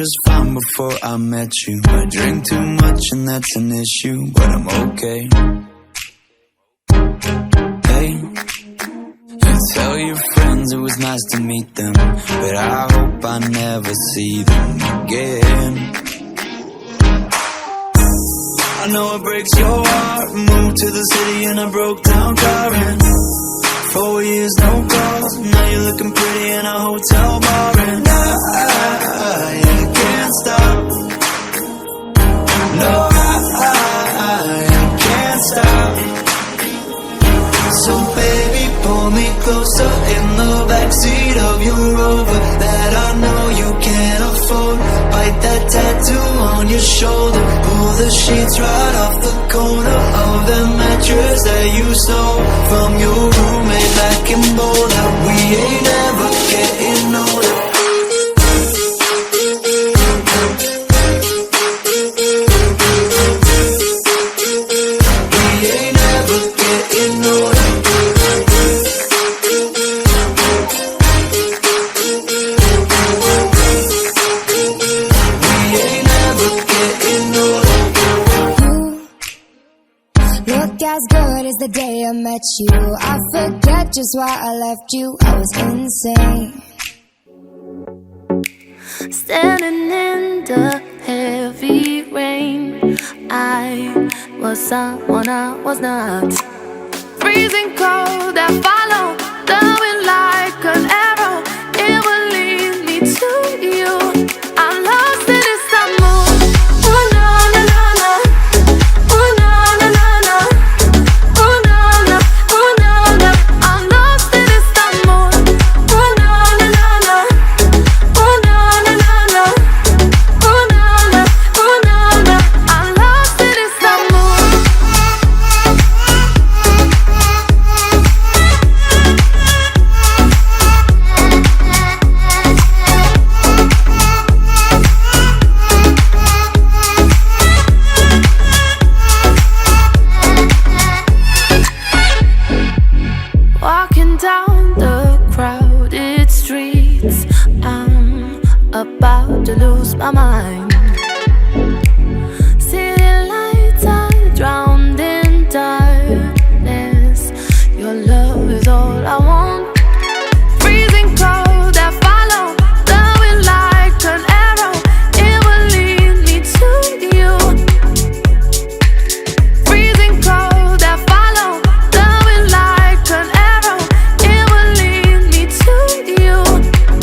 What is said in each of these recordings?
just fine before I met you. I drink too much and that's an issue, but I'm okay. Hey, you tell your friends it was nice to meet them, but I hope I never see them again. I know it breaks your heart. Moved to the city and I broke down crying. 4 years, no calls. Now you're looking pretty in a hotel bar, and I can't stop. No, I can't stop. So baby, pull me closer in the backseat of your Rover that I know you can't afford. Bite that tattoo on your shoulder. Pull the sheets right off the corner of the mattress that you stole from your roommate back in Boulder. We ain't ever getting older. We ain't ever getting older. As good as the day I met you. I forget just why I left you. I was insane. Standing in the heavy rain, I was someone I was not. Freezing cold, I follow the wind like an arrow. It will lead me to you. I'm lost in this mood. Oh no, no, no, no. Oh no, no, no, no. Oh no, no, oh no, no. I'm lost in this mood. Oh no, no, no, no. Oh no, no, no, no. Oh no, no, oh no, no. I'm lost in this mood. Walking down the crowded streets, I'm about to lose my mind. City lights are drowned in darkness. Your love is all I want. Freezing cold, I follow the wind like an arrow. It will lead me to you. Freezing cold, I follow the wind like an arrow. It will lead me to you.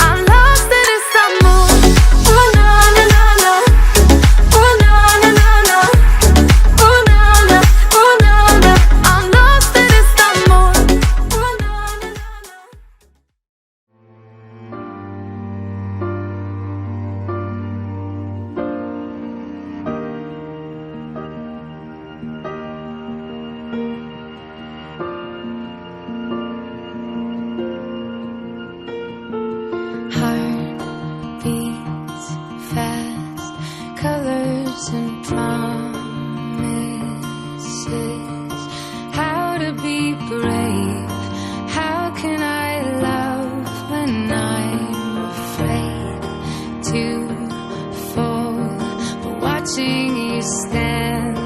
I'm lost in this mood. Oh no, no, no, no. Oh no, no, no, no. Oh no, no, oh no, no. I'm lost in this mood. Oh no, no, no, no. Heart beats fast, colors and promises. How to be brave? How can I love when I'm afraid to fall? But watching you stand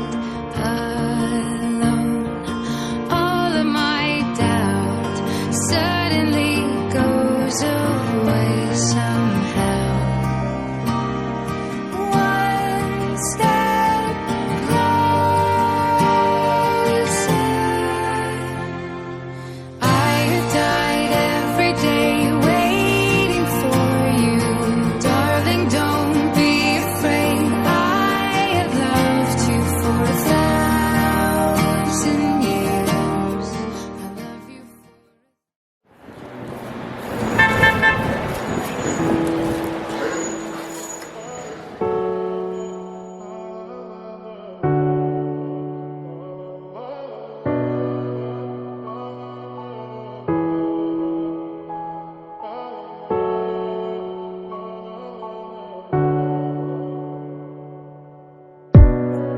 alone, all of my doubt suddenly goes away somehow. One step closer. I have died every day waiting for you. Darling, don't be afraid. I have loved you for 1,000 years. I love you for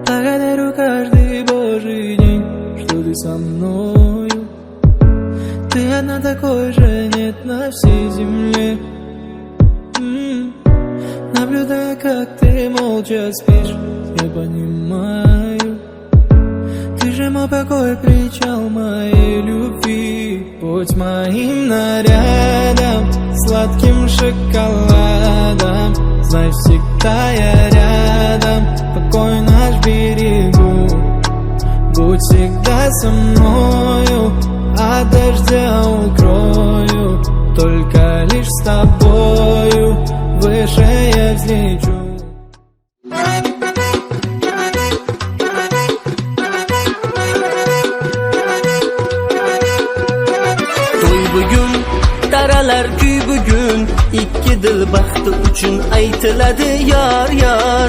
Благодарю каждый божий день, что ты со мною. Ты одна, такой же нет на всей земле. На наблюдая, как ты молча спишь. Я понимаю, ты же мой покой, причал моей любви. Будь моим нарядом, сладким шоколадом. Знай, всегда я рядом, покой наш берегу. Будь всегда со мною, от дождя укрою. Только лишь с тобою выше я взлечу. Bugun taralar kuy bugun ikki dil baxti uchun aytiladi yor yor.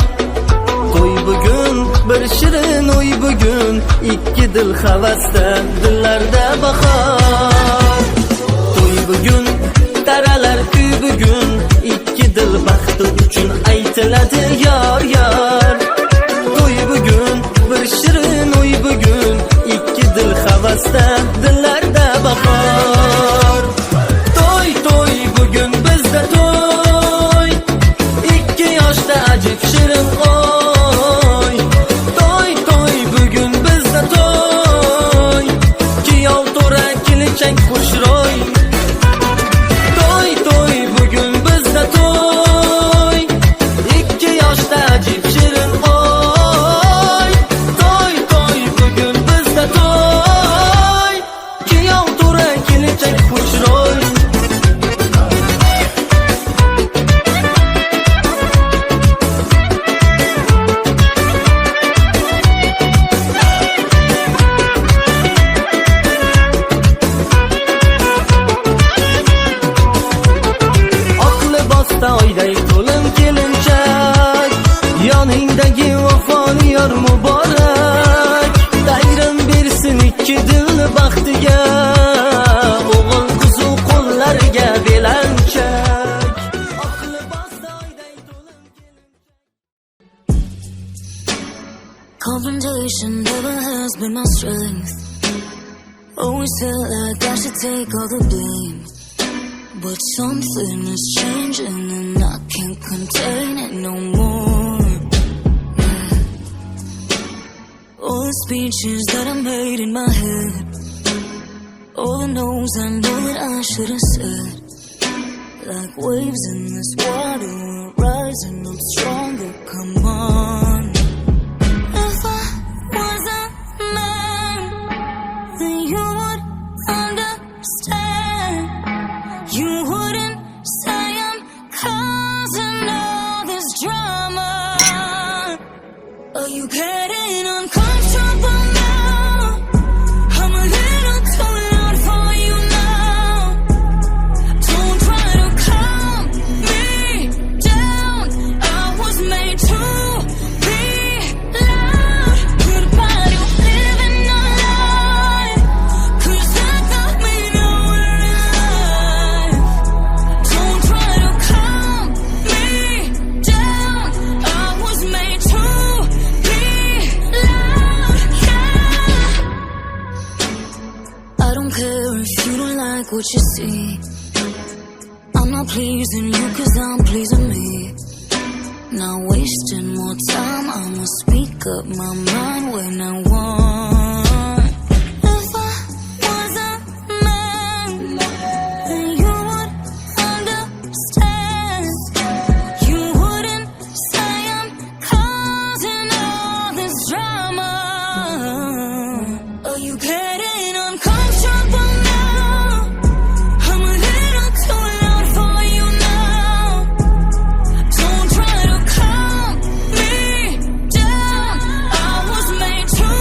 To'y bugun bir shirin o'y bugun ikki dil havasda dillarda bahor. To'y bugun taralar kuy bugun ikki dil baxti uchun aytiladi yor yor. To'y bugun bir shirin o'y bugun ikki dil havasda dillarda bahor. To'y to'y bugun bizda to'y, ikki yoshda ajib shirin o'y. To'y to'y bugun bizda to'y, kuyov to'ra kelinchak xushro'y. To'y to'y bugun bizda to'y, ikki yoshda ajib shirin o'y. To'y to'y bugun bizda to'y, kuyov to'ra kelinchak xushro'y. Oq libosda oyday to'lin kelinchak, yoningdagi vafoli yor muborak. Bayram bersin ikki dilni baxtiga, o'g'il qizu qo'llariga belanchak. Oq libosda oyday to'lin kelinchak. Confrontation never has been my strength. Always felt like I should take all the blame. But something is changing and I can't contain it no more. All the speeches that I made in my head, all the no's I know that I should have said. Like waves in this water, we're rising up stronger, come on. If I was a man, then you would understand. You wouldn't say I'm causing all this drama. Are you getting uncomfortable now? I'm a little too loud for you now. Don't try to calm me down. I was made to be loud. Goodbye to living a lie, 'cause that got me nowhere in life. Don't try to calm me down. I was made to be loud, yeah. I don't care if you don't like what you see. I'm not pleasing you 'cause I'm pleasing me. Not wasting more time, I'ma speak up my mind when I want. If I was a man, then you would understand. You wouldn't say I'm causing all this drama. Are you getting uncomfortable now? I'm a little too loud for you now. Don't try to calm me down. I was made to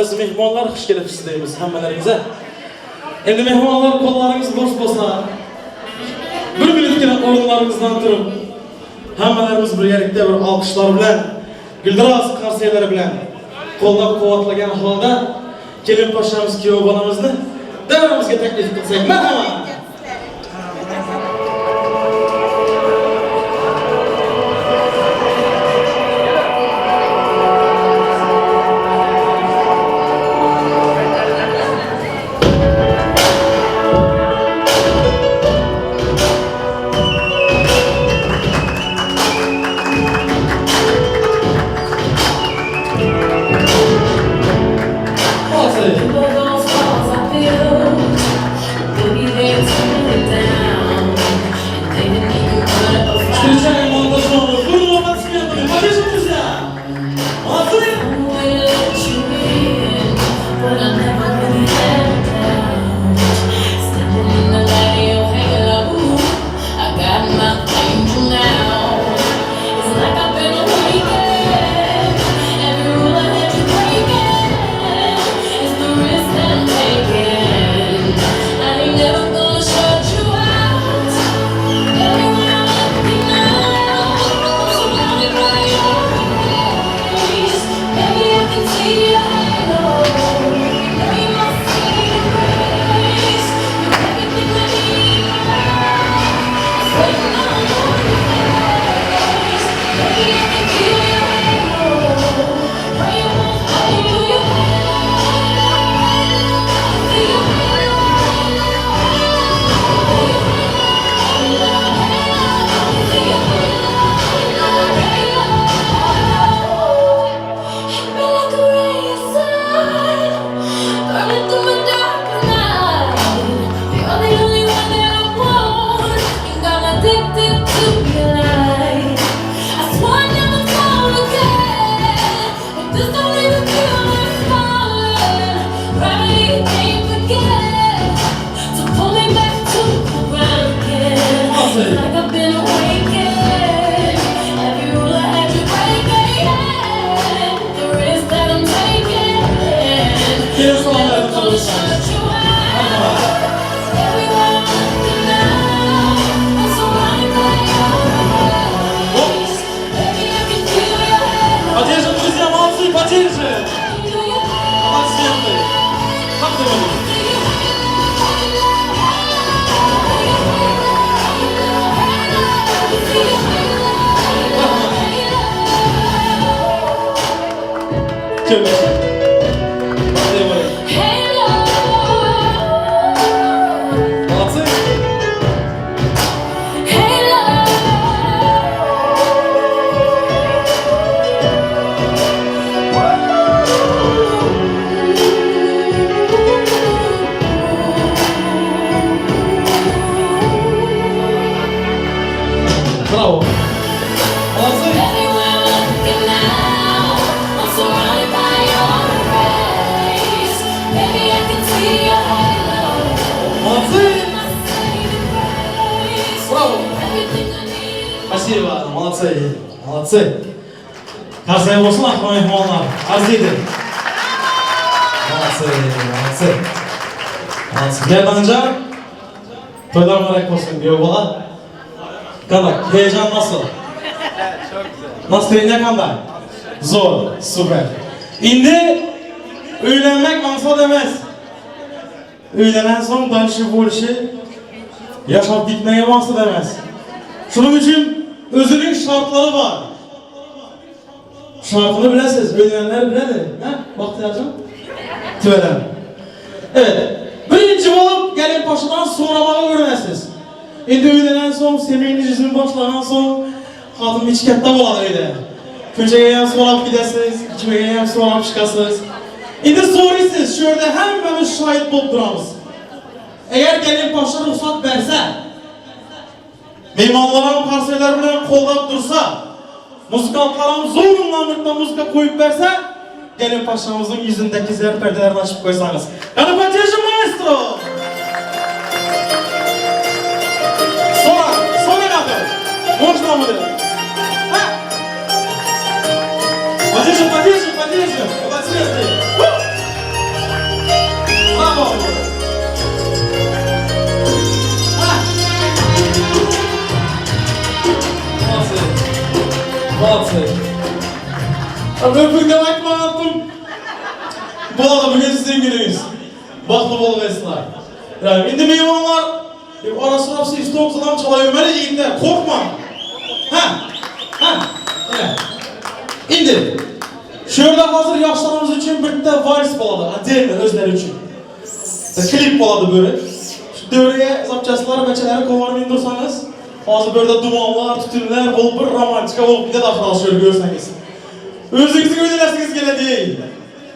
Aziz mehmonlar, xush kelibsiz deymiz hammalaringizga. Endi mehmonlar qo'llaringiz bo'sh bo'lsa, bir minutgina o'rinlaringizdan turib, hammalarimiz birgalikda bir olqishlar bilan, guldiroz qarsaylari bilan qo'llab-quvvatlagan holda kelin poshamiz kuyov bolamizni davramizga taklif qilsak, marhamat. Bravo. Спасибо, молодцы, молодцы. Каждый его слах, мои мехмонlar, arziydi. Молодцы, молодцы. Молодцы. Gerdancan, toylar mübarek olsun diyor bana. Kadak, heyecan nasıl? Nasıl ne kanday? Zor, süper. Şimdi öğlenmek maksat demez. Öğlenen son danışı bu işi yaşap gitmeye maksat demez. Şunun için özünün şartları var. Şartını bilesiniz, öğlenenler biledir. Bahtiyarcan? Tüvelen. Evet. Birinci olup gelin paşadan sonramağı öğrenesiniz. Şimdi öğlenen son, semihli cizmin başlanan son kadın içkette olan öyle. Köçeğe yem sorap gidesiniz, içmeye yem sorap çıkasınız. Şimdi soruyorsunuz, şöyle hemmemiz şahit bulup duramız. Eğer gelin paşa ruhsat verse, meymanlarım karsaylar bilen kollap dursa, muzikaltlarım zorunlanlıkla muzika koyup verse, gelin paşamızın yüzündeki zerre perdelerini açıp koysanız. Yani Paçacı Maestro! Sonra kadar. Можно mı dedim? Paçacı, Paçacı, Paçacı. Молодцы. Молодцы. Öpükten aytmadım. Buladı bugün sizin gününüz. Baklı bol besler. Yani indi meyvanlar. Arası arası işte oksadan çalayvermeli yiğitler. Korkma. Ha. Evet. İndi. Şurada hazır yaşlarımız için bir de vals boladı. Değil mi? Özler için. Klip boladı böyle. Şu devreye zapçasılar, meçeleri kovarını indirsanız. Hazır böyle dumanlar, tütünler, bol bir romantika olup bir de daha şöyle görseniz. Özünüzü ödülersiniz gene değil.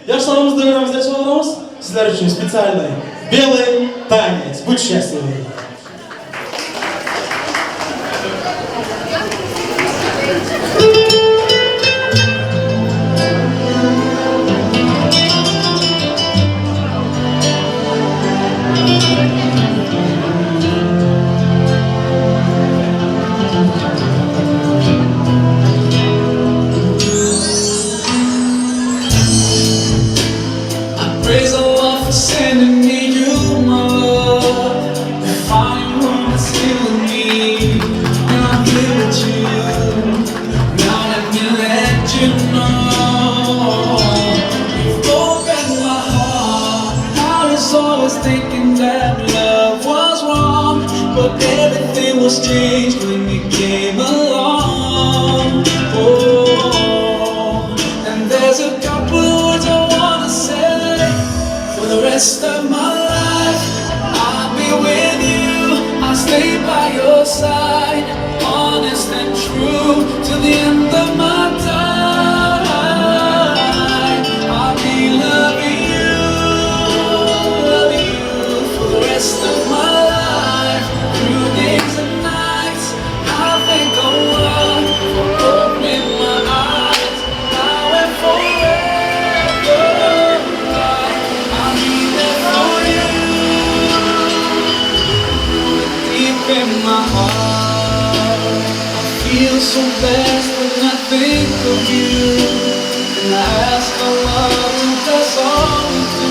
Yaşlarımız dönemimizde çalarımız sizler için spesialde. Белый танец. Будь счастливы. Praise Allah for sending me you, my love. The fine woman still in me. Now I'm here with you. Now let me let you know. You've opened my heart. I was always thinking that love was wrong, but everything was changed when you came along. Oh, and there's a couple words I wanna say. For the rest of my life, I'll be with you. I'll stay by your side, honest and true till the end of my time. I'll be loving you for the rest of my life. Through days and nights, I'll thank God for opening my eyes. Now and forever, I'll be there for you. Deep in my heart, I feel so blessed when I think of you. And I ask Allah to bless all we do.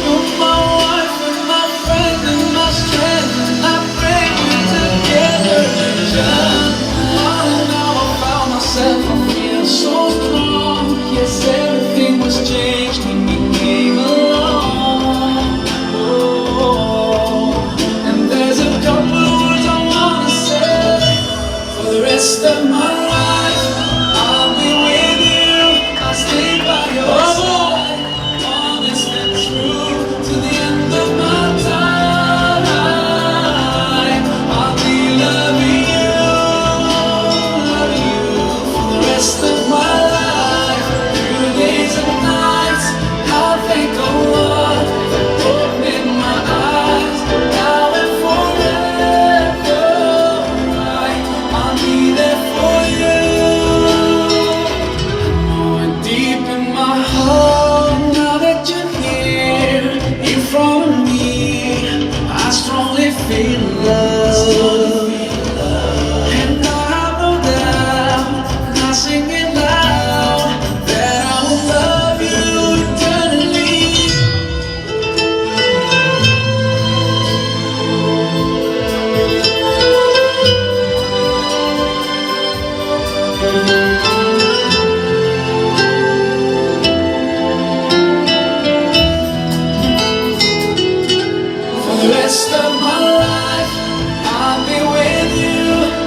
You're my wife and my friend and my strength, and I pray we're together in Jannah. Now I found myself, I feel so strong. Yes, everything was changed when you came along. Oh, and there's a couple words I wanna say. For the rest of my life, I'll be with you. I'll stay by your side, honest and true to the end of my time. I'll be loving you for the rest of my life. Through days and nights, I'll thank Allah for opening my eyes. Now and forever, I'll be there for you. And deep in my heart, now that you're here in front of me, I strongly feel love. And I have no doubt, and I sing it loud, that I will love you eternally. For the rest of my life, I'll be with you.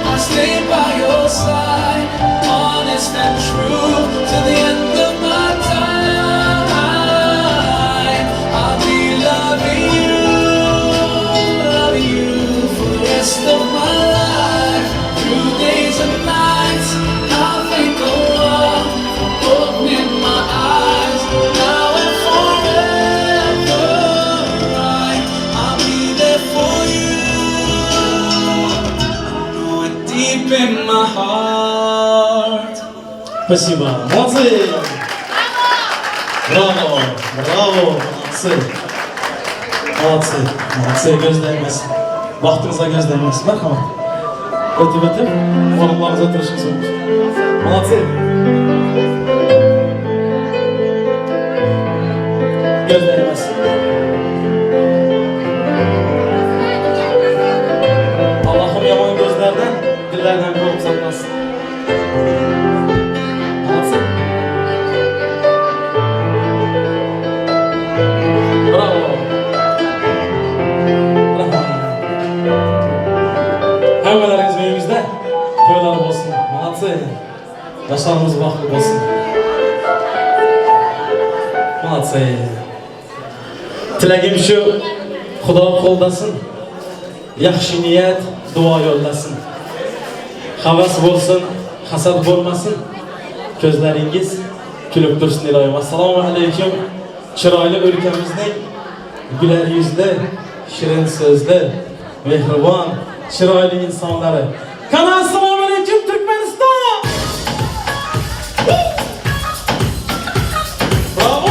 I'll stay by your side, honest and true to the end of my time. I'll be loving you for the rest of my life. Through days and nights, I'll thank Allah for opening my eyes. Now and forever, I'll be there for you. Know it deep in my heart. Спасибо. Молодцы. Bravo. Молодцы. Молодцы. Göz değmez. Vaxtınıza göz değmez. Merhaba. Ötüp orunlarınıza oturuşunuz olmuş. Молодцы. Göz değmez. Allah'ım yaman gözlerden, dillerden korup saklasın. Hammalarınız uyumuzda to'ylar bo'lsin. Молодцы. Yoshlarimiz baxtli bo'lsin. Молодцы. Tilagim shu, Xudo qo'ldasin. Yaxshi niyat, duo yo'llasin. Havas bo'lsin, hasad bo'lmasin. Ko'zlaringiz kulib tursin iloyim. Assalomu alaykum. Chiroyli o'lkamizning güler yuzli, shirin so'zli, mehribon, chiroyli insonlari. Qani assalomu alaykum Turkmaniston. Bravo.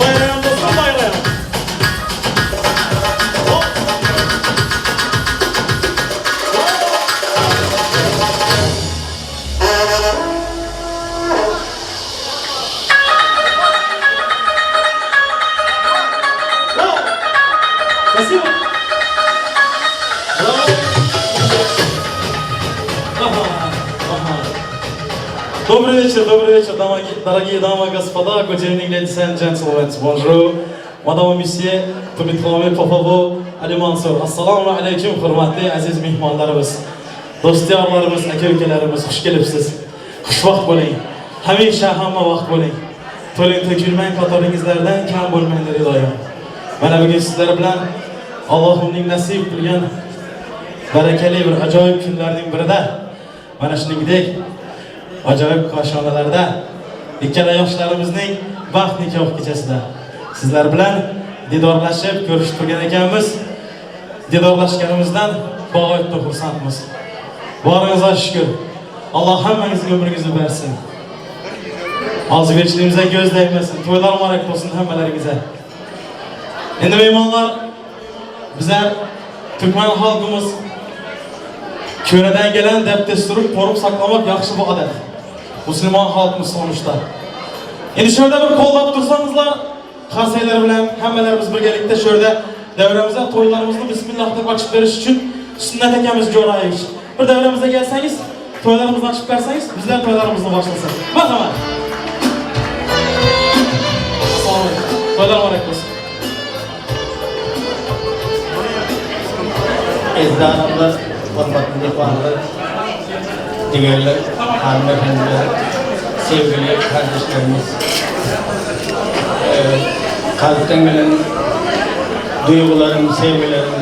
Bayram dostum, bayram. Спасибо. Браво. Добрый вечер, дорогие дамы и господа, good evening, ladies and gentlemen, bonjour, madame et monsieur, Tumitxo'mi, Popovo, Ali Mansur, assalomu alaykum, hurmatli aziz mehmonlarimiz, do'styorlarimiz, aka-ukalarimiz, xush kelibsiz. Xushvaqt bo'ling. Hamisha hamma vaqt bo'ling. To'ling to'kilmang, qatoringizlardan kam bo'lmanglar iloyim. Mana bugun sizlar bilan Allohning nasib qilgan barakali bir ajoyib kunlarning birida, mana shuningdek ajoyib qoshonalarda ikkala yoshlarimizning baxt nikoh kechasida sizlar bilan didorlashib ko'rishib turgan ekanmiz. Didorlashganimizdan bag'oyatda xursandmiz. Boringizga shukr. Alloh hammangizga umringizni bersin. Ozg'inchiligimizdan ko'z tegmasin. To'ylar muborak bo'lsin hammalaringizga. Endi mehmonlar, bizlar Türkmen halkımız köredən gelen depdesturib korub saklamak yaxşı bu adet. Müslüman halkımız sonuçta. Endi şöyle bir qo'llab tursanızlar, qarsaylar bilan hammalarimiz birgalikda şöyle devremizden toylarımızı bismillah deb açıp veriş için sünnet ekemiz jo'rayik. Bir devremize gelseniz, toylarımızı açıp verseniz, bizler toylarımızla başlasak. Bakalım. Assalomu alaykum. Toylar muborak bo'lsin. Ezdanımlar, hürmetli dikvanlar, diğerler, hanımefendiler, sevgili kardeşlerimiz, kalpten gelen duygularım, sevgilerim,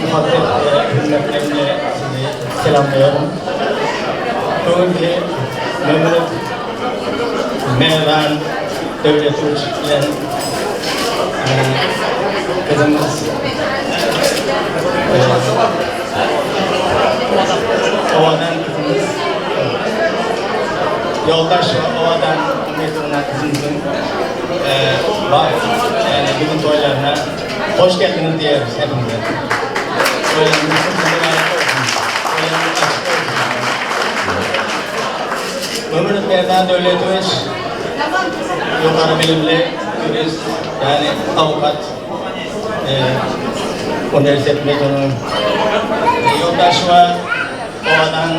muhabbet ve hürmetlerimle sizi selamlıyorum. Bugünkü Mehmet Mehran Devlet Uçuk'la kızımız Ovadan kızımız, yoldaş Ovadan Metrona kızımızın bugün toylarına hoş geldiniz diyoruz hepimize. Toylarımızın sınırlarına olsun. Ömrünüz Mehran Devletoviç, yukarı bilimli, jurist, yani avukat, üniversite mezunu, yoldaş var, Ovadan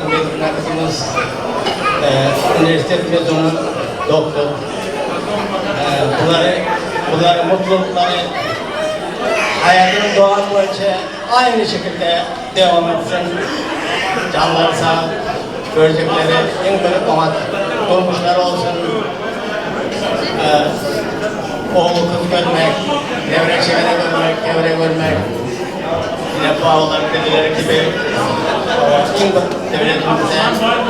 Metrona kızımız, üniversite mezunu, doktor. Bunların mutlulukları hayatının doğan boyunca aynı şekilde devam etsin. Canları sağ, görecekleri en büyük amat dolmuşlar olsun. Oğul kız görmek, devre çevre görmek, devre görmek. Yine bağlar dediler gibi en devletimizde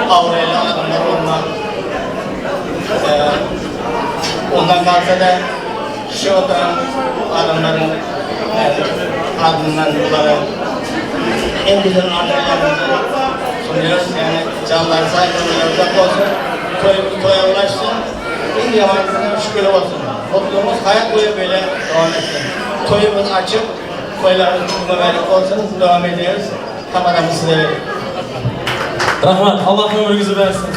avrayla adımlar olmak. Ondan kalsa da şu oturan adamların adından bunlara en güzel anlayacağımızı sunuyoruz. Yani canlar saygılarına uzak olsun, toya ulaşsın, en yamanlığına şükür olsun. Mutluluğumuz hayat boyu böyle devam etsin. Toyumuz açık, toylarımız mübarek olsun, devam ediyoruz. Kameramı size verin. Rahmat, Allah ömrünüzü versin.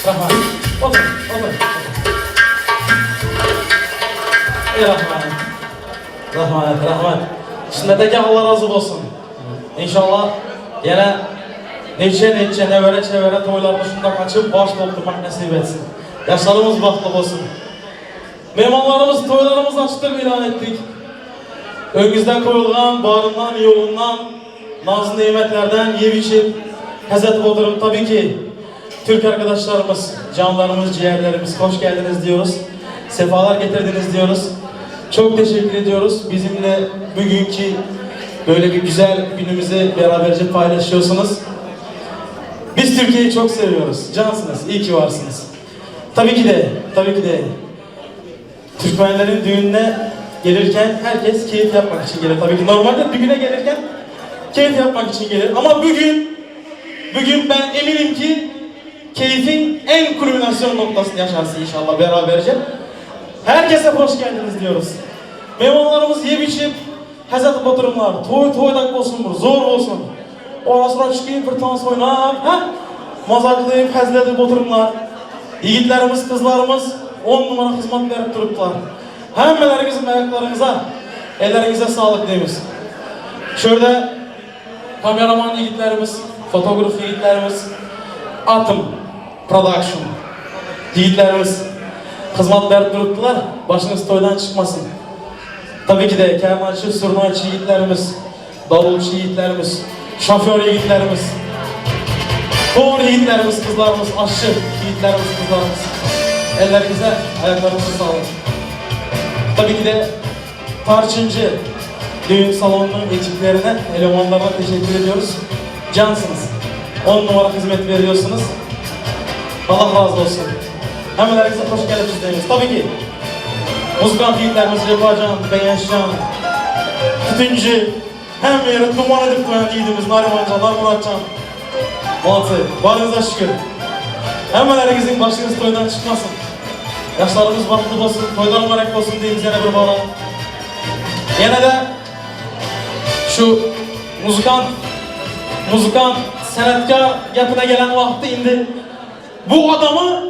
Rahmat. Otur. Rahmat. İsmet Allah razı olsun. İnşallah yine neçe nevere toylarını şundan açıp baş doldurmak nasip etsin. Yaşlarımız bahtlı olsun. Mehmanlarımız toylarımızı açtık ilan ettik. Önümüzden koyulgan, bağrından, yolundan, nazlı nimetlerden yiyip içip Hazreti Bodrum tabii ki Türk arkadaşlarımız, canlarımız, ciğerlerimiz hoş geldiniz diyoruz. Sefalar getirdiniz diyoruz. Çok teşekkür ediyoruz. Bizimle bugünkü böyle bir güzel günümüzü beraberce paylaşıyorsunuz. Biz Türkiye'yi çok seviyoruz. Cansınız, iyi ki varsınız. Tabii ki de Türkmenlerin düğününe gelirken herkes keyif yapmak için gelir. Tabii ki normalde düğüne gelirken keyif yapmak için gelir. Ama bugün ben eminim ki keyfin en kulminasyon noktasını yaşarsın inşallah beraberce. Herkese hoş geldiniz diyoruz. Mehmanlarımız yiyip içip Hazreti Bodrumlar, toydak olsun, zor olsun. Ondan sonra çıkayım bir dans oynayıp, mazaklayıp, hazledip Bodrumlar. Yiğitlerimiz, kızlarımız 10 numara hizmet verip duruplar. Hemmelerimizin ayaklarınıza, ellerinize sağlık demiş. Şöyle kameraman yiğitlerimiz, fotoğraf yiğitlerimiz, Atım Production yiğitlerimiz hizmet verip duruplar. Başınız toydan çıkmasın. Tabii ki de kemançı, surnayçı yiğitlerimiz, davulçu yiğitlerimiz, şoför yiğitlerimiz, doğru yiğitlerimiz, kızlarımız, aşçı yiğitlerimiz, kızlarımız. Ellerinize, ayaklarınıza sağlık. Tabii ki de tarçıncı düğün salonunun ekiplerine, elemanlarına teşekkür ediyoruz. Cansınız. 10 numara hizmet veriyorsunuz. Allah razı olsun. Hemen herkese hoş geldiniz deyiyoruz. Tabii ki muzikant yiğitlerimiz Refacan, Beyenşcan, Tütüncü, hem yeri duman edip duyan yiğidimiz Narimancan, Muratcan. Muhatı, varınıza şükür. Hemen herkesin başınız toydan çıkmasın. Yaşlarımız bahtlı olsun, toylar mübarek olsun diyeyim yine bir bağlam. Yine de şu muzikant, senetkar yapına gelen vakti indi. Bu adamı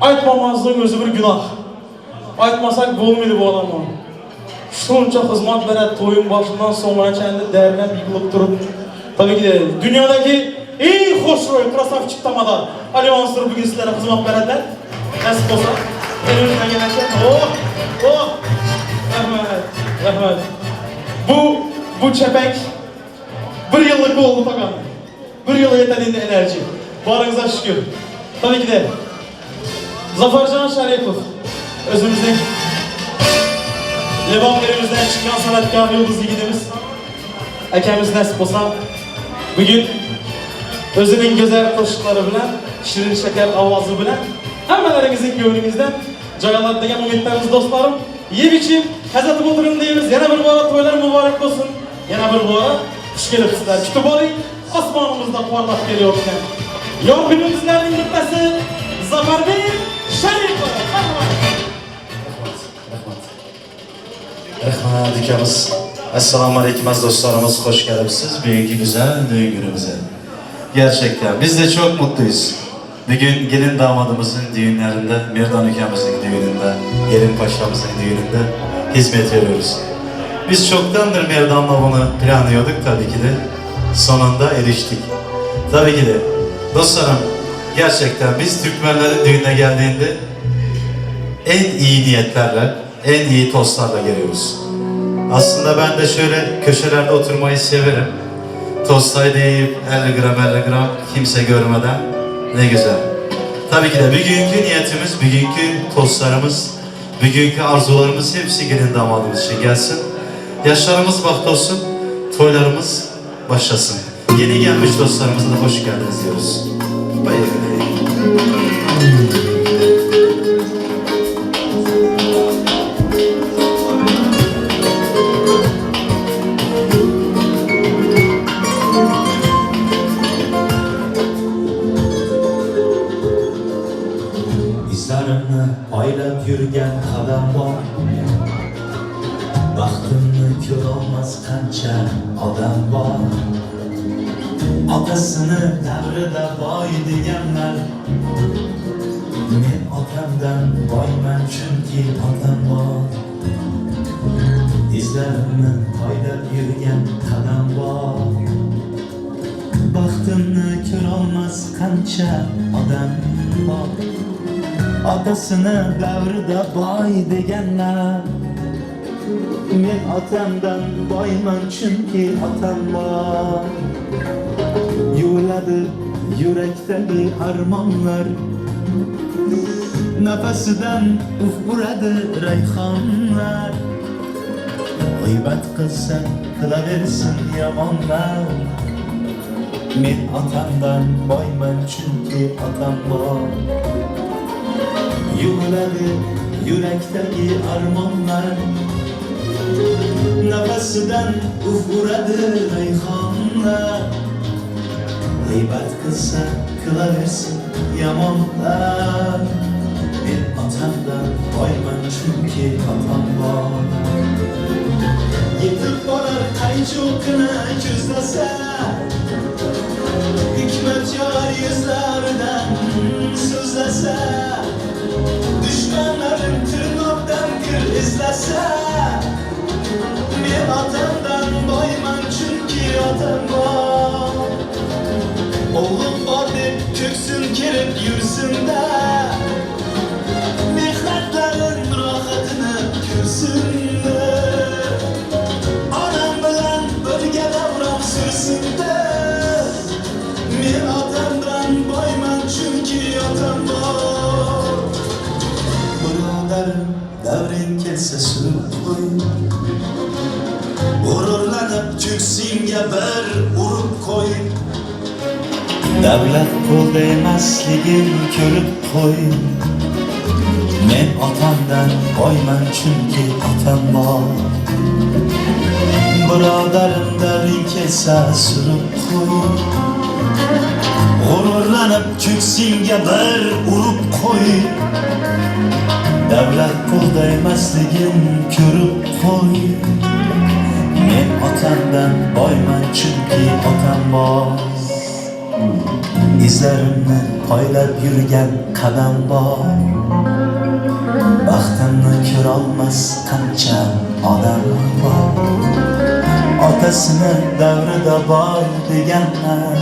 aytmamazlığın özü bir günah. Aytmasak bulmaydı bu adamı. Şunca hizmet veren toyun başından sonra kendi değerine yıkılıp durup. Tabii ki de dünyadaki en hoşroy, krasavçık tamada Ali Mansur bugün sizlere hizmet verenler. Nasip olsa elimizden gelen şey. Rahmet. Bu çepek bir yıllık oldu fakat. Bir yıla yeterliğinde enerji. Varınıza şükür. Tabii ki de Zafercan Şerifov özümüzden Levanlerimizden çıkan sanatkar yıldız yiğidimiz Ekemiz nasip olsa bugün özünün güzel koşukları bilen, şirin şeker avazı bilen hemmelerimizin gönlümüzden cayalar degan umidlerimiz dostlarım yiyip içip Hazreti Bodrum deyimiz yana bir bora toylar mübarek olsun yana bir bora hoş gelipsizler kütüp olayım osmanımızda parlak geliyorken yol günümüzlerin gitmesi Zafer Bey Şerifov. Rahmat ikimiz. Assalamu alaikum aziz dostlarımız, hoş geldiniz bugünkü güzel düğün günümüze. Gerçekten biz de çok mutluyuz. Bugün gelin damadımızın düğünlerinde, Merdan ülkemizin düğününde, gelin paşamızın düğününde hizmet veriyoruz. Biz çoktandır Merdan'la bunu planlıyorduk tabii ki de. Sonunda eriştik. Tabii ki de dostlarım, gerçekten biz Türkmenlerin düğününe geldiğinde en iyi niyetlerle, en iyi tostlarla geliyoruz. Aslında ben de şöyle köşelerde oturmayı severim. Tostayı yiyip 50 gram kimse görmeden ne güzel. Tabii ki de bugünkü niyetimiz, bugünkü tostlarımız, bugünkü arzularımız hepsi gelin damadımız için gelsin. Yaşlarımız baht olsun, toylarımız başlasın. Yeni gelmiş dostlarımıza da hoş geldiniz diyoruz. Bye. İzlerini paylab yürgen adam var. Baxtimni ko'rolmas qancha odam bor. Otasini davrida boy deganlar Men otamdan boyman chunki otam bor. İzlarimni poylab yurgan qadam bor. Baxtimni ko'rolmas qancha odam bor. Otasini davrida boy deganlar. Men otamdan boyman chunki otam bor. Yuviladi yurakdagi armonlar. Nafasidan uf uradi rayhonlar. G'iybat qilsa qilaversin yomonlar. Men otamdan boyman chunki otam bor. Yuviladi yurakdagi armonlar. Nafasidan uf uradi rayhonlar. G'iybat qilsa qilaversin yomonlar. Men otamdan boyman chunki otam bor. Yetib borar qaychoqini ko'zlasa, hikmat yor yuzlaridan so'zlasa, dushmanlarim tirnoqdan kir izlasa, men otamdan boyman chunki otam bor. O'g'lim bor deb ko'ksin kerib yursin-da, mehnatlarim rohatini ko'rsin-da, onam bilan birga davron sursin-da. Men otamdan boyman chunki otam bor. Birodarim davring kelsa surib qo'y, g'ururlanib ko'ksingga bir urib qo'y. Davlat qo'lda emasligin ko'rib qo'y. Men otamdan boyman chunki otam bor. Birodarim davring kelsa surib qo'y, g'ururlanib ko'ksingga bir urib qo'y. Davlat qo'lda emasligin ko'rib qo'y. Men otamdan boyman chunki otam bor. İzlarimni poylab yurgan qadam bor. Baxtimni ko'rolmas qancha odam bor. Otasini davrida boy deganlar.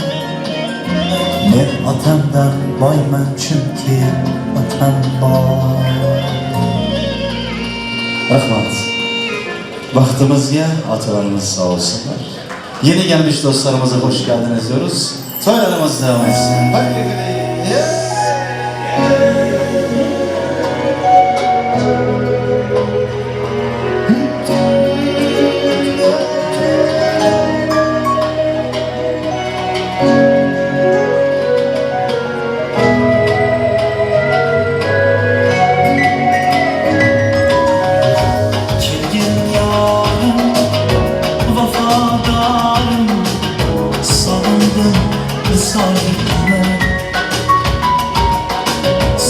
Men otamdan boyman chunki otam bor. Rahmat. Baxtimizga otalarimiz sağ olsunlar. Yeni gelmiş dostlarımıza hoş geldiniz diyoruz. Toylarımız devam etsin. Kelgin yorim, vafodorim, sog'indim visolimni.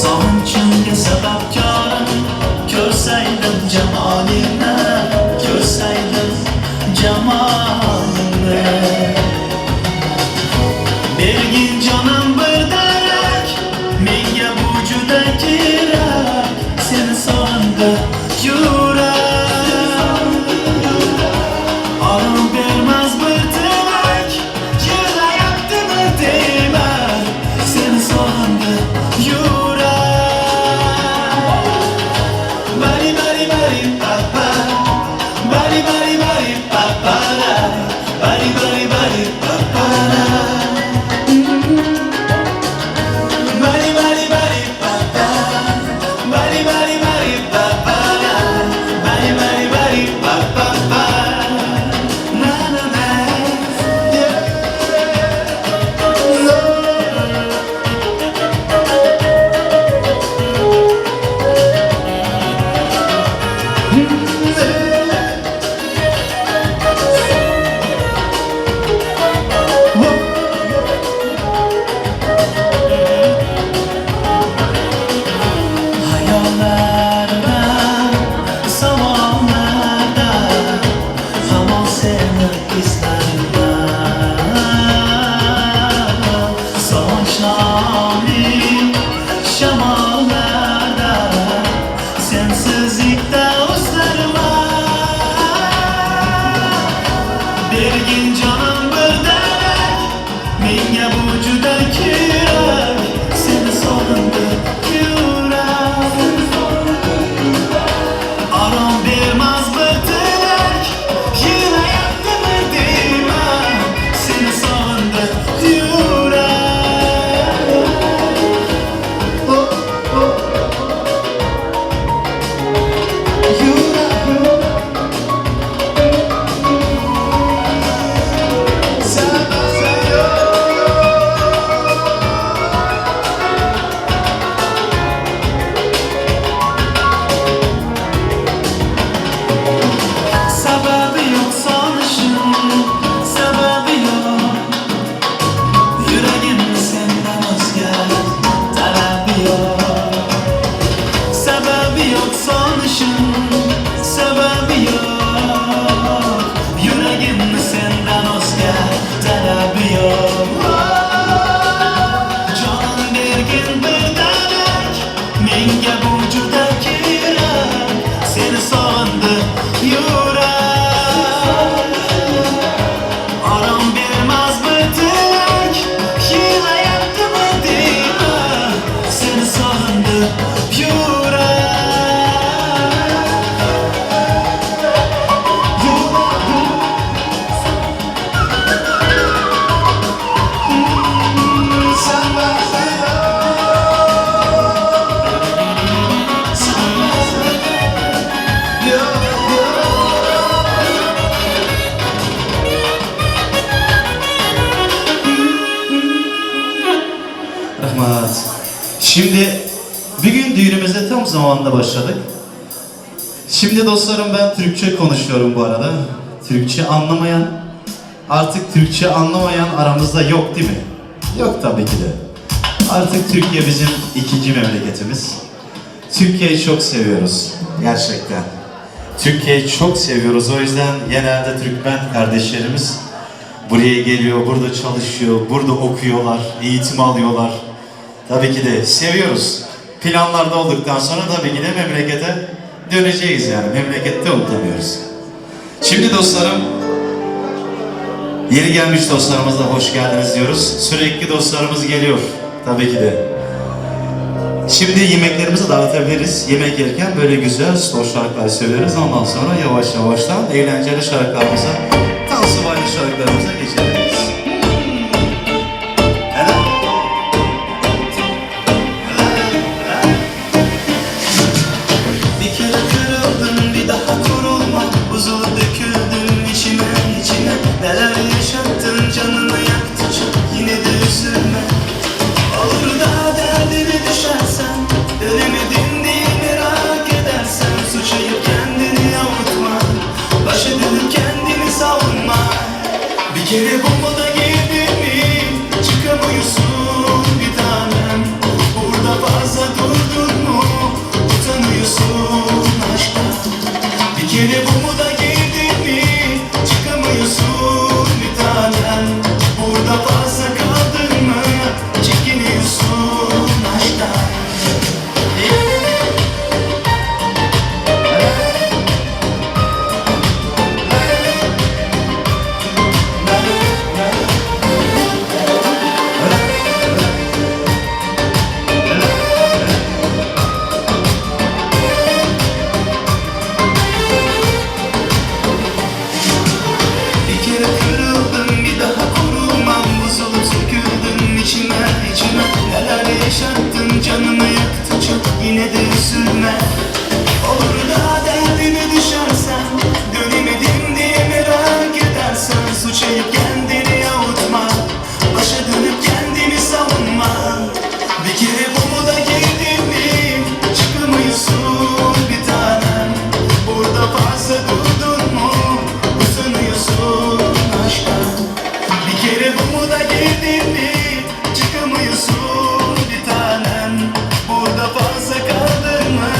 Sog'inchimga sababkorim, ko'rsaydim jamolingni, ko'rsaydim jamolingni. Bergin jonim bir darak, menga bu juda kerak. Seni sog'indi yurak, orom bermas bir tilak, yig'layaptimi deyman. Seni sog'indi yurak. Bari bari bari papa, bari bari bari papa, bari bari bari papa. Bari bari bari papa, bari bari bari papa, bari bari bari papa. Na na na, yeah. Hayallarda, zamanlarda, hamon seni izlerimde. Savaşlarım, şamallarım, için sebebi yok. Yüreğimde senden özge talebi yok. Canım bergin bir denek, menga bu juda kerak. Seni sog'indi yurek. Aram bermaz bitik, yig'layaptimi deyman. Seni sog'indi yurek. Rahmat. Şimdi bugün düğünümüze tam zamanında başladık. Şimdi dostlarım ben Türkçe konuşuyorum bu arada. Türkçe anlamayan, artık Türkçe anlamayan aramızda yok değil mi? Yok tabii ki de. Artık Türkiye bizim ikinci memleketimiz. Türkiye'yi çok seviyoruz. Gerçekten. Türkiye'yi çok seviyoruz. O yüzden genelde Türkmen kardeşlerimiz buraya geliyor, burada çalışıyor, burada okuyorlar, eğitim alıyorlar. Tabii ki de seviyoruz. Planlarda olduktan sonra tabii ki de memlekete döneceğiz yani. Memlekette unutamıyoruz. Şimdi dostlarım, yeni gelmiş dostlarımıza hoş geldiniz diyoruz. Sürekli dostlarımız geliyor. Tabii ki de. Şimdi yemeklerimizi dağıtabiliriz. Yemek yerken böyle güzel slow şarkılar söyleriz. Ondan sonra yavaş yavaştan eğlenceli şarkılarımıza, tansibaylı şarkılarımıza geçebiliriz. Bir kere kırıldım, bir daha kurulma. Buzulup döküldüm içime. Neler yaşattın, canımı yaktın çok. Yine de üzülme. Olur da derdine düşersen, dönemedin diye merak edersen, suçlayıp kendini avutma, başa dönüp kendini savunma. Bir kere bu moda girdin mi, çıkamıyorsun bir tanem. Burada fazla durdun mu, utanıyorsun aşktan. Bir kere bu moda girdin mi, çıkamıyorsun bir tanem. Burada fazla kaldın mı, çekiniyorsun aşktan. Bir kere kırıldım, bir daha kurulmam. Buzulup söküldüm içime. Neler yaşattın, canımı yaktın çok. Yine de üzülme. Olur da derdine düşersen, dönemedim diye merak edersen, suçlayıp kendini avutma, başa dönüp kendini savunma. Bir kere bu moda girdin mi, çıkamıyorsun bir tanem. Burada fazla durdun mu, utanıyorsun aşktan. Bir kere bu moda girdin mi, çıkamıyorsun bir tanem. Burada fazla kaldın mı,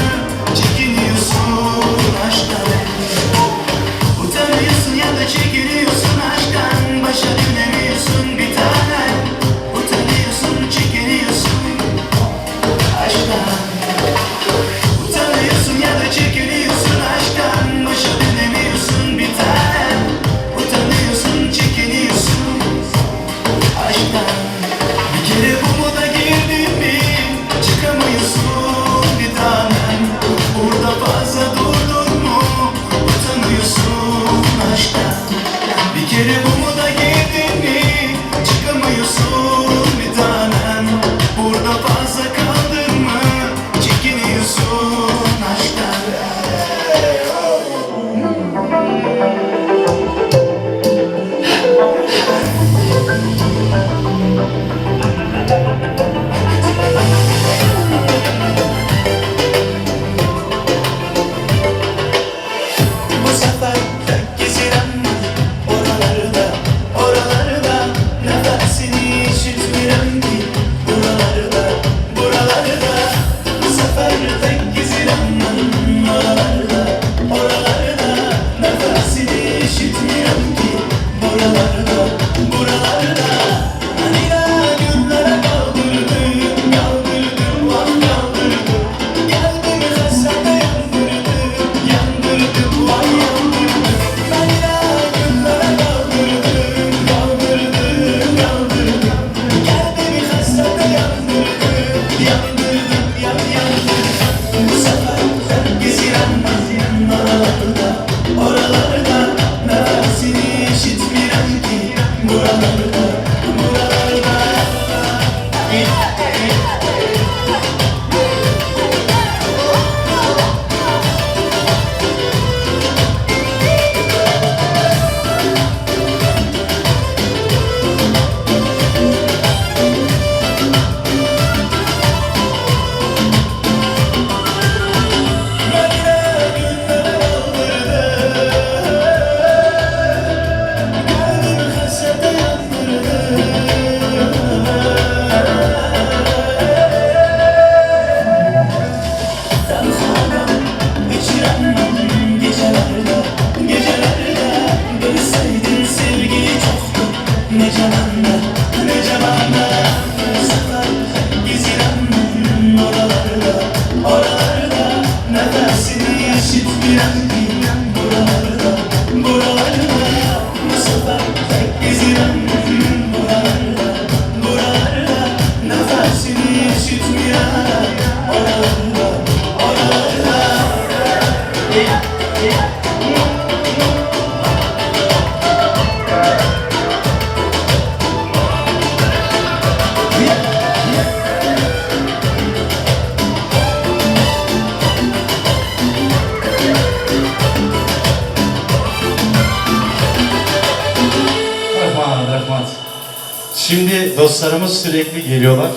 Şimdi dostlarımız sürekli geliyorlar.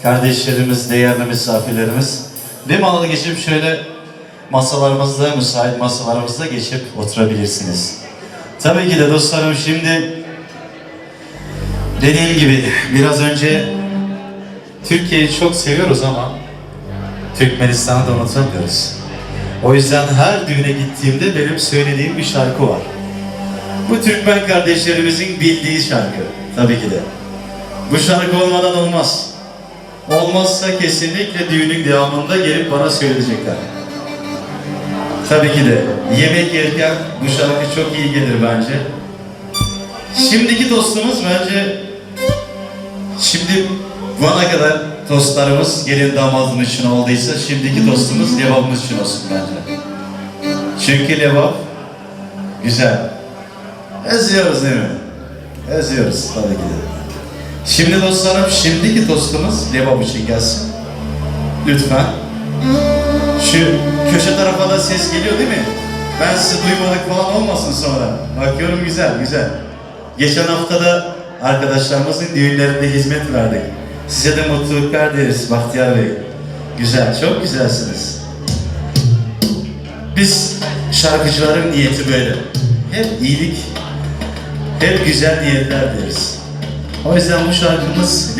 Kardeşlerimiz, değerli misafirlerimiz. Bir malı geçip şöyle masalarımızda, müsait masalarımızda geçip oturabilirsiniz. Tabii ki de dostlarım şimdi dediğim gibi biraz önce Türkiye'yi çok seviyoruz ama Türkmenistan'ı da unutamıyoruz. O yüzden her düğüne gittiğimde benim söylediğim bir şarkı var. Bu Türkmen kardeşlerimizin bildiği şarkı tabii ki de. Bu şarkı olmadan olmaz. Olmazsa kesinlikle düğünün devamında gelip bana söyleyecekler. Tabii ki de yemek yerken bu şarkı çok iyi gelir bence. Şimdiki tostumuz bence şimdi bana kadar tostlarımız gelin damadın için olduysa şimdiki tostumuz levabımız için olsun bence. Çünkü levab güzel. Özlüyoruz değil mi? Özlüyoruz tabii ki de. Şimdi dostlarım şimdiki tostumuz levab için gelsin. Lütfen. Şu köşe tarafa da ses geliyor değil mi? Ben sizi duymadık falan olmasın sonra. Bakıyorum güzel güzel. Geçen hafta da arkadaşlarımızın düğünlerinde hizmet verdik. Size de mutluluklar dileriz Bahtiyar Bey. Güzel, çok güzelsiniz. Biz şarkıcıların niyeti böyle. Hep iyilik, hep güzel niyetler deriz. O yüzden bu şarkımız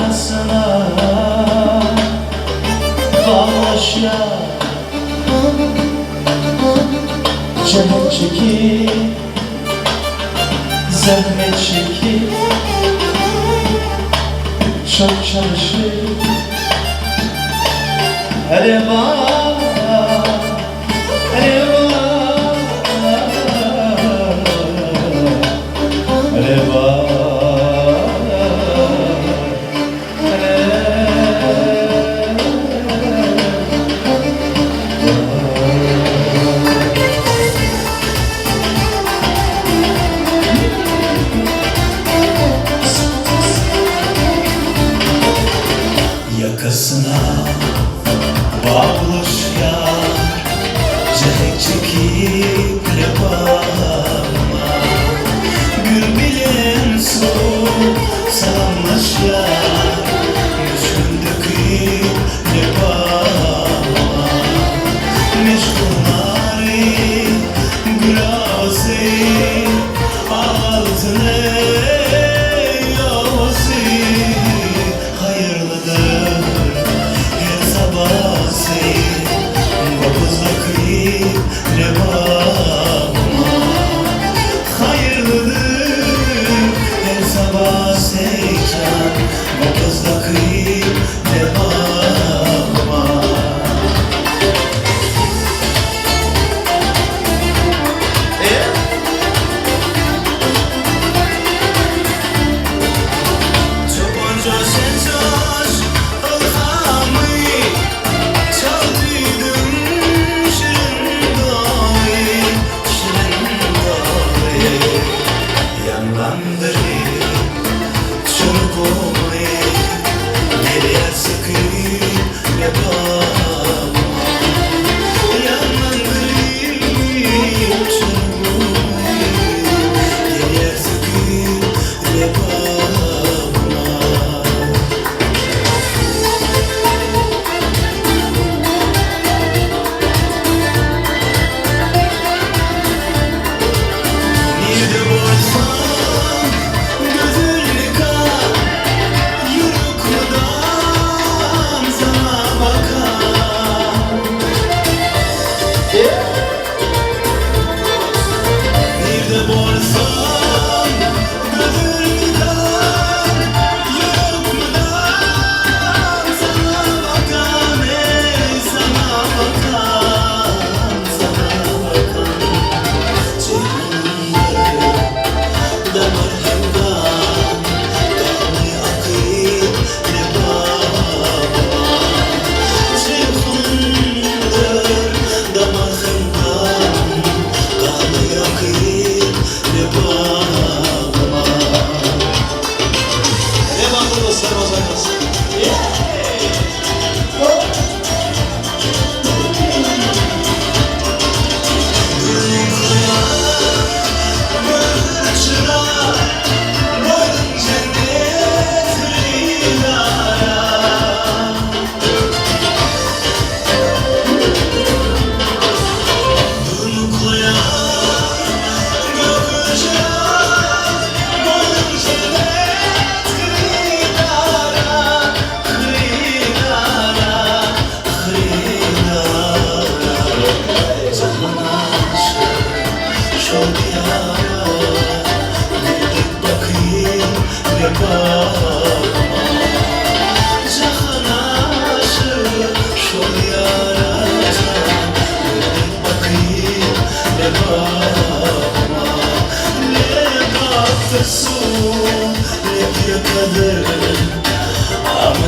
yakasına bağlaş ya. Cehet çekip, zahmet çekip, çok çalışıp, hele bak, hele bak, hele bak. Yakasına bağlaş ya, cehet çekip yapama, gül bilen soğuk salamlaş ya, yüzün döküp yapama, meşgulari gül ağzı altına hayırlıdır her sabah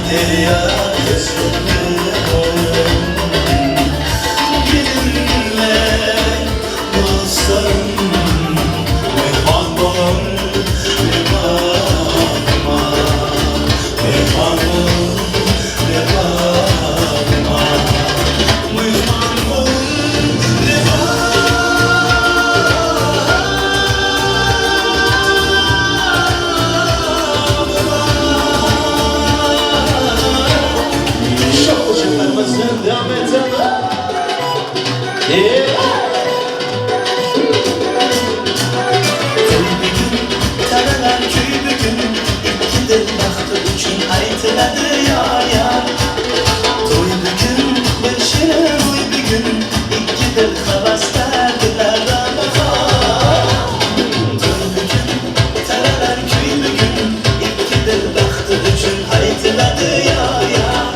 derya gözümün Gelinle dostlarım mehman olun mehmanıma Mehman olun mehmanıma Mehman olun Devam et sen de. Karalar köy bugün İkidir baktı üçün aytıladı yar yar Toy bugün başına oy bugün İkidir havas derdiler bakar Toy bugün karalar köy bugün İkidir baktı üçün aytıladı yar yar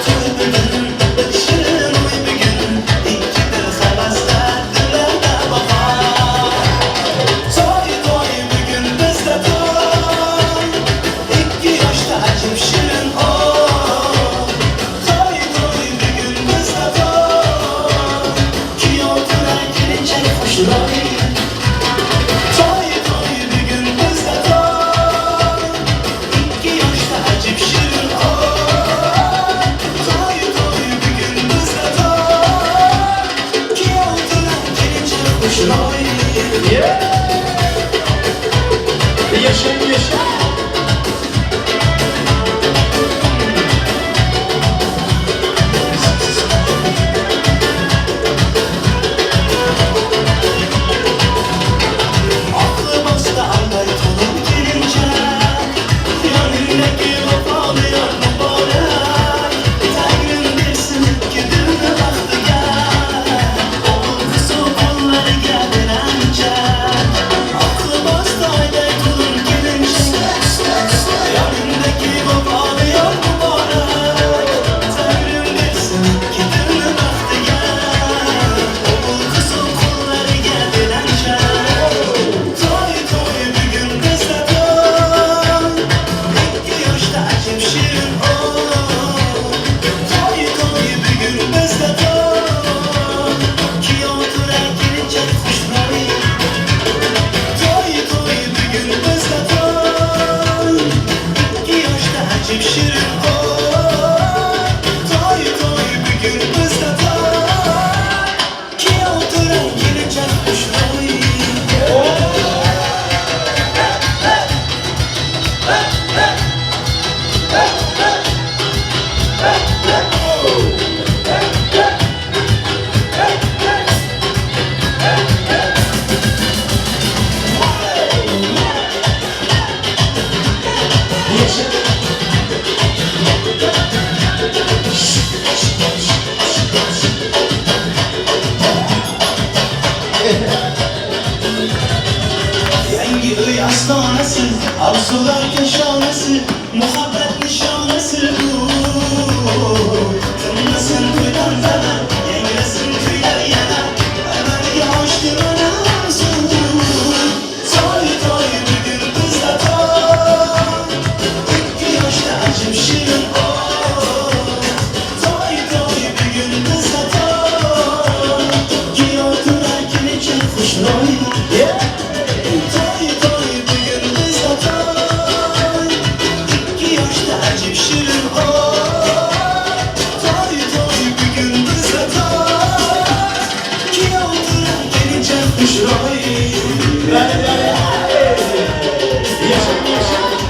Toy bugün başına oy bugün İkidir havas derdiler bakar Toy toy bugün bizde toy İki yaşta acım şirin o Toy toy bugün bizde toy Ki oturan gelince hoşlar Toy toy bugün bizde toy İki yaşta acım şirin o Toy toy bugün bizde toy Ki oturan gelince hoşlar Yaşayın yaşayın. Aklı başta anday tulum gelince Yanındaki vefalı yar mübarek Tengrin bilsin gidildi baktı gel Oğul kızı kolları geldirince Aklı başta anday tulum gelince Yanındaki vefalı yar mübarek Tengrin bilsin gidildi baktı gel Oğul kızı kolları geldirince Toy toy bugün bizde toy İki yaşta acım şirin o Toy toy bugün bizde toy Ki oturan gelince hoşları Toy toy bugün bizde toy İki yaşta acım şirin o Toy toy bugün bizde toy Ki oturan gelince hoşları Rengi ıy aslanesi, arzular keşanesi, muhabbet nişanesi bu. Kırmızın kuyudan fener, yengesin kuyular yener, ömer yağıştır önersin. Toy toy bugün bizde toy, İki yaşta acım şirin o. Toy toy bugün bizde toy, Ki oturan gelince hoşlar. Toy toy bugün bizde toy İki yaşta acım şirin o Toy toy bugün bizde toy Ki oturan gelince hoşlar Yaşayın yaşayın.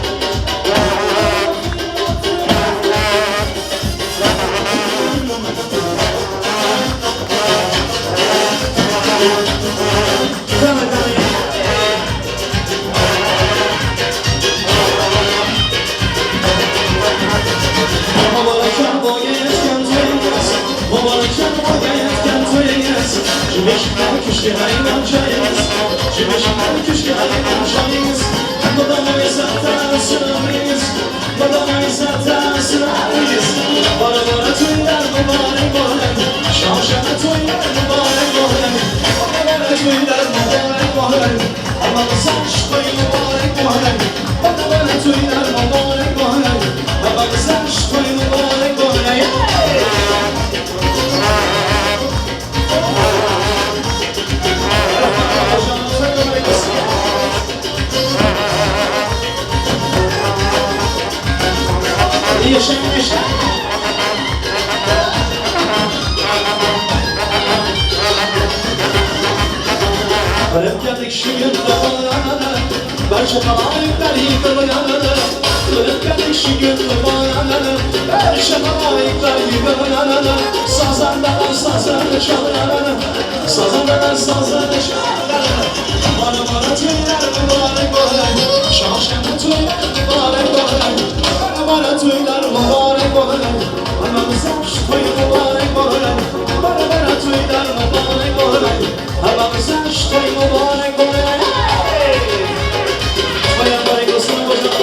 Devam et, devam et. Mübarek boyayetken toyunuz Mübarek boyayetken toyunuz Cübeşikler küşke ayınacağız Cübeşikler küşke ayınacağız Badamayı zaten sınavıyız Badamayı zaten sınavıyız Bara bara toylar mübarek boyayet Şavşana toylar mübarek boyayet Bara toylar mübarek boyayet Allah'ın saç boyu mübarek boyayet Bara toylar mübarek boyayet Allah'ın saç Barca halayıklar yıkılır Kırık gelişi gündü bağlanır Barca halayıklar yıkılır Sazanlar sazanı çalar Sazanlar sazanı çalar Bana tüyler mübarek olay Şahşemde tüyler mübarek olay Bana tüyler mübarek olay Anamıza toy mübarek olay Bana tüyler mübarek olay Anamıza toy mübarek olay Toya mübarek olsun hocam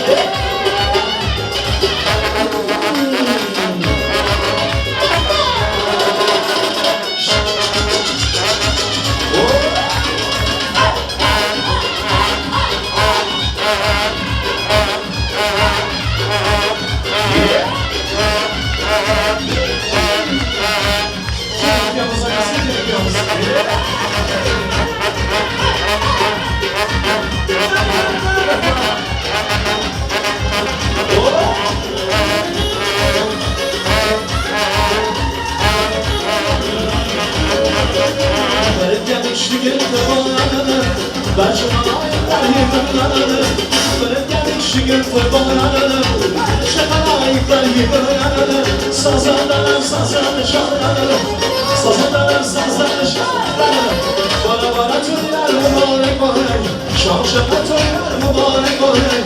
Barca halayıklar yıkılır Kırık gelişi gündü bağlanır Barca halayıklar yıkılır Sazanlar sazanı çalar Sazanlar sazanı çalar Bana tüyler mübarek olay Şahşemde tüyler mübarek olay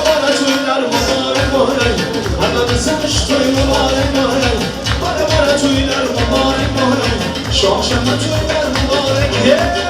Bana tüyler mübarek olay Anamıza toy mübarek olay Bana tüyler mübarek olay Şahşemde tüyler mübarek olay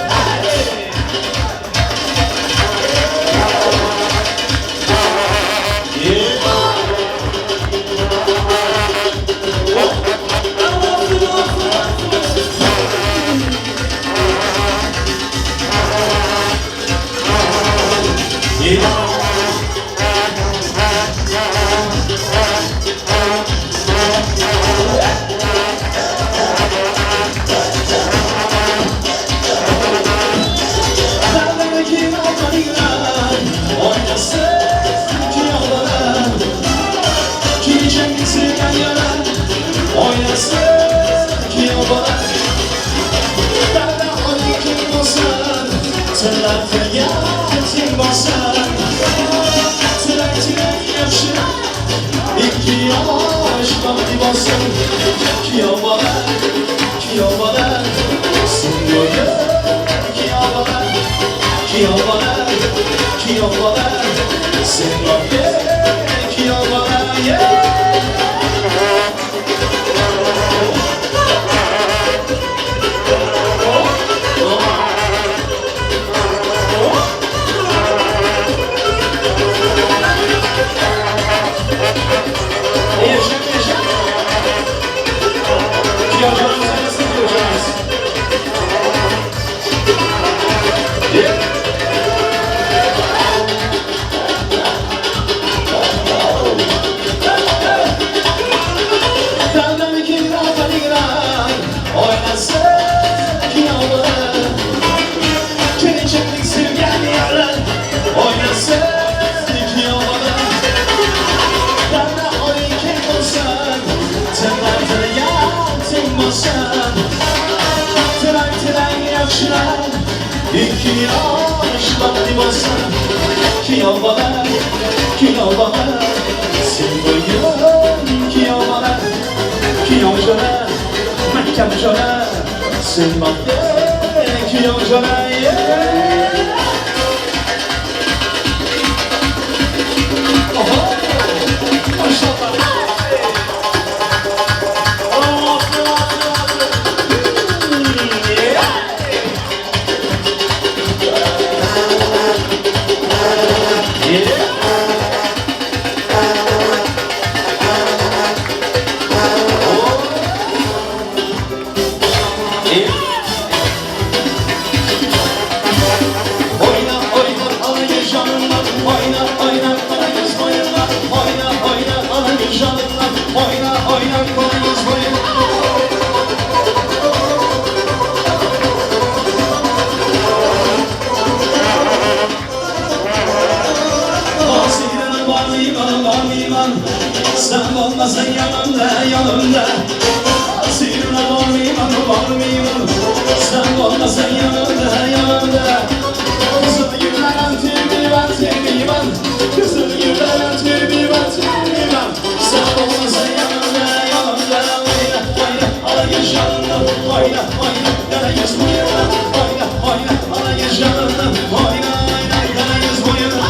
oyna, oyna, kara yüz boyuna, oyna, oyna, alayı canına, oyna, oyna, kara yüz boyuna.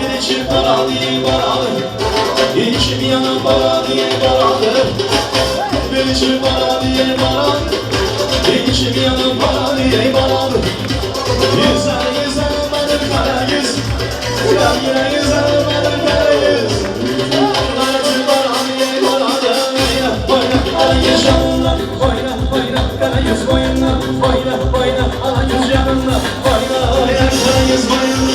Bir içim bana diye bana, içim yanan bana diye bana, bir içim bana diye bana, içim yanan bana diye bana. Güzel güzel benim kara yüz, yine güzel benim kara yüz. Karacı bana diye bana, oyna, oyna, alayı canına, oyna, oyna, kara yüz boyuna, oyna, oyna, alayı canına, oyna, oyna, kara yüz boyuna.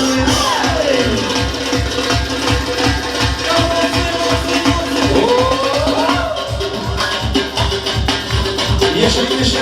Yaşa, yaşa.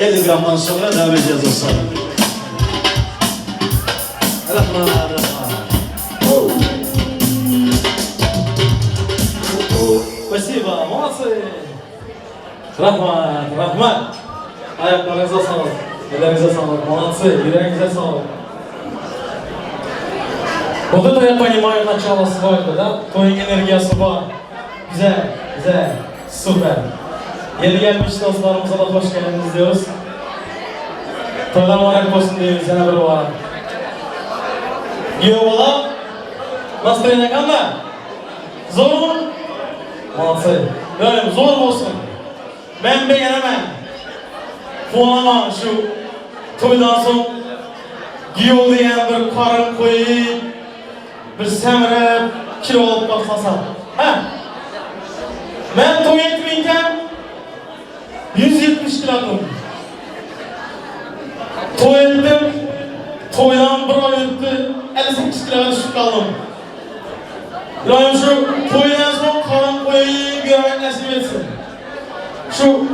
50 gramdan sonra devam edeceğiz dostlar. Rahman, Rahman. Спасибо, молодцы. Rahman, Rahman. Ayaklarınıza sağlık. Ellerinize sağlık. Молодцы, yüreğinize sağlık. Вот это я понимаю начало свадьбы, да? Твоя энергиясы var. Güzel, güzel, süper. Yeni gelmiş dostlarımıza da hoş geldiniz diyoruz. Toylar mübarek olsun diyoruz, yana bir var. Giyovala, настроение qanday? Zo'rmi? Молодцы. Böyle zor olsun. Ben beğenemem. Quvanaman şu toydan so'ng giyov degan bir qarın qo'yib, bir semirib, kilo olib qolsam. Ha? Ben toy etmeyken 170 kilodım. Toy ettim, toydan bir ay öttü, 58 kiloya düşüp kaldım. İlahim şu toydan sonra karın koyayım, görmek nasip etsin. Şu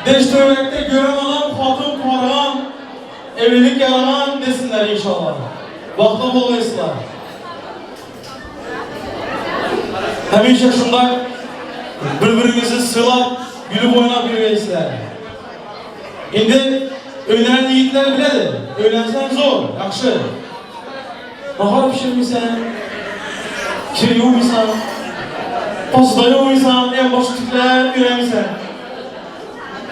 deş toyrakta gören adam, hatun koruyan, evlilik yaraman desinler inşallah. Vakti bulaysınlar. Hemşe şunday birbirinizi sılap, gülüp oynap yürüyeysizler. Şimdi öğlenen yiğitler biledi. Öğlensen zor, yakşı. Nahar pişirmişsen, kir yuğmuşsan, pasta yuğmuşsan, en baş tükler yüremişsen.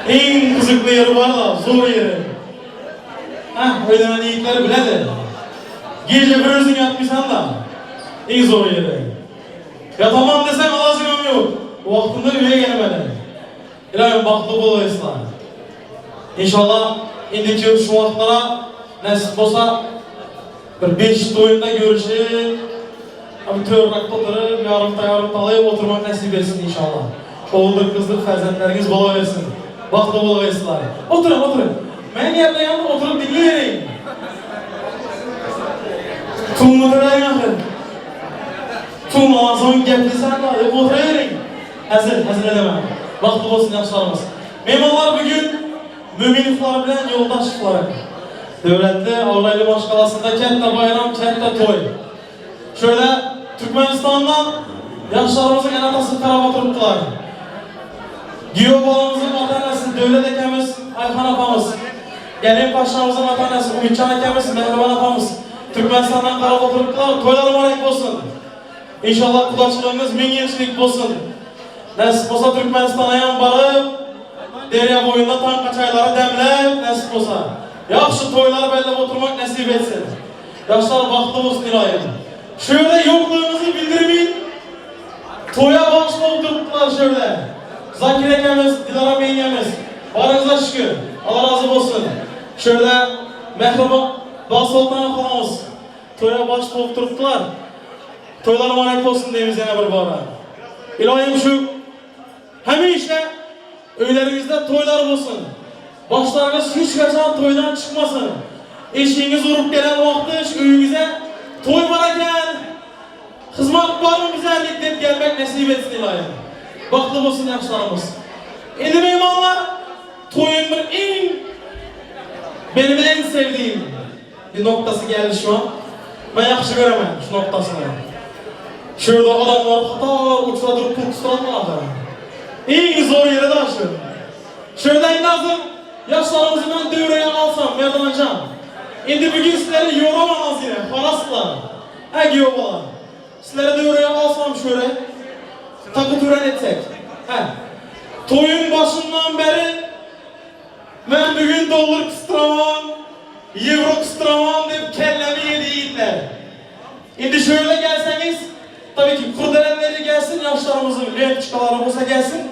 En kızıklı yeri var da, zor yeri. Öğlenen yiğitler biledi. Gece bir özün yatmışsan da, en zor yeri. Yatamam desen Allah'ın yok. O vaktinde üye gelmedi. İlahim baklı bulaysınlar. İnşallah indiki şu vaktlara nasip olsa bir 5 toyunda görüşüp bir törrakta oturup yarım talayıp oturmak nasip etsin inşallah. Oğuldur kızdır ferzentleriniz bulaversin. Baklı bulaysınlar. Oturun. Ben yerde yandım oturup dinleyin. Tumluduran yakın. Tumlaman son gepliysen de oturayın. Hazır edemem. Vakti olsun yaşlarımız. Meymanlar bugün mümin iftarı bilen yoldaş iftarı. Devletli Avlaylı Başkalası'nda kentte bayram, kentte toy. Şöyle Türkmenistan'dan yaşlarımızın en atası karavat tuttular. Giyo balamızın atanesi, devlet ekemiz, Ayhan apamız. Gelin paşamızın atanesi, Ümitcan ekemiz, Mehriban apamız. Türkmenistan'dan karavat tuttular, toylar mübarek olsun. İnşallah kudaçlığınız bin yılçılık olsun. Nasip olsa Türkmenistan'a yan barıp, derya boyunda tank kaçayları demlep, nasip olsa. Yaxşı toylar bellep oturmak nasip etsin. Yaşlar baklı olsun İlahim. Şöyle yokluğunuzu bildirmeyin. Toya başla oturttular şöyle. Zakir ekemiz, Dilara Meyyemiz. Barınıza şükür. Allah razı olsun. Şöyle Mehriban Balsultan falanız. Toya başla oturttular. Toylar mübarek olsun deyimiz yana bir bara. İlahim şu hemişe öylerinizde toylar olsun. Başlarınız hiç kaçan toydan çıkmasın. Eşiğiniz uğrup gelen vakti öyünüze toy varken hizmet var mı bize ellik gelmek nasip etsin İlahim. Baklı olsun yaşlarımız. Şimdi meymanlar toyun benim en sevdiğim bir noktası geldi şu an. Ben yakışı göremem şu noktasını. Şöyle adamlar hata uçura durup pulkuslanmadı. En zor yere de aşır. Şöyle lazım yaşlarımızı ben devreye alsam merdanacağım. Şimdi bugün sizleri yoramamaz yine, parasla. Giyo bala. Sizleri devreye alsam şöyle, takı tören etsek. Toyun başından beri ben bugün dolar kıstıramam, euro kıstıramam deyip kellemi yedi yiğitler. Şimdi şöyle gelseniz, tabii ki kurdelenleri gelsin, yaşlarımızın rençikaları olsa gelsin.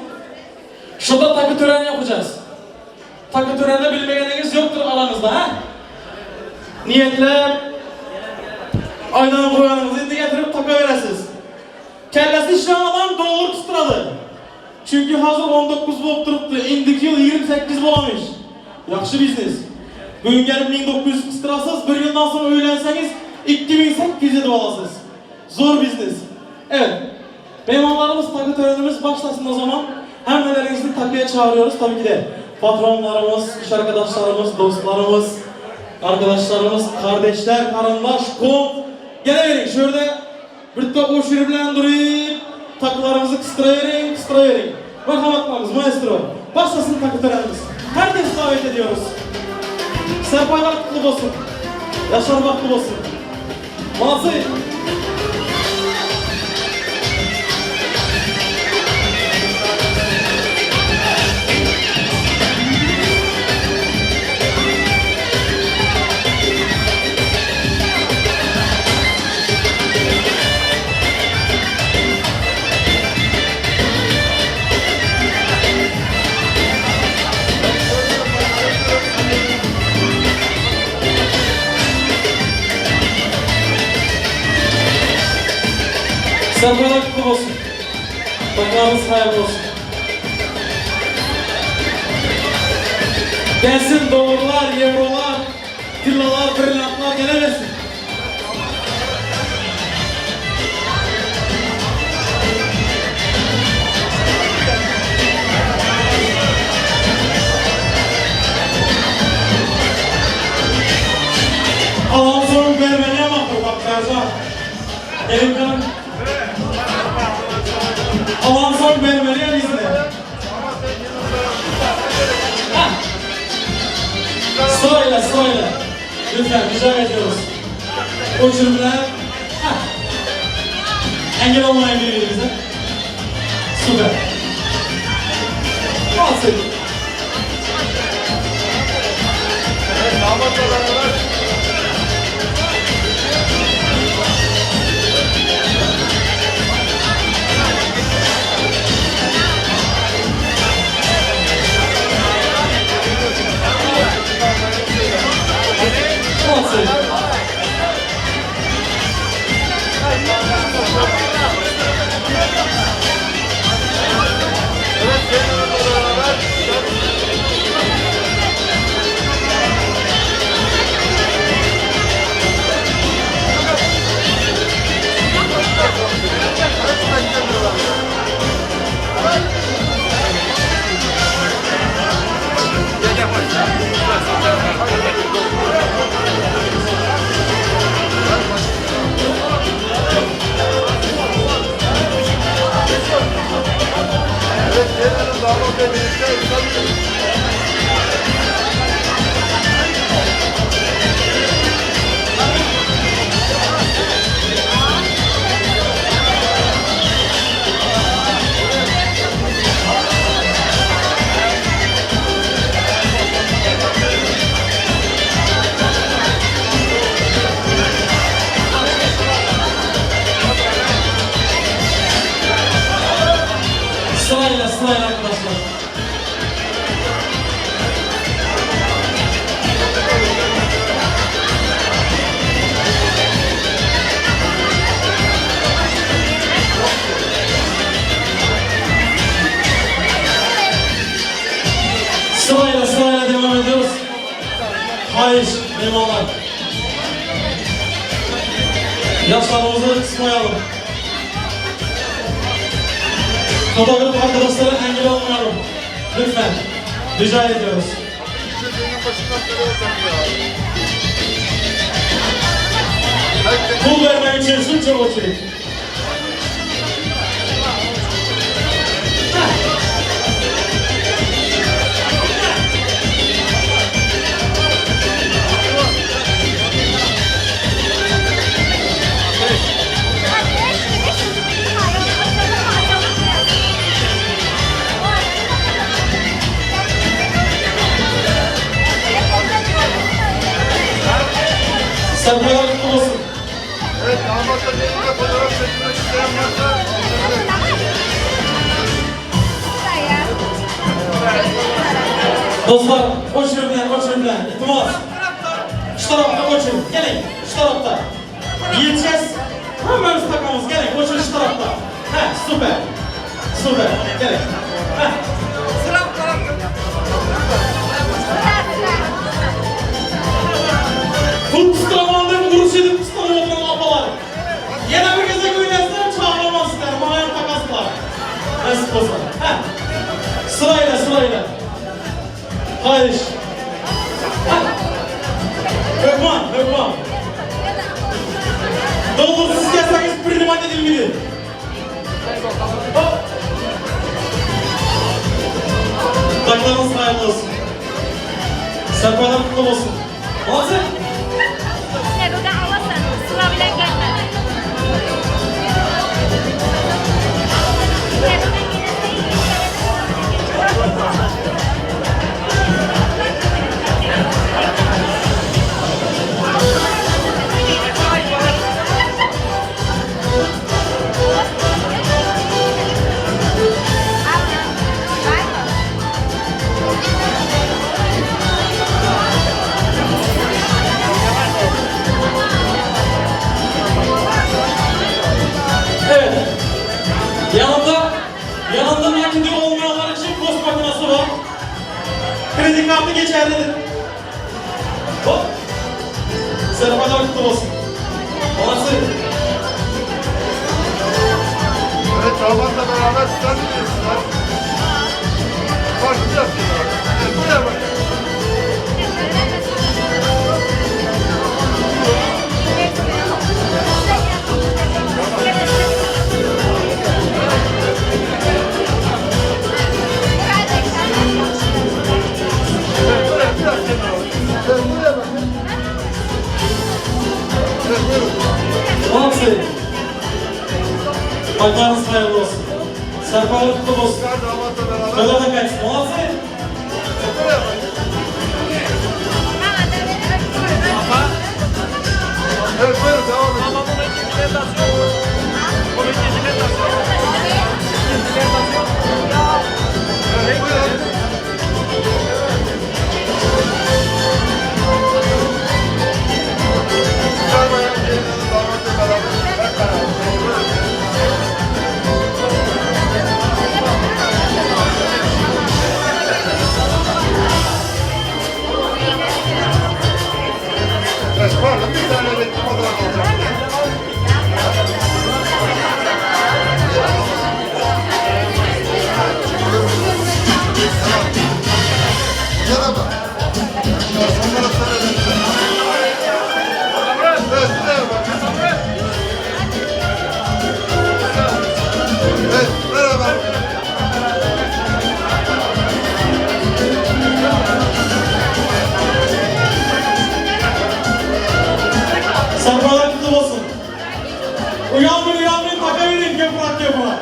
Şurada takı töreni yapacağız. Takı töreninde bilmeyeniniz yoktur aranızda ha? Niyetler aydan koyanınızı indi getirip takı veresiniz. Kellesi şu an adam dolar kıstıradı. Çünkü hazır 19 bulup duruptu. İndiki yıl 28 bulamış. Yakşı biznes. Bugün gelip 1900 kıstırasınız, bir yıldan sonra öğlenseniz 2800'e olasınız. Zor biznes. Evet. Meymanlarımız takı törenimiz başlasın o zaman. Hem nelerinizi takıya çağırıyoruz tabii ki de. patronlarımız, iş arkadaşlarımız, dostlarımız, arkadaşlarımız, kardeşler, karındaş, kum. Geleverin şurada bir top o şürüblen durayım. Takılarımızı kıstıraverin, kıstıraverin. Merhametlerimiz, maestro. Başlasın takı törenimiz. Herkes davet ediyoruz. Serpaylar kutlu olsun. Yaşar baklı olsun. Malatya. Serpaylar kutlu olsun. Takılarınız hayırlı olsun. Gelsin dolarlar, eurolar, tillalar, brilliantlar gelemesin. Allah'ın sonu vermeliye bakıyor bak Tercan. Elim kanım. Allah'ın sonu vermeliye bizle. Sırayla sırayla. Lütfen rica ediyoruz. O cümleler engel olmayın birbirimize. Süper. Alsın. Alsın. Sırayla sırayla arkadaşlar. Sırayla sırayla devam ediyoruz. Hayır, eyvallah. Yaşlarımızı kısmayalım. Fotoğraf arkadaşlara engel olmayalım. Lütfen. Rica ediyoruz. Pul vermek için şunca oturayım. Serpaylar kutlu olsun. Evet, damatla birlikte fotoğraf çekmek isteyen varsa Dostlar, koşun bilen, ihtimal. Şu tarafta koşun, gelin, şu tarafta. Yiyeceğiz, hemen takamız, gelin, koşun şu tarafta. Heh, süper, süper, gelin. Heh. Tut kıstıramandır, vuruş edip kıstıramandır ablalar. Yine bir kese oynasın, çağıramazlar, bana takaslar. Nasıl olsa, heh. Sırayla. Kayış. Öpman. Dolursuz yazsanız bir liman edilmeli. Hop. Taklarınız hayırlı olsun. Serpadan kutlu olsun. Nasıl? Ne kadar alasın, sıra bile gelmedi. Evet. Yanında nakidi olmayanlar için post makinesi var. Kredi kartı geçerlidir. Hop. Serpadan kutlu olsun. Orası. Evet, damatla beraber sen biliyorsun lan. Bak, biraz kenara. Evet, buraya bak. Evet, buraya biraz kenara. Evet, buraya bak. Evet, buyurun. Orası. Taklarınız hayırlı olsun. Serpadan kutlu olsun. Gel damatla beraber. Kadar da kaçsın. Orası. Evet, buraya bak. Evet, buyurun, devam edin. Ama bunun ikinci mentasyon mu? Bunun ikinci mentasyon mu? Evet, buyurun. Çıkarmayan gelinin damatla beraber. Hep beraber. Buyurun. Evet, pardon, bir tane de fotoğraf alacağım. Yana bak. Onlara söyledim. Evet, buraya bak. Evet, merhaba. Serpadan kutlu olsun. Uyanmayın, takabilin köpürak yapına.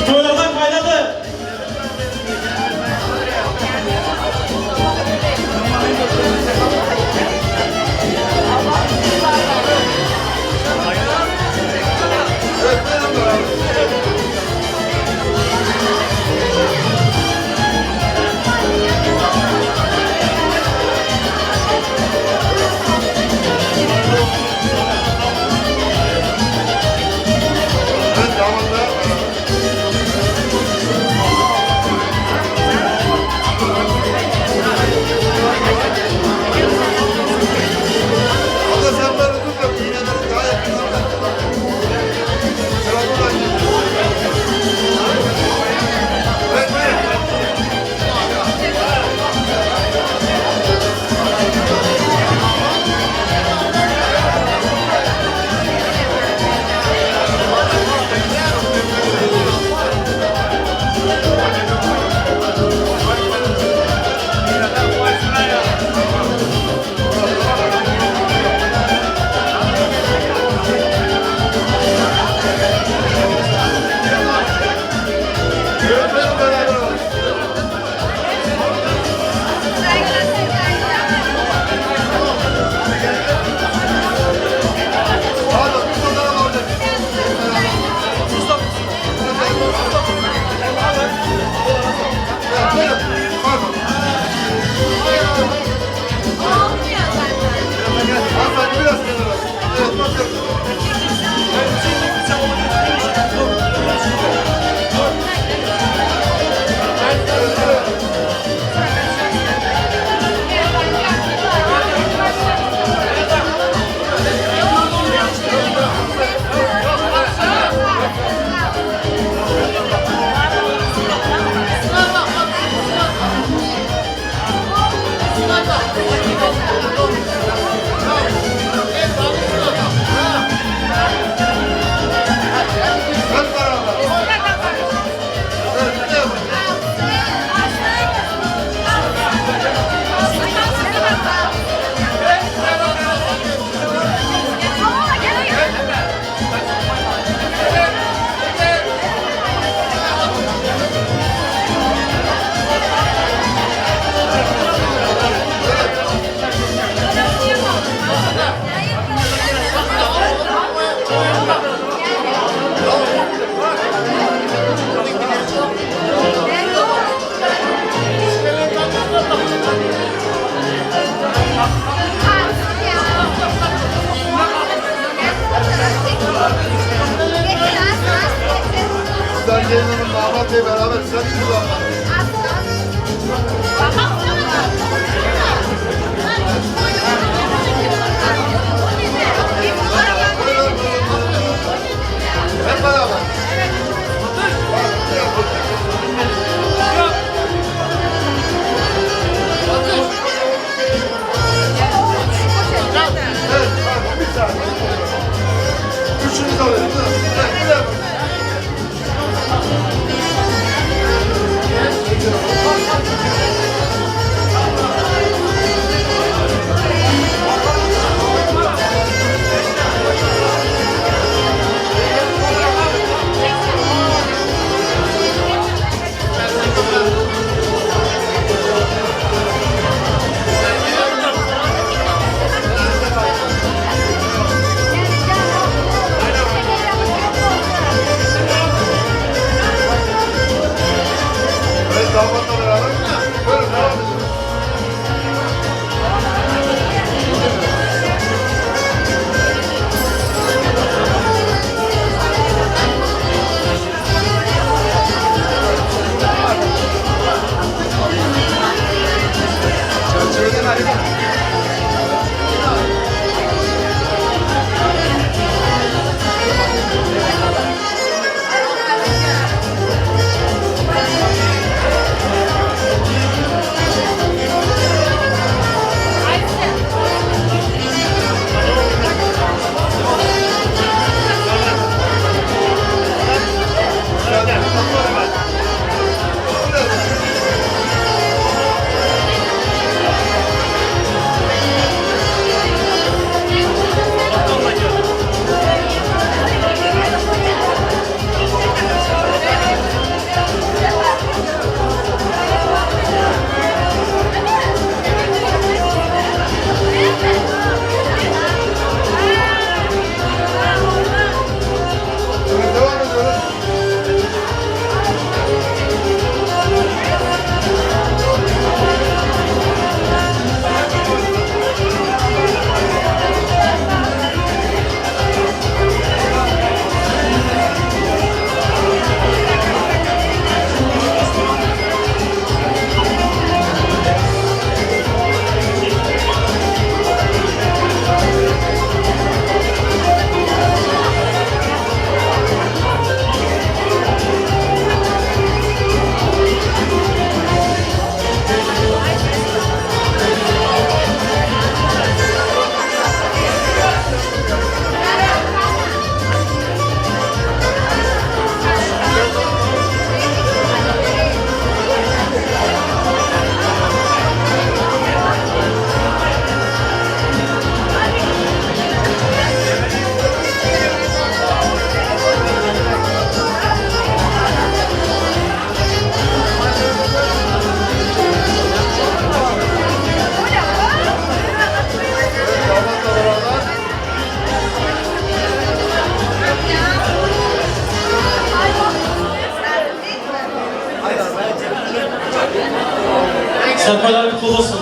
Tuğladan kaynadı. Evet, merhaba. Evet, damatla. Abla sen böyle dur da iğneleri daha yakından ver. Sıra buradan geliyor. Evet, buyurun. Evet, beraber olalım. Pardon, bir fotoğraf alacak. Evet, buyurun. Pardon. Hanımefendi biraz kenara. Evet, bakın. damat bey beraber sen de damat. Hep beraber. Evet, pardon, bir saniye. Üçünüz alayım. Evet. Evet, damatla beraber. Buyurun, devam edin. Çerçeveden harika. Evet, devam ediyoruz. Damatla beraber. Serpalar kutlu olsun.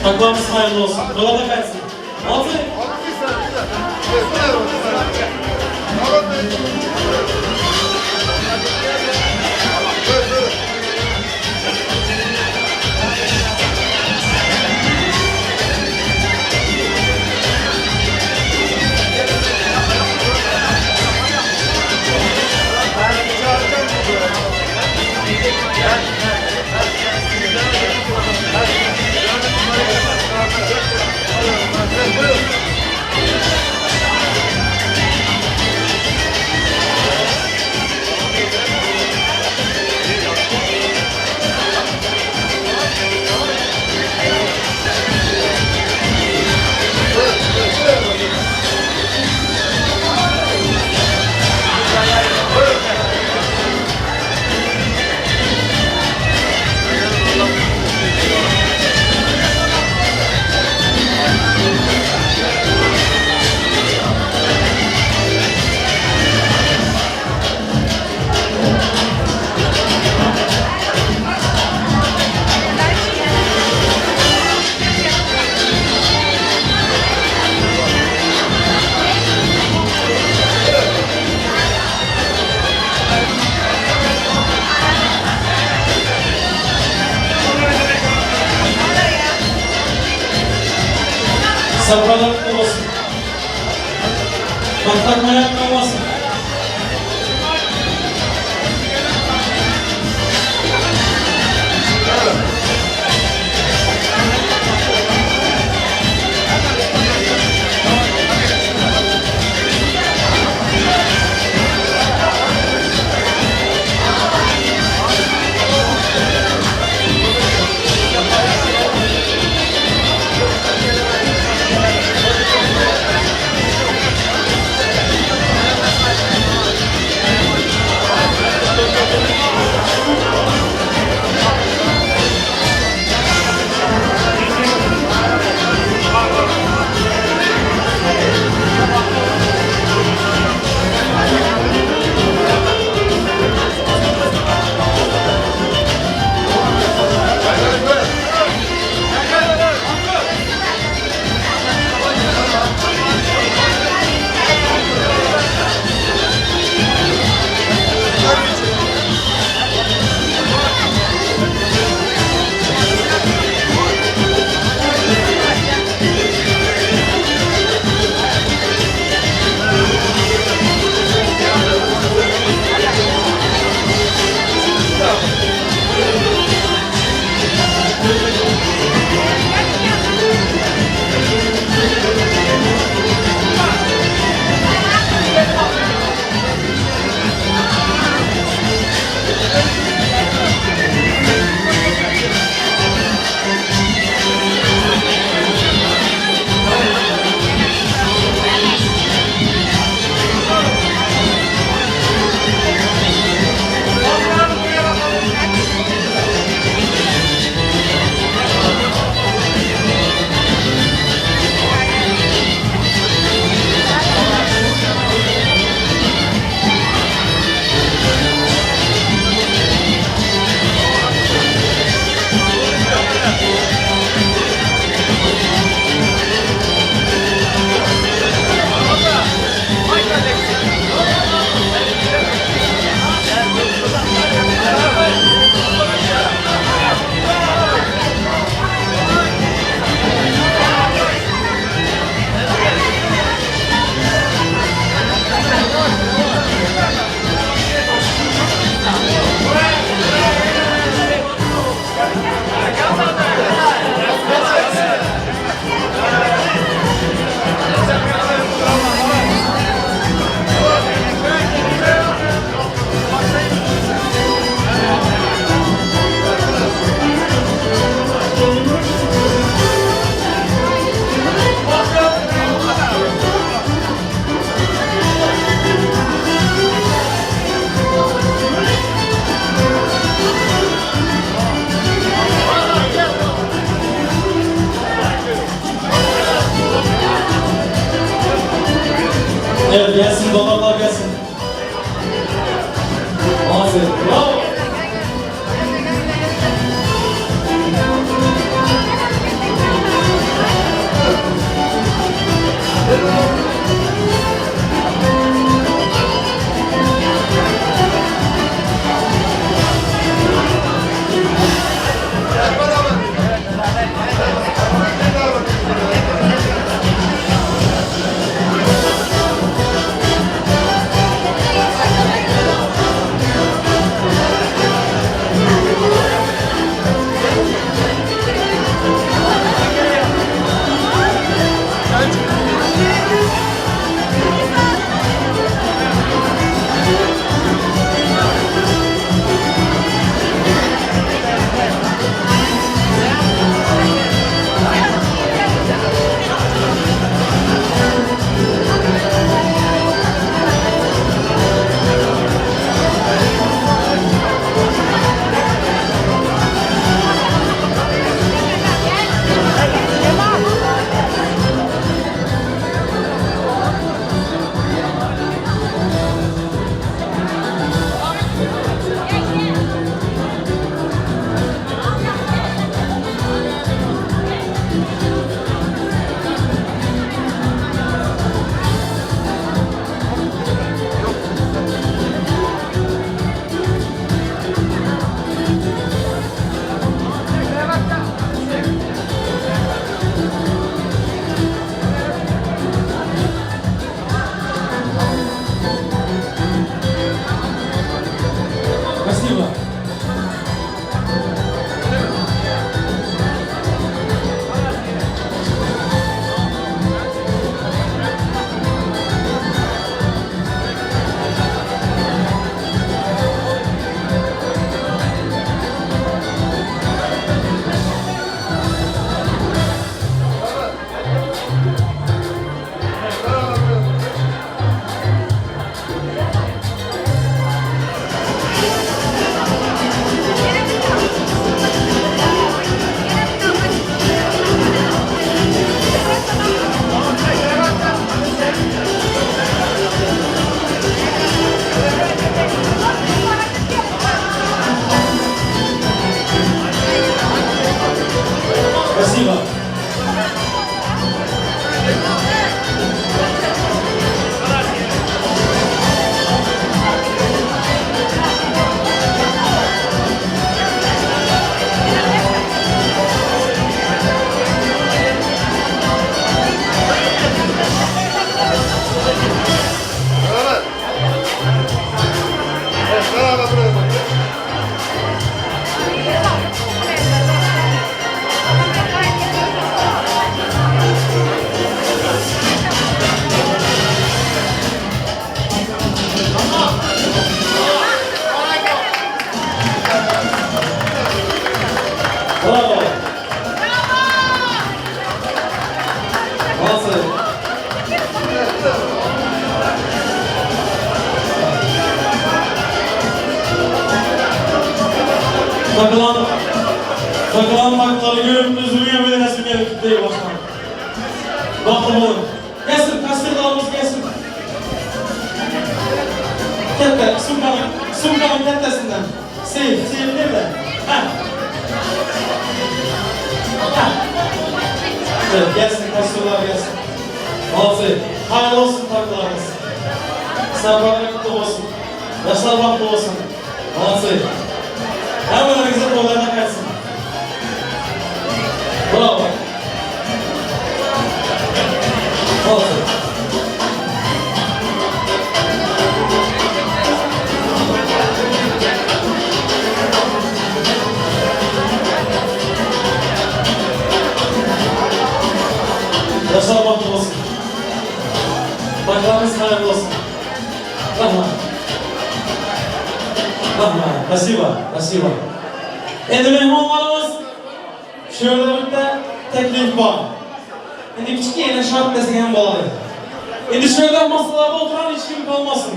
Takvamız hayırlı olsun. Dolaba gelsin. Altı. Bir saniye. Evet, buyurun. Damat bey. Evet, buyurun. Evet, buyurun. Sakalık olmasın. Patlak mayak olmasın. Evet, gelsin, dolarlar gelsin. Aferin, bravo. Takılan bakları görüp özümü yemeğine resim gelip tuttuğu başkan. Baktım oğlum. Gelsin, kastırlarımız gelsin. Kette, sumkanın kettesinden. Seyir nerede? Heh. Evet, gelsin, kastırlar gelsin. Aferin. Hayırlı olsun takılarımız. Sabahlar kutlu olsun. Yaşlar vakti olsun. Aferin. Hemen herkese dolayına kaçsın. Bravo. Aferin. Yaşlar vakti olsun. Baklarımız hayırlı olsun. Rahman. Спасибо. Endi mehmonlarimiz şöyle bir de teklif var. Endi kichkina shart desek ham bo'ladi. Endi şöyle masalarda oturan hiç kim kalmasın.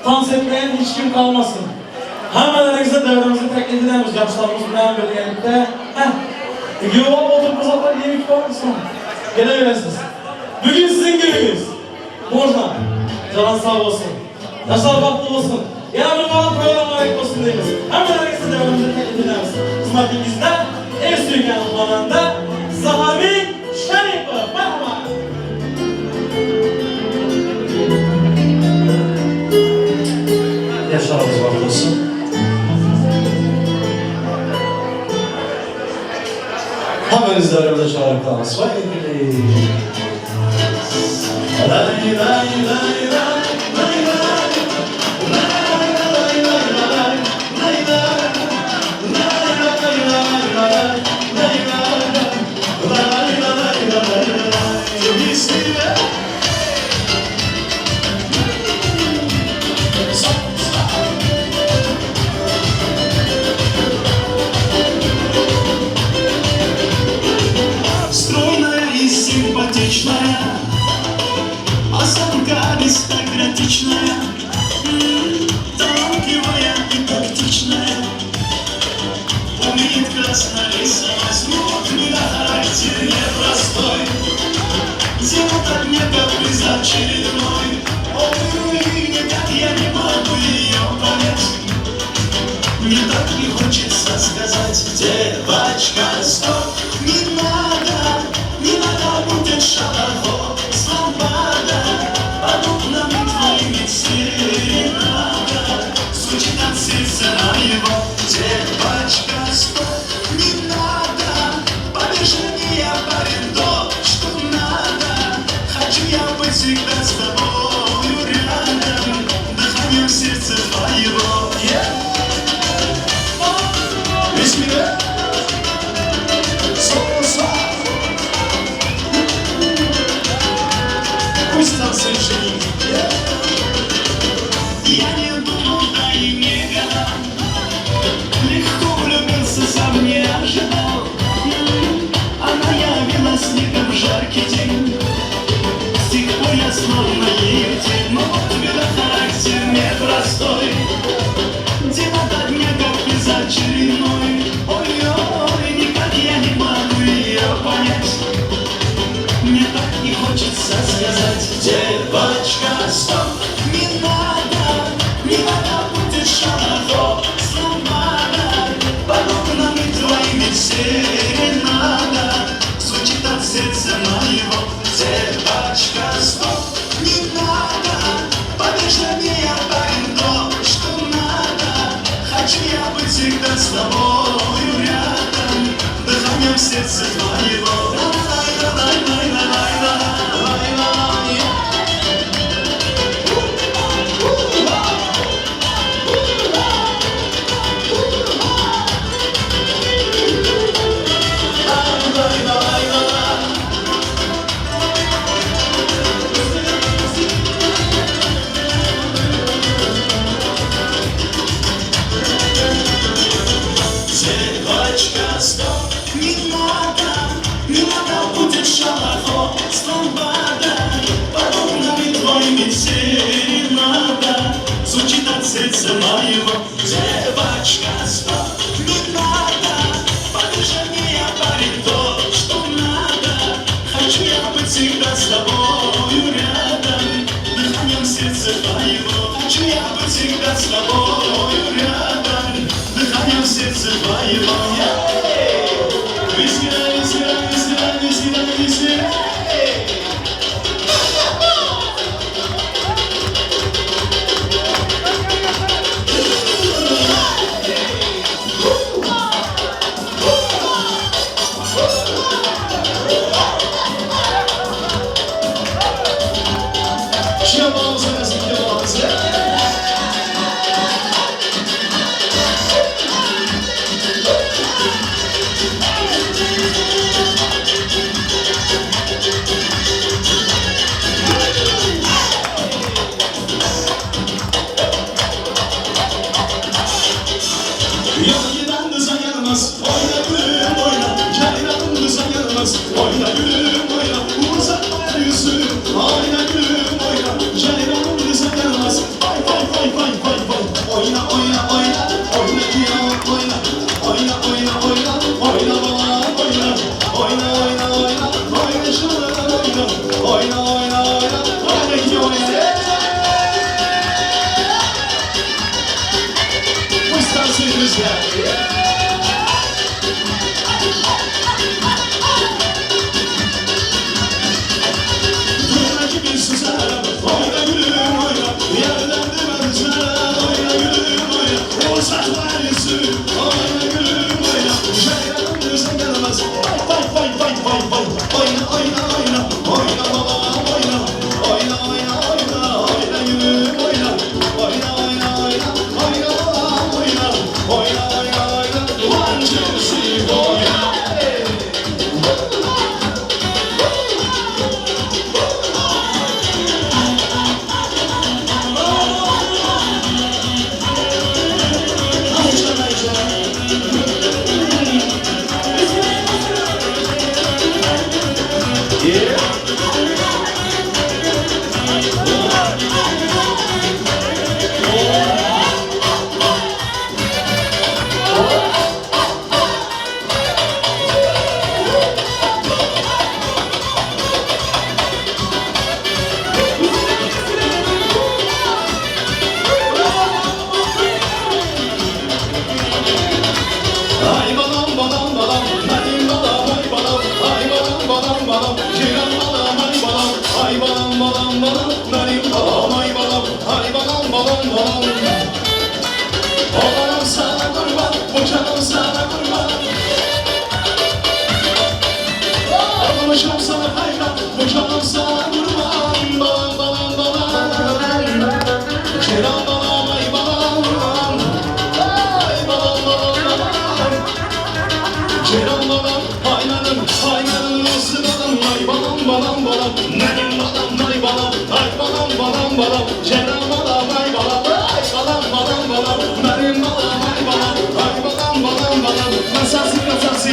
Dans etmeyen hiç kim kalmasın. Hammalaringizga davrimizni taklif edamiz. Yoshlarimiz bilan birgalikda. Yo'q, oturup uzatlar yemek koymasın. Gelaverasiz. Bugün sizin gününüz. Можно. Canın sağ olsun. Yaşlar vakti olsun. Yana bir kalan program olarak olsun deyimiz. Hammalaringizga davrimizni taklif edamiz. Hizmetinizde en suygan xonanda Zahabi Sharipov. Merhaba. Yaşlarımız vakti olsun. Hemen davrimize çağırıp kalmış. Vay gülü. Lay lay lay lay. Стройная и симпатичная, осанка аристократичная, талантливая и тактичная, умеет красно рисовать, смутный характер непростой, зима дня каприз очередной. Ой, никак я не могу ее понять, мне так не хочется сказать: девочка, стоп, не надо будет шалахо, свобода, подобными твоими серенада, звучит от сердца моего. Девочка, стоп, не надо, побежание, парень, то, что надо, хочу я быть всегда с тобою рядом, дыханием сердца твоего. Весь мир. Пусть нам сын женит. Я не думал, да и не гадал, легко влюбился, сам не ожидал. Она явилась не как в жаркий день, с тех пор я словно ее тень. Но вот вида характер непростой, дело до дня как безочередной. Ой-ой, никак я не могу ее понять, мне так не хочется сказать: девочка, стоп, не надо будет шалахо, сломана, подобными твоими серенада, звучит от сердца моего. Девочка, стоп, не надо, побежание, парень, то, что надо, хочу я быть всегда с тобою рядом, дыханием сердца твоего. Девочка, стоп, не надо будет шалахо, свобода, подобными твоими серенада, звучит от сердца моего. Девочка, стоп, сердце твоего, чья бы всегда с тобою рядом, дыханием сердца твоего. Весна, весна, весна, весна, весна. Oyna gülüm oyna, uzatma yüzü. Oyna gülüm oyna, ceylanım bize gelmez. Vay vay vay vay vay vay. Oyna oyna oyna, oyna diyor oyna. Oyna oyna oyna, oyna baba oyna. Oyna oyna oyna, oyna şunlara oyna. Oyna oyna oyna, oyna ki oyna. Bu isterseniz rüzgar. Oyna gülüm oyna, yerden demezler. Oyna gülüm oyna, uzatma yüzü. Oyna gülüm oyna, ceylanım bize gelmez. Vay vay vay vay vay. Oyna oyna oyna, oyna baba oyna. Oyna oyna oyna, oyna gülüm oyna. Oyna oyna oyna, oyna baba oyna. Oyna oyna oyna, one two three oyna. Ay balam balam balam, benim balam ay balam. Ay balam balam balam, ceylan balam ay balam. Ay balam balam balam, benim balam ay balam. Ay balam balam balam. O balam sana kurban, bu canım sana kurban. Almışım sana hayran, bu canım sana kurban. Balam balam balam, ceylan balam ay balam. Ay balam balam balam. Ceylan balam, aynadım, aynadım, nasıl balam, ay balam, balam, balam, benim balam, ay balam, ay balam, balam, balam, Ceylan balam, ay balam, ay balam, balam, balam, benim balam, ay balam, ay balam, balam, balam, nasası, nasası,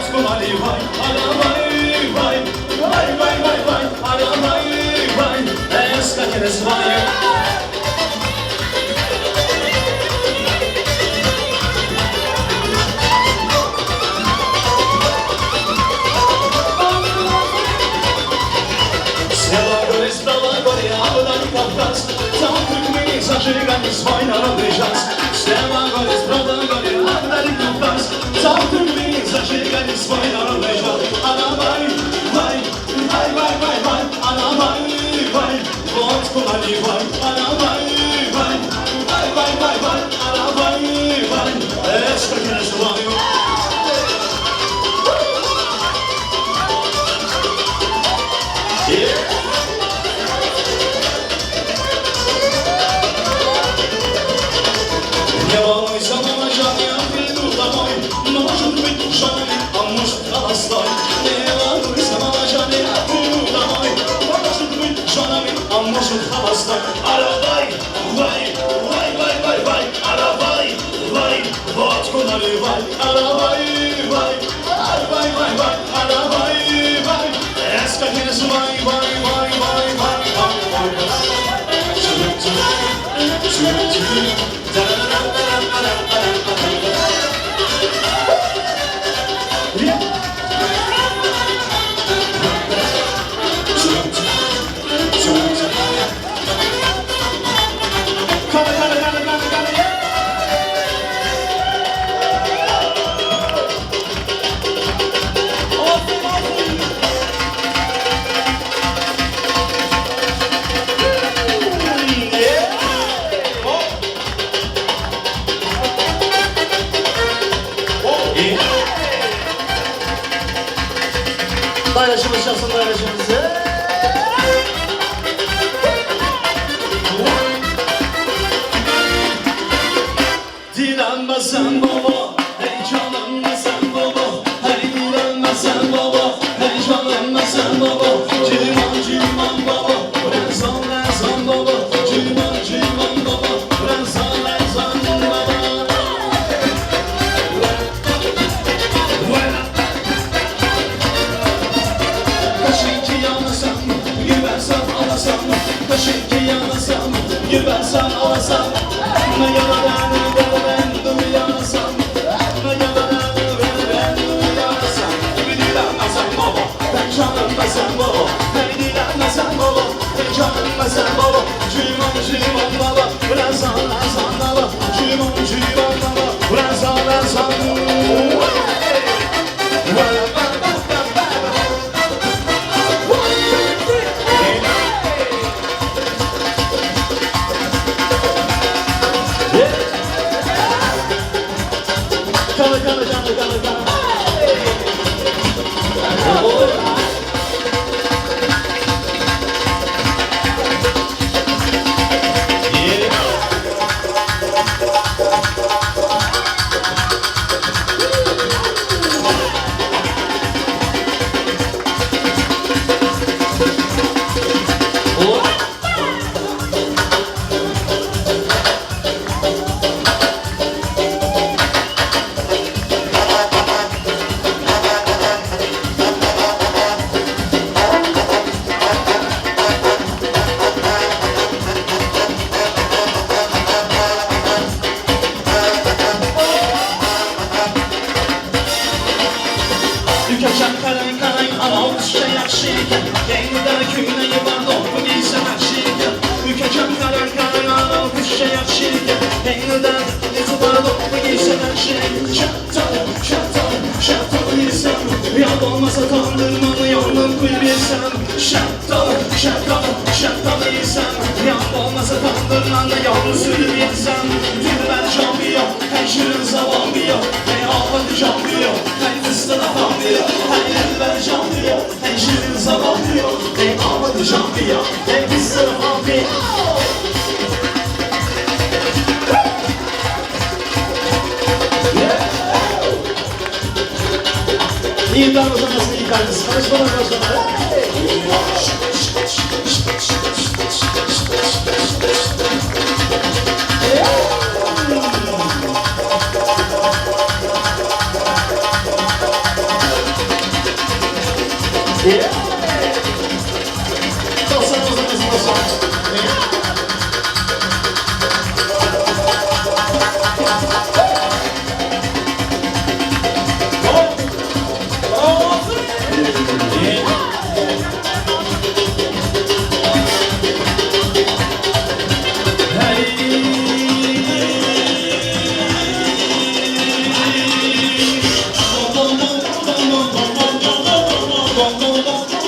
Bozkun Ali vay, ana vay vay, vay vay vay vay, ana vay vay, eska keres vay. Zagrzegany swój narodny czas. Ślewa go jest broda, go nie oddali na pas. Całkiem mi zagrzegany swój narodny czas. Ana waj, waj, waj, waj, waj, waj. Ana waj, waj, wątku ani waj. Ana waj, waj, waj, waj, waj, waj. Ana waj, waj, eska kieres waju. Arabay, vay, vay, vay, vay, vay, arabay, vay, vodka vay, arabay, vay, vay, vay, vay, arabay, vay, eska keres vay, vay, vay, vay, vay, vay, Paylaşımız çalsın paylaşımızı. Dilenmesen baba, heyecanlanmasan baba. Hey dilenmesen baba, heyecanlanmasan baba. Ciman ciman baba, rezan rezan baba. Ciman ciman baba, rezan rezan baba. Kaşık yanasam, güvensen alasam. Ne yalanı ben duyarsam. Ne yalanı ben duyarsam. Bir dilenmesen baba, ben canlanmasam baba. Hey dilenmesen baba, ben canlanmasam baba. Ciman ciman baba, rezan rezan baba. Ciman ciman baba, rezan rezan baba. Olmasa kandırmanı yolunu bilsem. Şapkalı isem. Yan olmasa kandırmanı yolunu sürüyesem. Dilber cambiyo, hey şirin zavambiyo. Hey ağladı cambiyo, hey fıstığı fambiyo. Hey dilber cambiyo, hey şirin zavambiyo. Hey ağladı cambiyo, hey fıstığı fambiyo. İyi ben o zaman iyi kardeşim. Konuşmadan konuşmadan. Dostlarımızın izniyle son. Bom, bom, bom, bom, bom, bom, bom, bom, bom, bom, bom, bom, bom, bom, bom, bom,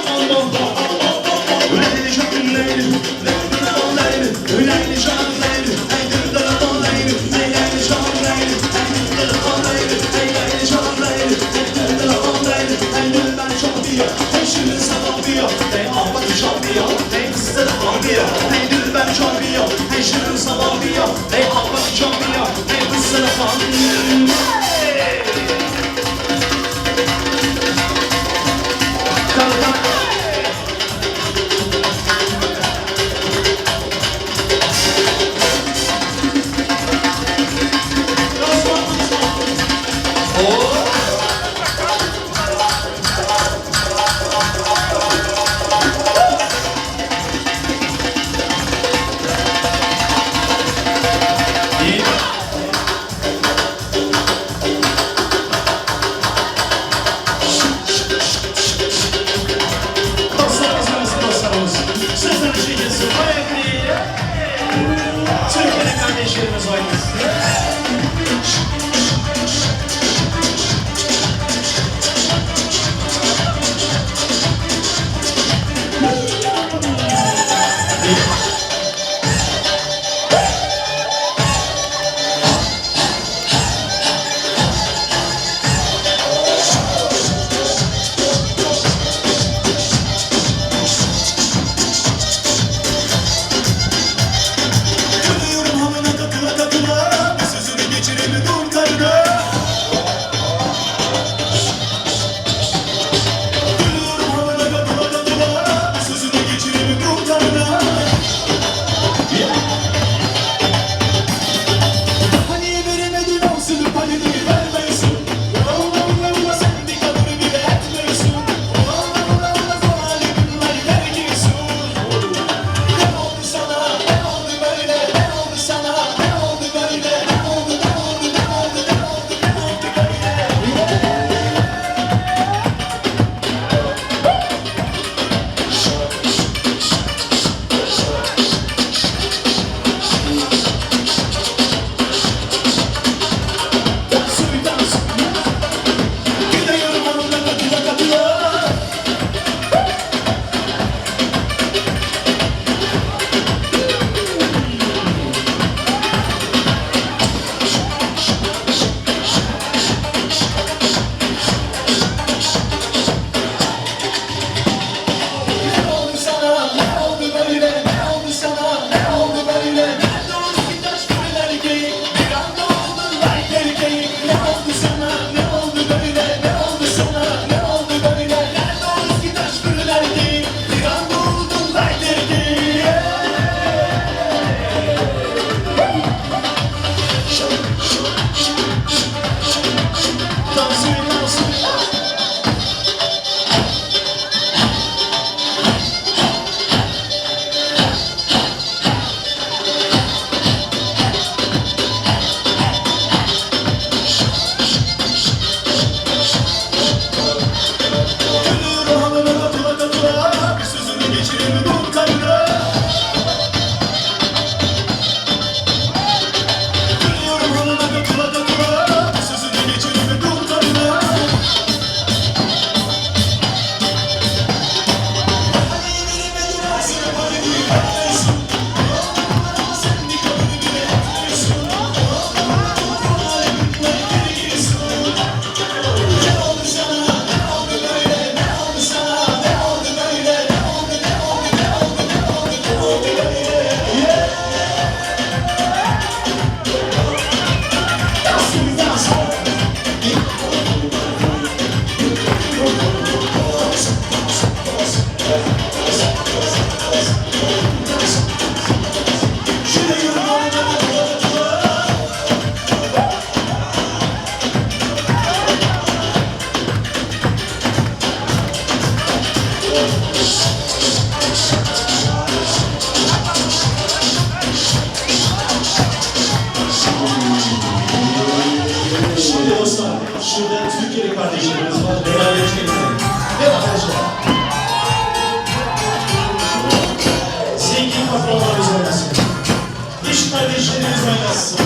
kardeşlerimiz var. Beraber çekelim. Değil mi arkadaşlar? Zengin patronlarımız oynasın. İş kardeşlerimiz oynasın.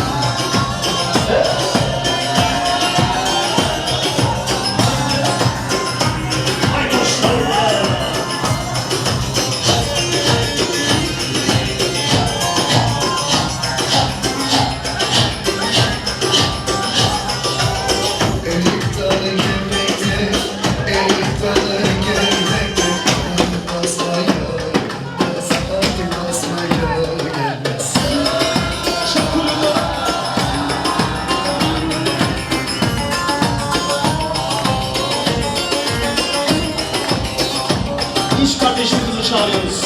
İş kardeşlerimizi çağırıyoruz.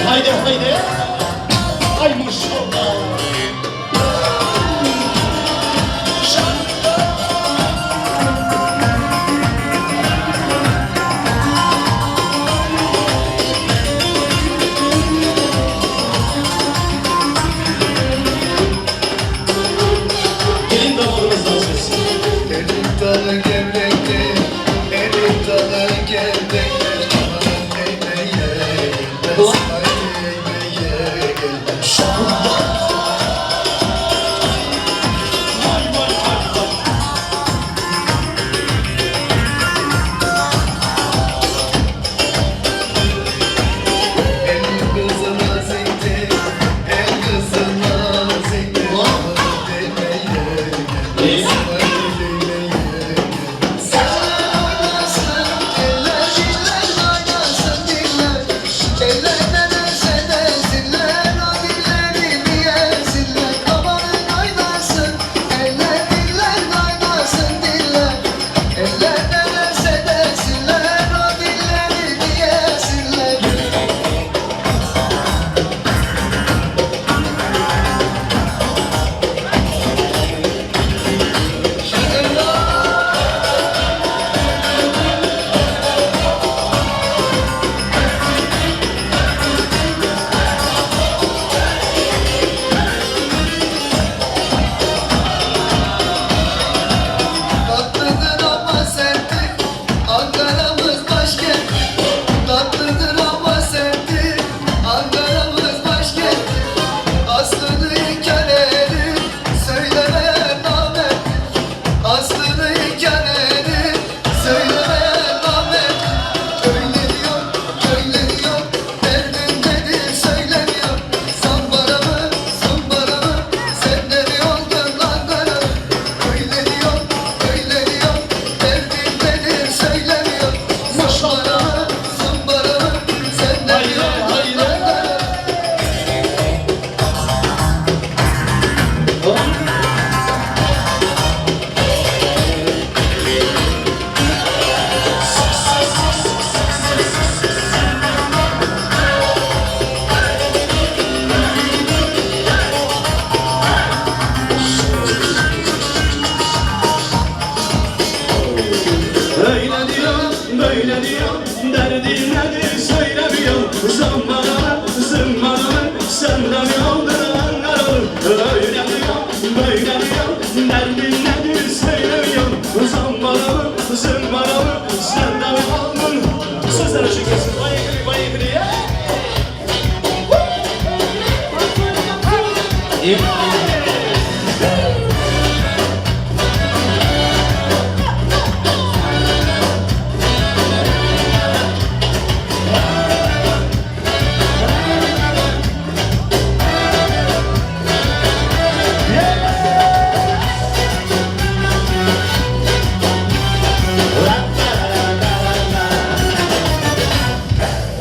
Haydi haydi. Ay maşallah. Gelin damadımız dans etsin. Elim dalı gevrektir, elim dalı gevrektir. Aman eğmeye gelmez, haydi eğmeye gelmez. El kızına zeytin, el kızına zeytin. Aman eğmeye gelmez, haydi eğmeye gelmez. Sen oynasın, eller diller oynasın diller. Eller ne derse desinler, o dilleri yesinler. Amanın oynasın, eller diller oynasın diller. Eller ne derse desinler, o dilleri yesinler. Tatlıdır ama serttir, Ankara'mız başkent. Tatlıdır ama serttir, Ankara'mız başkent. Aslını inkar edip söylemeyen namet. Aslını inkar edip söylemeyen namet. Öyle diyor, derdim nedir söylemiyor. Zambara mı, sen de mi oldun Ankara? Öyle diyor, derdim nedir söylemiyor. Zambara mı, sen de mi oldun Ankara? Öyle diyor, böyle diyor, derdin nedir söylemiyor. Zambara, zımbara, sen de mi oldun Ankaralı? Öyle diyor, böyle diyor, derdin nedir söylemiyor. Zambara, zımbara, sen de mi oldun? Sözler açık kesin, vay gri ya.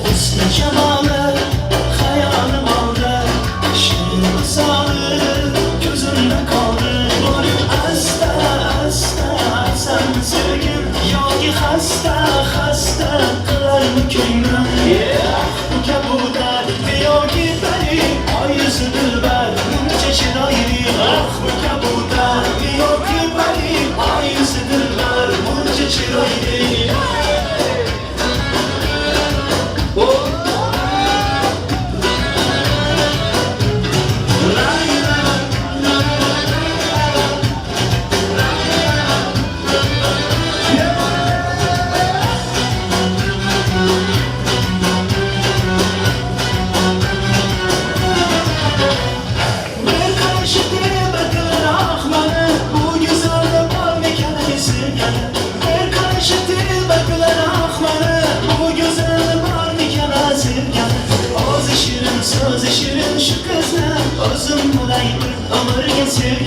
Hüsnü kemalı hayalim aldı. Şimdi sağlık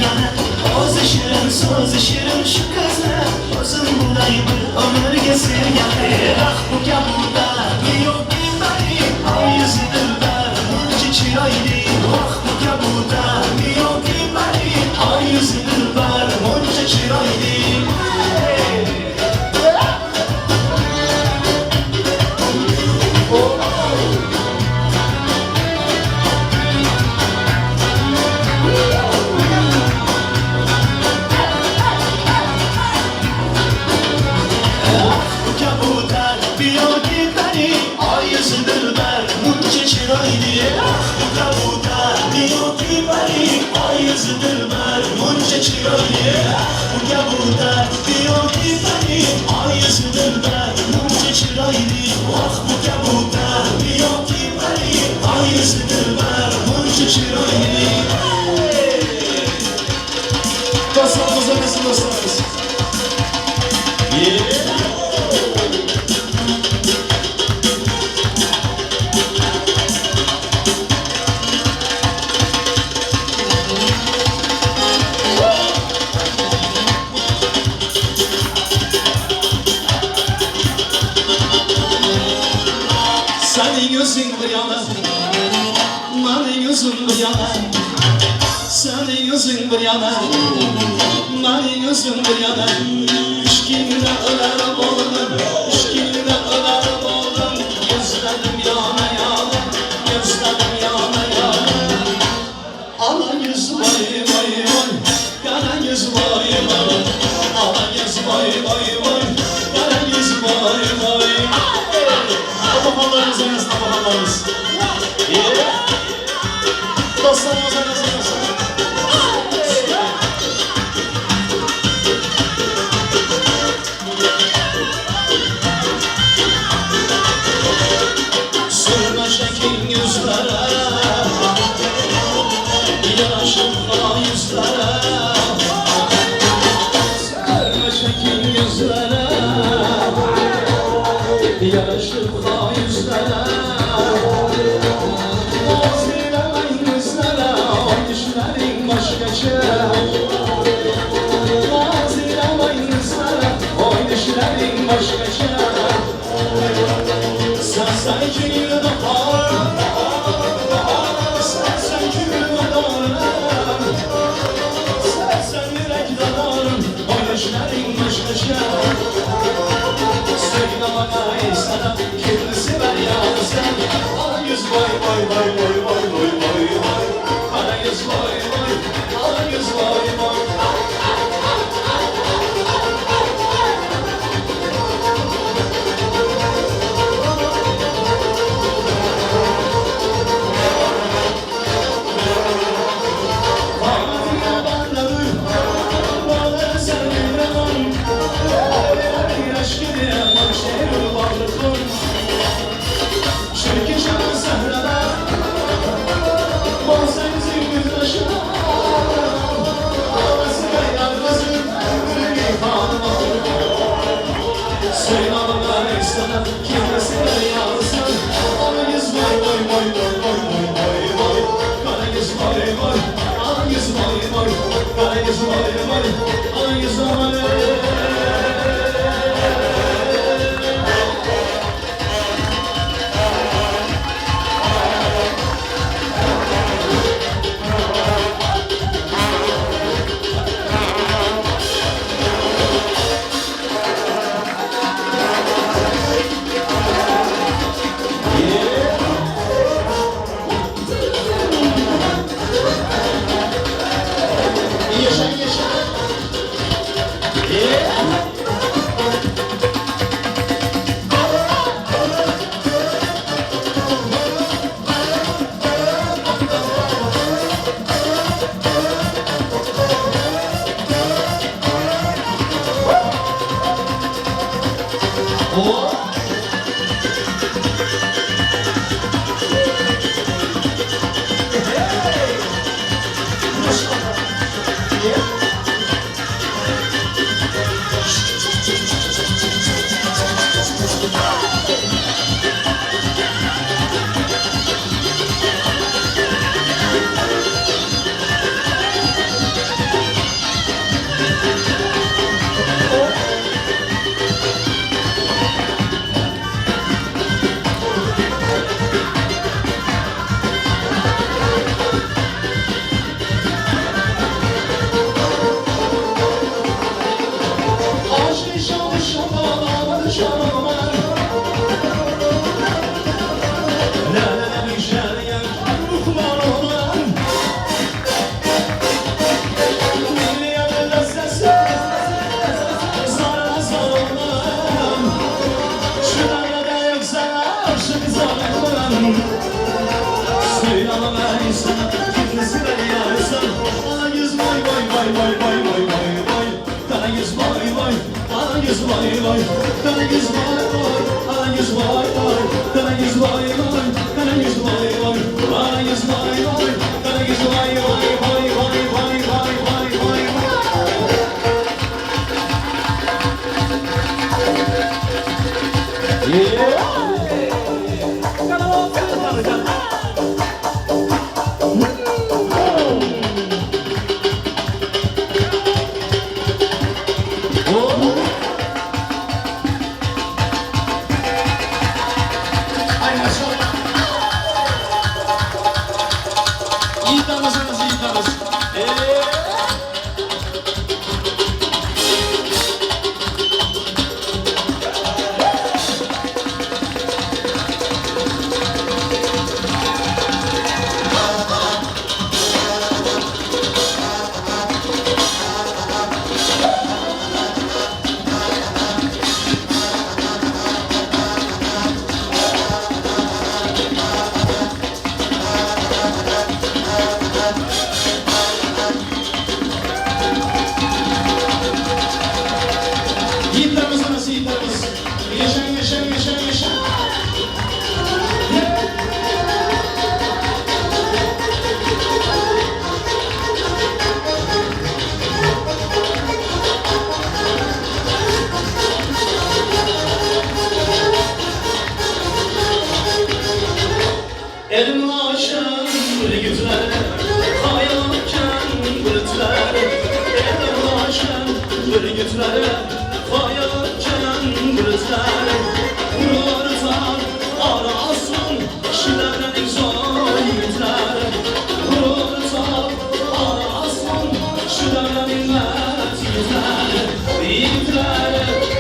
yana O'zi shirin so'zi shirin shu qizni O'zim bulaymi umrga sevgani Ah bu kabutar yo'qki bari Oy yuzi dilbar buncha chiroyli Ah bu kabutar yo'qki bari Oy yuzi dilbar buncha chiroyli Senin gözün bir yana, benim gözüm bir yana Senin gözün bir yana, benim gözüm bir yana Üç günde ölerim oldum, üç günde ölerim oldum Gözlerim yana yana, gözlerim yana yana Ana yüz vay vay vay, kara yüz vay vay Ana yüz vay vay vay, kara yüz vay vay Babalarımız arasında babalarımız Dostlarımız arasında Sürme şekil yüzlere Yaraşıkla yüzlere Sürme şekil yüzlere Yaraşıkla yüzlere Nazilemeyin yüzlere Oy düşlerin başkaça Nazilemeyin yüzlere Oy düşlerin başkaça Sen gülü doğar Sen gülü doğar Sen yürek doğarım Oy düşlerin başkaça Söyle bana sana kimisi ben yalnızım Ana yüz vay vay vay vay vay vay vay vay Ana yüz vay vay, ana yüz vay vay Bana bana duy, bana sen dinlemem Aşk gibi yaman şehir varlıkım Çünkü canım sahrada Bazen zilgün aşağı Ağası ve yalnızım Ömrümü kanıma Söyle bana sana kimesine yazsın Ana yüz vay vay vay vay vay vay vay vay Kara yüz vay vay Ana yüz vay vay Kara yüz vay vay Ana yüz vay vay Yaşa yaşa yüz vay vay, kara yüz vay vay, kara yüz vay vay, kara yüz vay vay, kara yüz vay vay, kara yüz vay vay, kara yüz vay vay, kara yüz vay vay vay vay vay vay vay Elim aşan bir güzel, hayalken bırıtlar. Elim aşan bir güzel, hayalken bırıtlar. Vurursan arasın, şilerin zor yüzler. Vurursan arasın, şilerin mert yüzler. Yiğitler,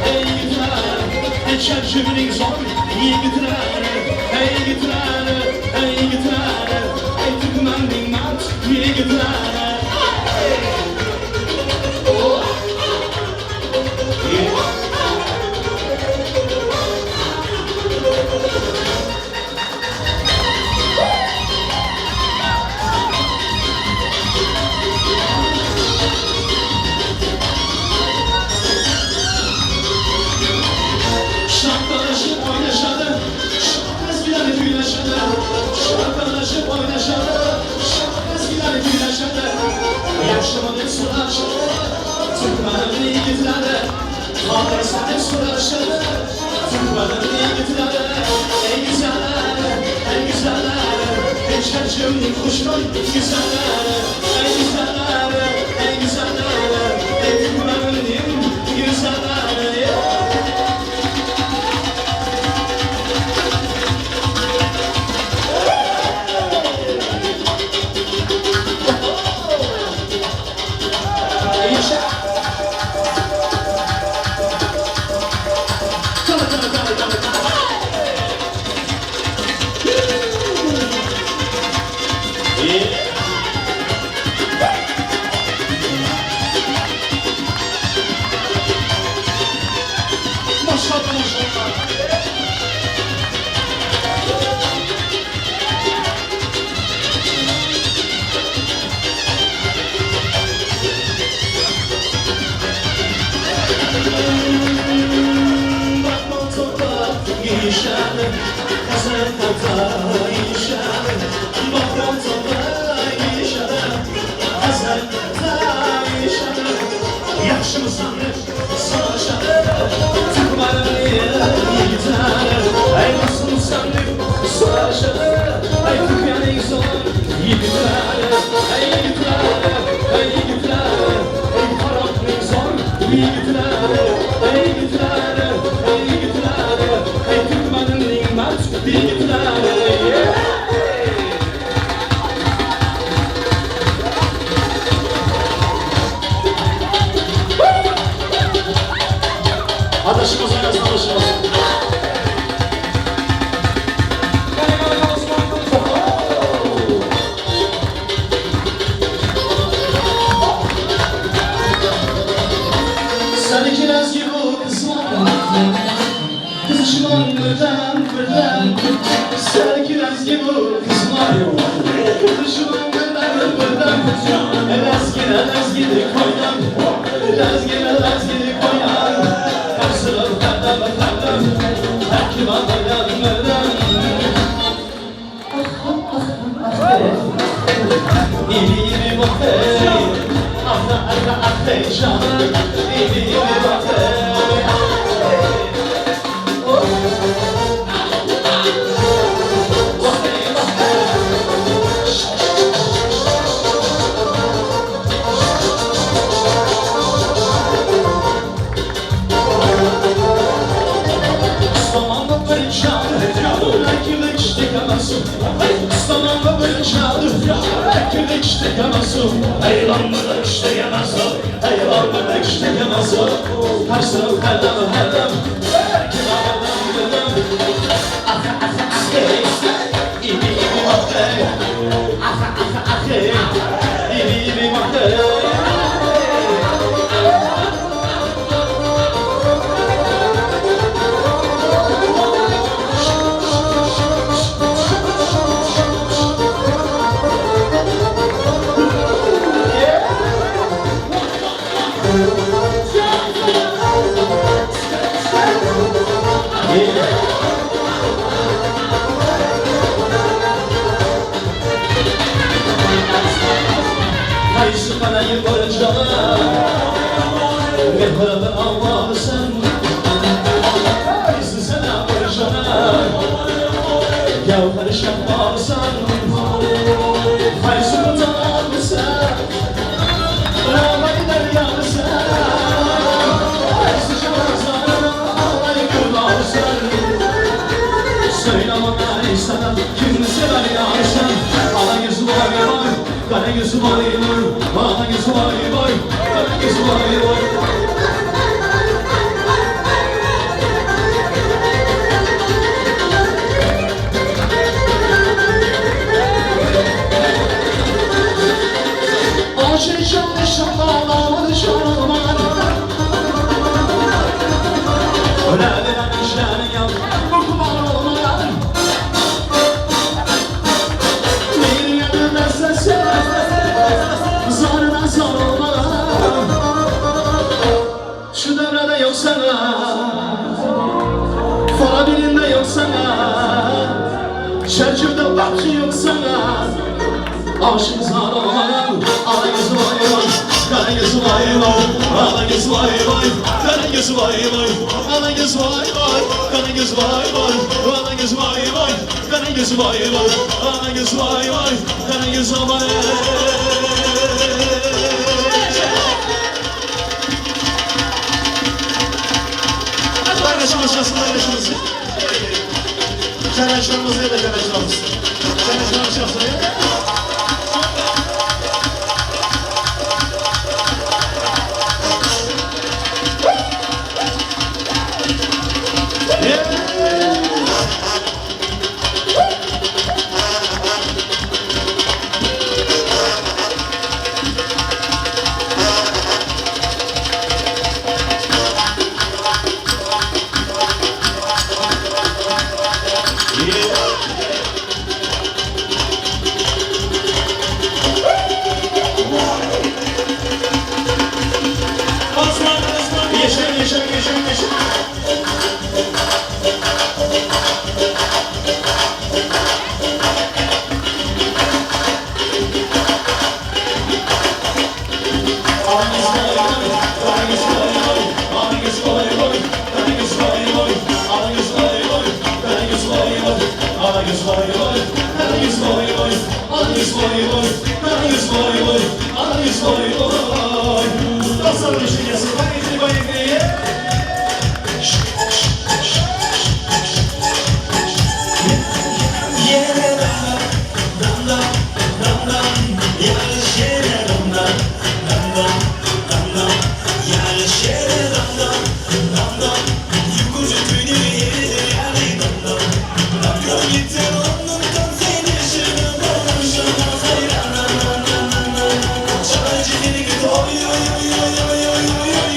ey yiğitler, çerçevenin zor yiğitler. Ey yiğitler, ey yiğitler, ey Türkmen'in mert yiğitler. Şarkılaşıp oynaşadı, şarkı eskileri güneşadı. Şarkılaşıp oynaşadı, şarkı eskileri güneşadı. Yaşamadık suraşadı, Türkmen'in yiğitleri. Ağırsadık suraşadı, Türkmen'in yiğitleri. Ey güzeller, ey güzeller, ey çerçevenin kuşlar güzeller. Ey güzeller, ey güzeller, ey Türkmen'in güzeller. Adaşımız arasında alışmaz. Sen kiraz gibi o kısma kızışman birden Sen kiraz gibi o kısma kızışman birden Elez gide koydan Elez gide Oy oy oy oy oy oy oy oy.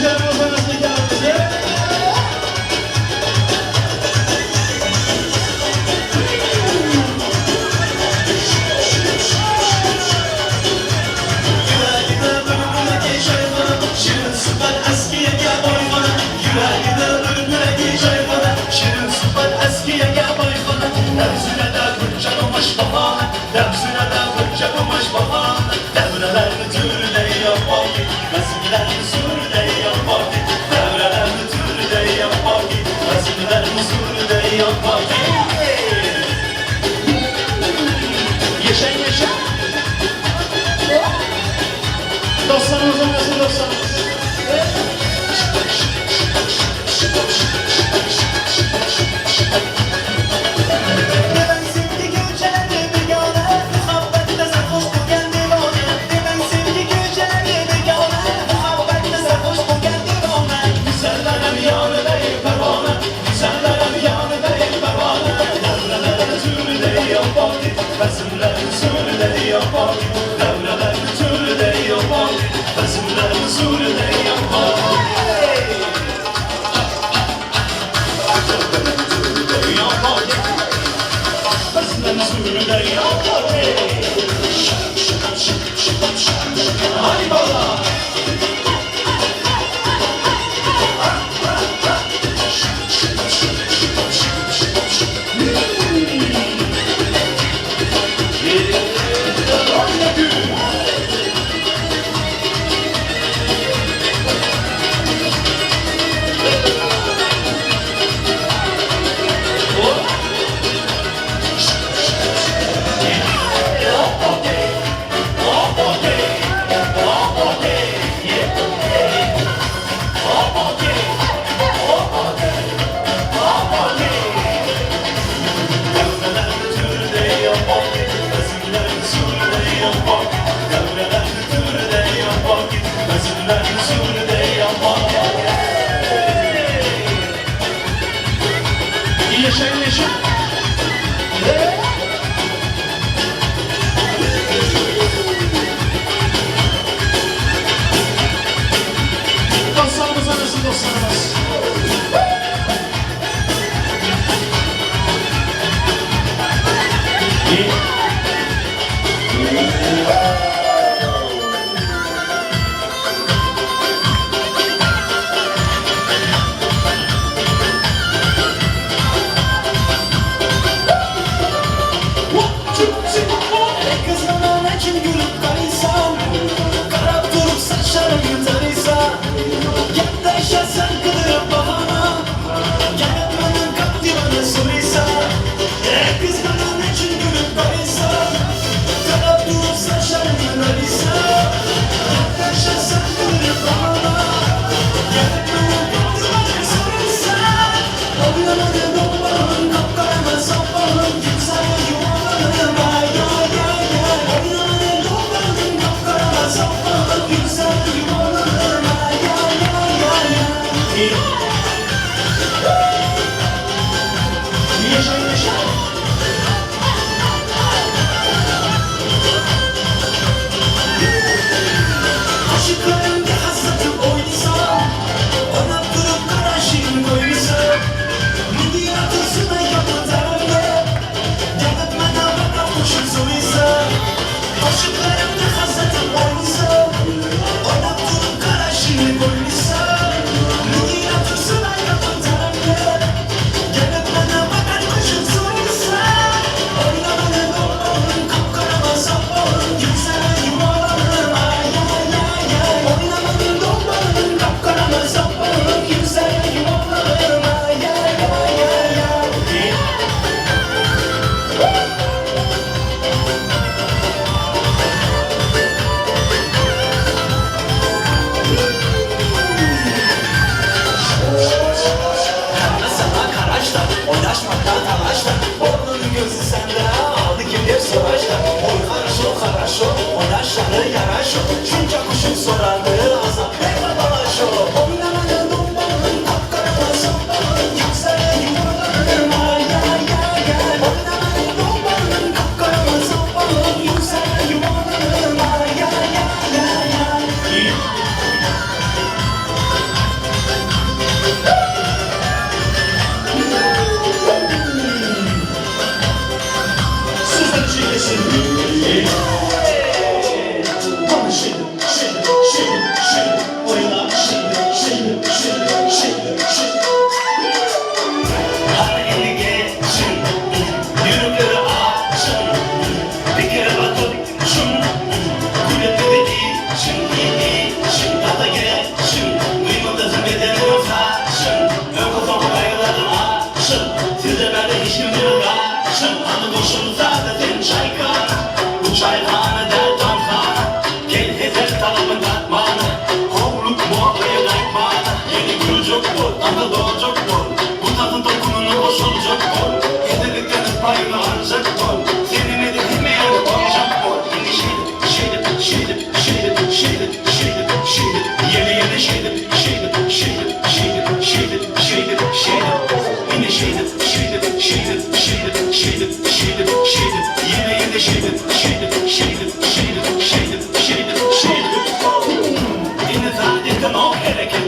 Alkışlarımız arasında kendimize. Yaşa yaşa. Dostlarımız oynasın dostlarımız. Çalkanı koşun zaten çaykana. Bu çayhanede damkana. Gel hezer tarafın katmana. Kovluk muhabbeye kaytmana. Yeni gülücük bol, tadı doğacak bol. Bu tadın dokununu boşulacak bol. Yedirliklerin payını ancak bol. Senin edin yani olacak bol. Yeni şeydir. Yeni yeni şeydir. Yine şeydir. Yine yeni şeydir. Yine zaten o hareket.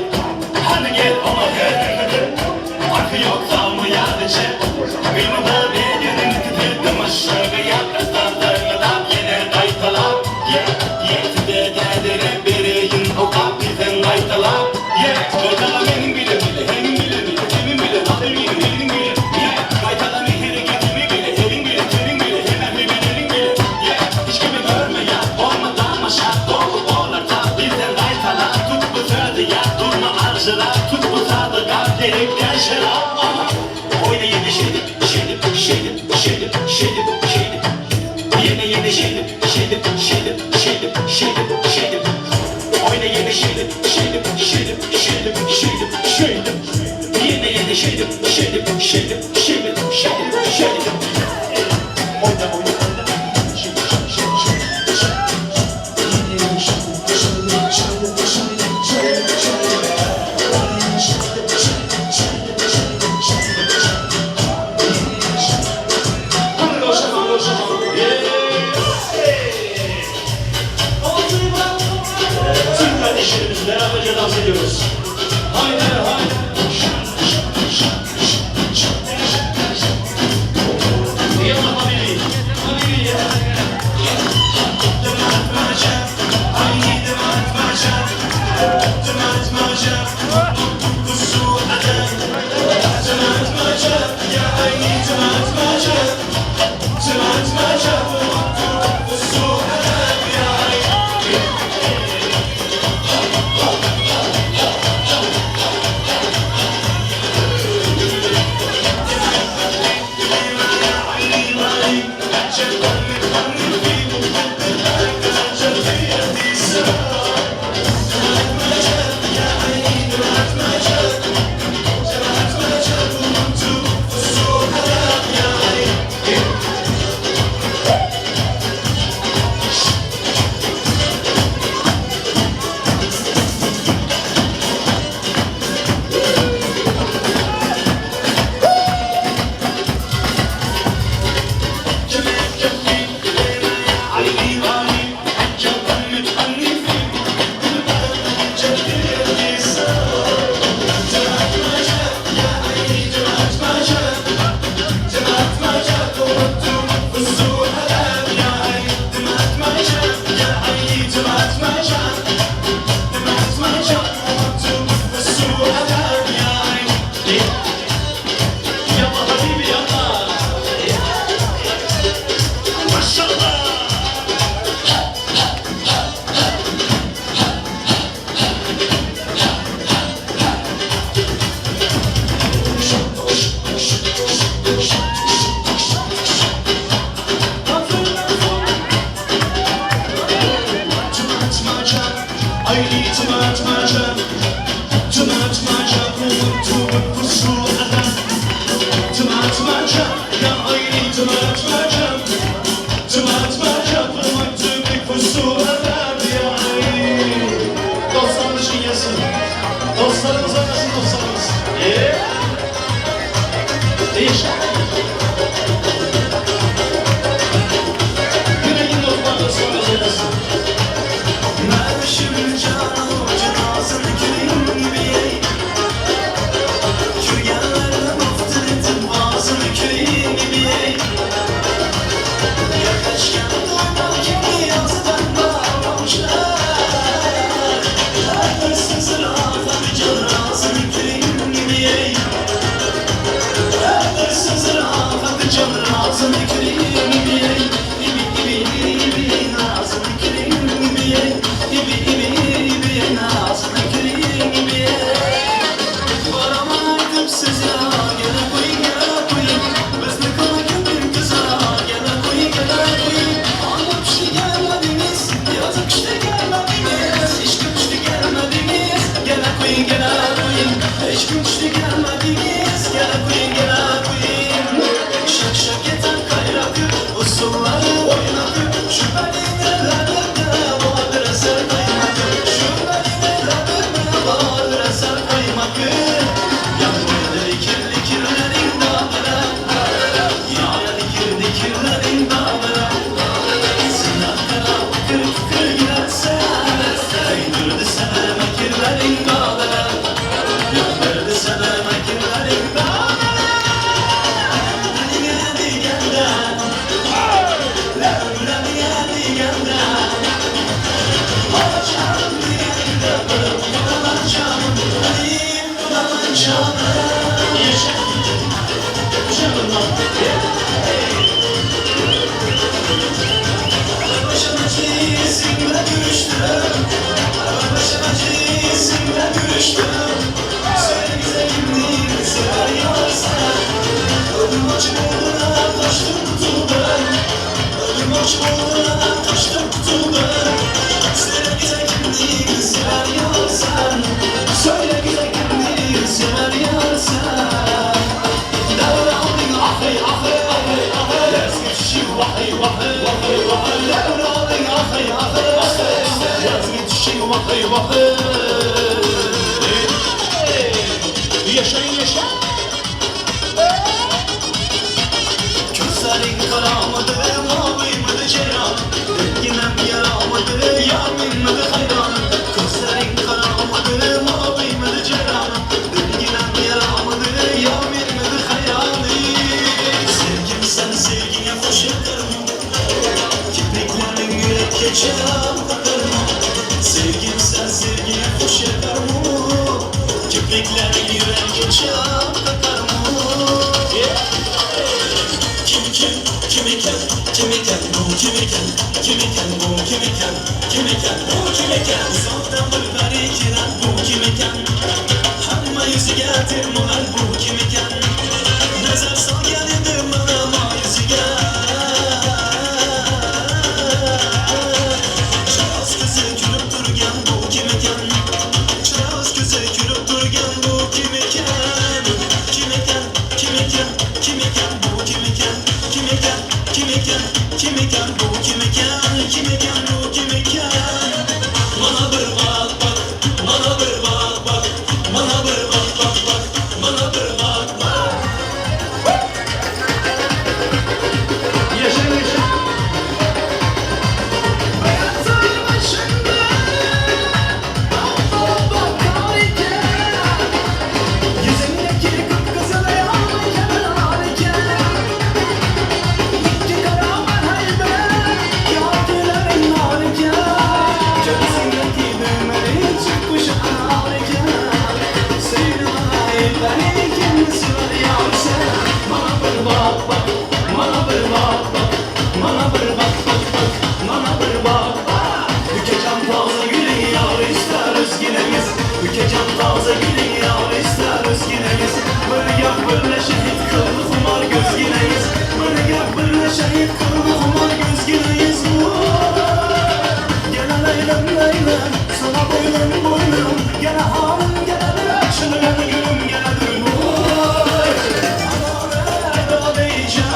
Hadi gel ona hareket. Farkı yok salmayadıcı. Kıymada bedenin titredim aşağıya. Kazandırmadan yine kaytalar. Yetide derdine bereyin o kapiten kaytalar. Kaytalar benim bile hem bile senin bile nasıl benim bile. Kaytalar hareketimi bile senin bile hemen elin bile. Hiç gibi görme ya olmadan aşağı dolu olarsa bizden kaytalar. Tut bu sırada ya durma arşılar. Tut bu sırada kal gerekten şarap. Oyna yeni şeydir. Yeni yeni şeydir. Oyna yeni şeydir. Yeni yeni şeydir. Oyna. Tüm kardeşlerimiz beraberce dans ediyoruz. Haydi haydi. koyun, gene koyun. Hiç güçlü gelmediniz, gene koyun, gene koyun. Şak şak eten kayrakı, usulları oynakı. Şu benim ellerimde vardır eser kaymakı. Şu benim ellerimde vardır eser kaymakı. Yanmıyor kirli kirlerin dağlara. Yağya dikirdi kirlerin dağlara. Sınavlara bakır kır girerse değdirdi sana mekirlerin dağlara. Yanmıyordu sana mekirlerin dağlara. Hadi geldi geldi. Levle geldi geldi. Alacağım diye de bulamayacağım. Benim bulamayacağım. Yaşa. Canım. Başıma cisimle düştüm. Başıma cisimle düştüm. Söyle bize kimliğini seviyorsan. Ödüm açık olduğuna taştım kutuldum. Ödüm açık olduğuna taştım kutuldum. Söyle bize kimliğini seviyorsan. Söyle bize kimliğini seviyorsan. Devranın ahı ahı ahı ahı. Ders geçişi vahı vahı vahı vahı. Devranın ahı ahı ahı. Ders geçişi vahı vahı. Yaşayın yaşayın. Gözlerin karamadı, mavi mıdı ceyran. Yinem yaramadı, yamin mıdı hayran. Gözlerin karamadı, mavi mıdı ceyran. Yinem yaramadı, yamin mıdı hayran. Sevgim sen sevgine koşarım. Kirpiklerin yürek geçer bakarım. Sevgim sen sevgine koşarım. Kirpiklerin yürek geçer bakarım. Kimiken bu kimiken, kimiken bu kimiken, kimiken bu kimiken. Uzaktan bölüleri kiren bu kimiken. Hamma yüzü getir moral bu kimiken. Nazar sal geldim bana ma yüzü gel. Çağız gözü gülüp durgen bu kimiken. Çağız gözü gülüp durgen bu kimiken. Kimiken, kimiken, kimiken bu kimiken. Kimiken, kimiken, kimiken bu kimiken. Kimiken bu kimiken. Bana bir bak bak, bana bir bak bak. Bana bir bak bak bak, bana bir bak bak. Yaşa yaşa. Hayatın başında bak harika. Yüzündeki kıpkızıl yanarken harika. İki karaman haybet, kâfilerin harika. Göğsündeki düğmeleri çıkmış harika. Sevdim beni kendisi var yavrusu. Bana bir bak bak, bana bir bak bak. Bana bir bak bak bak, bana bir bak bak. Bükeceğim taze gülün yar ister özgünemiz. Bükeceğim taze gülün yar ister özgünemiz. Böyle yak böyle şehit kıldı kumar gözgüneyiz. Böyle yak böyle şehit kıldı kumar gözgüneyiz. Gene leylem leylem, sana boylum boylum. Gene hanım gene bir akşını gene gülüm gene dün. Aman eyda diyeceğim.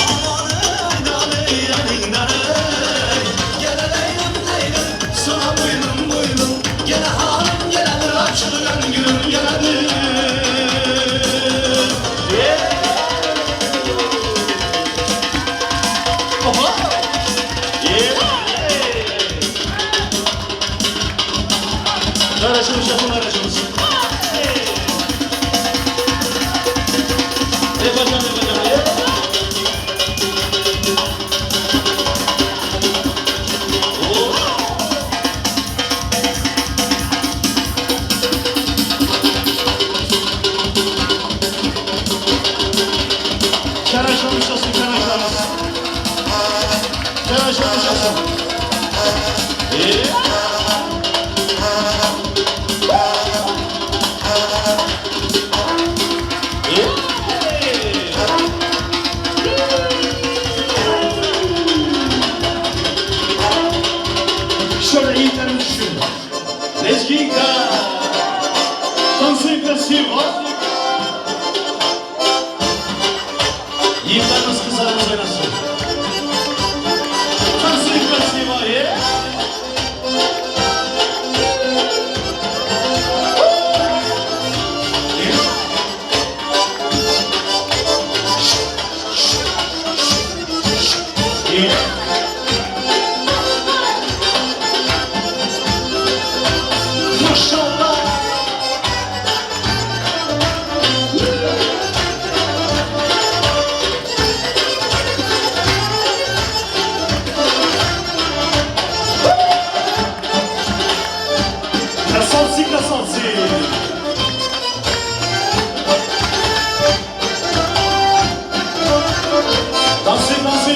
Aman eyda diyeceğim. Gene leylem leylem, sana boylum boylum. Gene hanım gene bir akşını gene gülüm gene dün. Aracımız yapın aracımız. Yapacağım. Karaşamış olsun karaşamış. Karaşamış olsun. Şöyle iyi tanışın. Let's keep going. Tansi krasavsi. Tansi, tansi.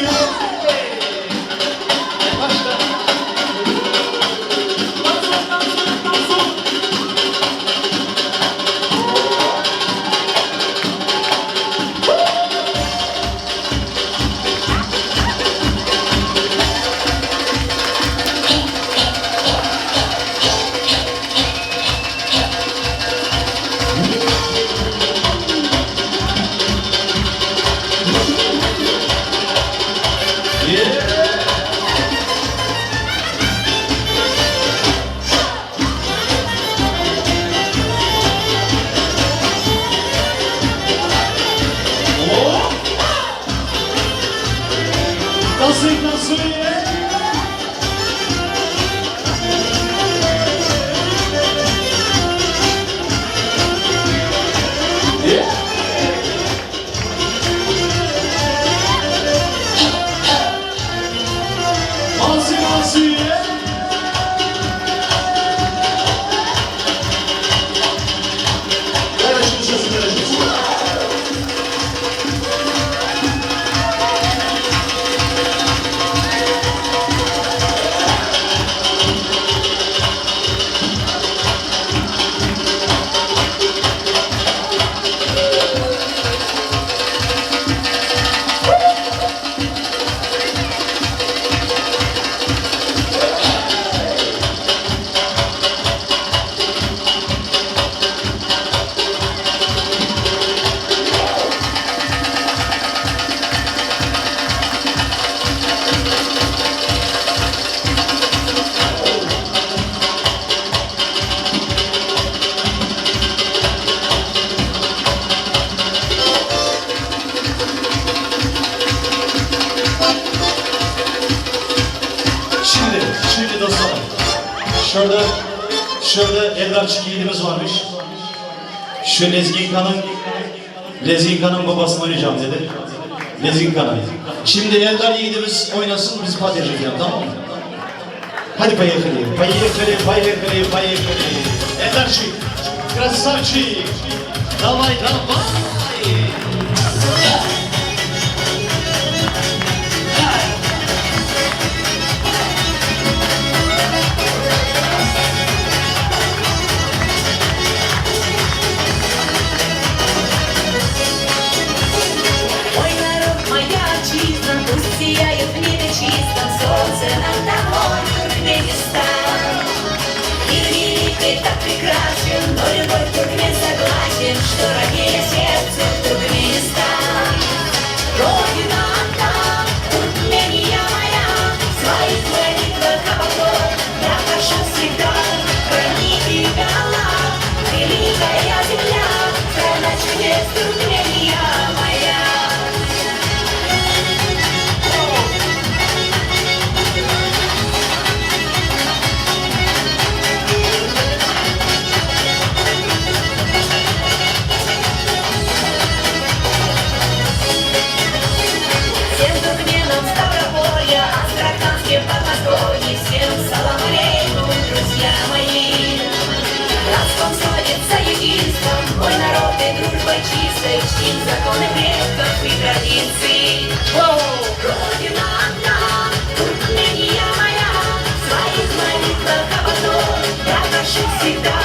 Tansi, tansi. Tansi, tansi. Ver şunu sesini, ver şunu. Şimdi dostlar, şurada Evlatçı yiğidimiz varmış. Şu Lezginka'nın babasını oynayacağım dedi. Lezginka'nın. Şimdi Evlar yiğidimiz oynasın, biz pat edeceğiz, tamam mı? Hadi поехали, поехали, поехали, поехали. Evlatçı, красавчик, давай, давай. Ой, народ моя отчизна, пусть сияет в небе чистом солнце над тобой, Туркменистан. Мир великий так прекрасен, но любой туркмен согласен, что роднее сердце Туркменистан. Родина одна, Туркмения моя, в своих молитвах об одном я прошу всегда, храни тебя Аллах, великая земля, страна чудес Туркмения моя. Всем туркменам Ставрополья, астраханским Подмосковье, всем салам алейкум, друзья мои. Братством сводится единством, мой народ и дружбой чистой, чтим законы предков и традиций. Родина одна, Туркмения моя, в своих молитвах об одном я прошу всегда,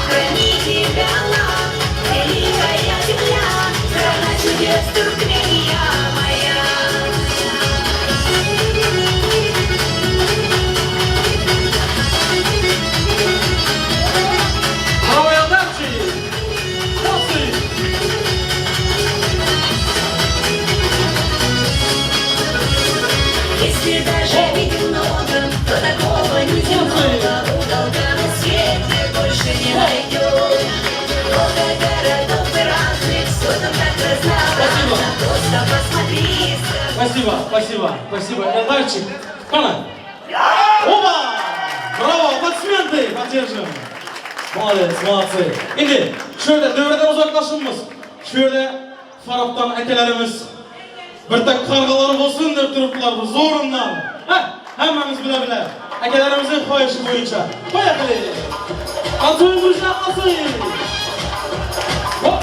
храни тебя Аллах, великая земля, страна чудес Туркмения моя. Bravo Evlatçı. Tansi. Если даже видел много, то такого неземного уголка на свете больше не найдешь. Много городов и разных, все там так разнообразно, просто посмотри. Спасибо, спасибо, спасибо. Элдарчик, Кана. Оба! Bravo, aplodismenты, поддержим. Молодец, молодцы. Şimdi şöyle devreden uzaklaşımız. Şöyle Farap'tan etelerimiz bir tek kargalar olsun der duruplar bu zorundan. Hemmemiz bile bile. Ekelerimizin koyuşu boyunca. Koyaklı. Atın kuşlar atın. Hop.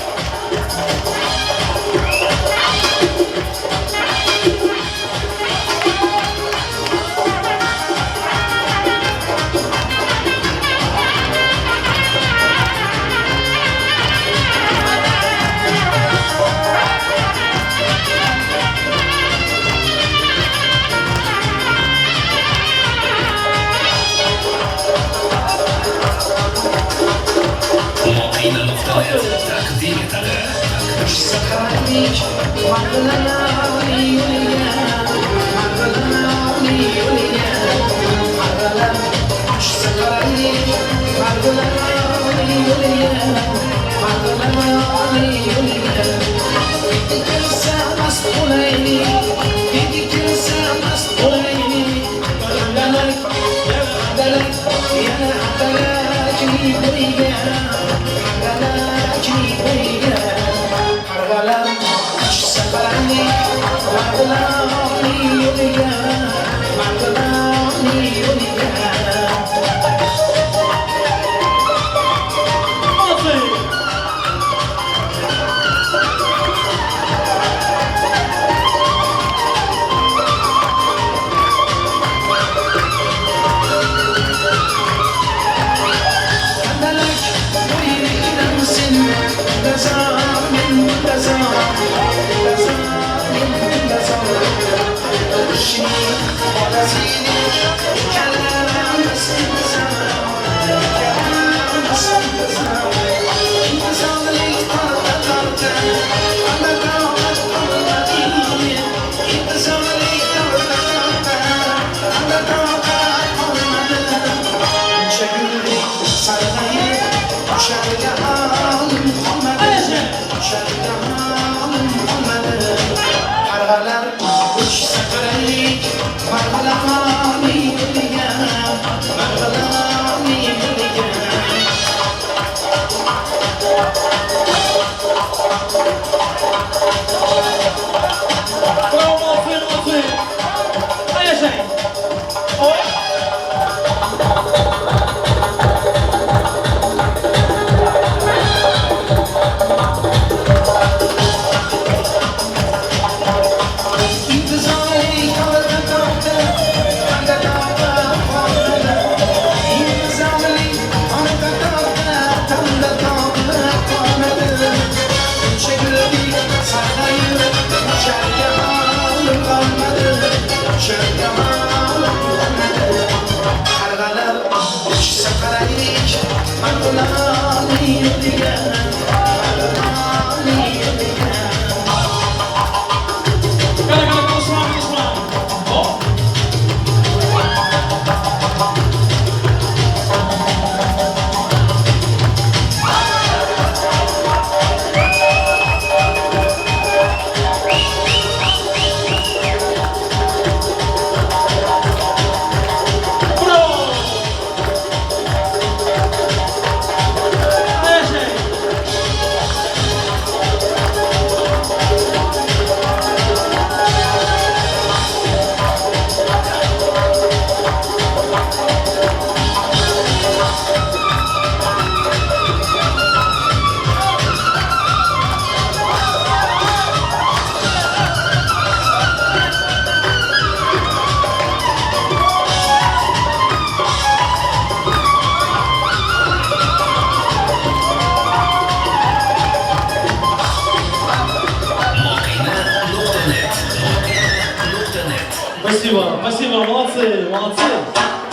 Спасибо, молодцы, молодцы.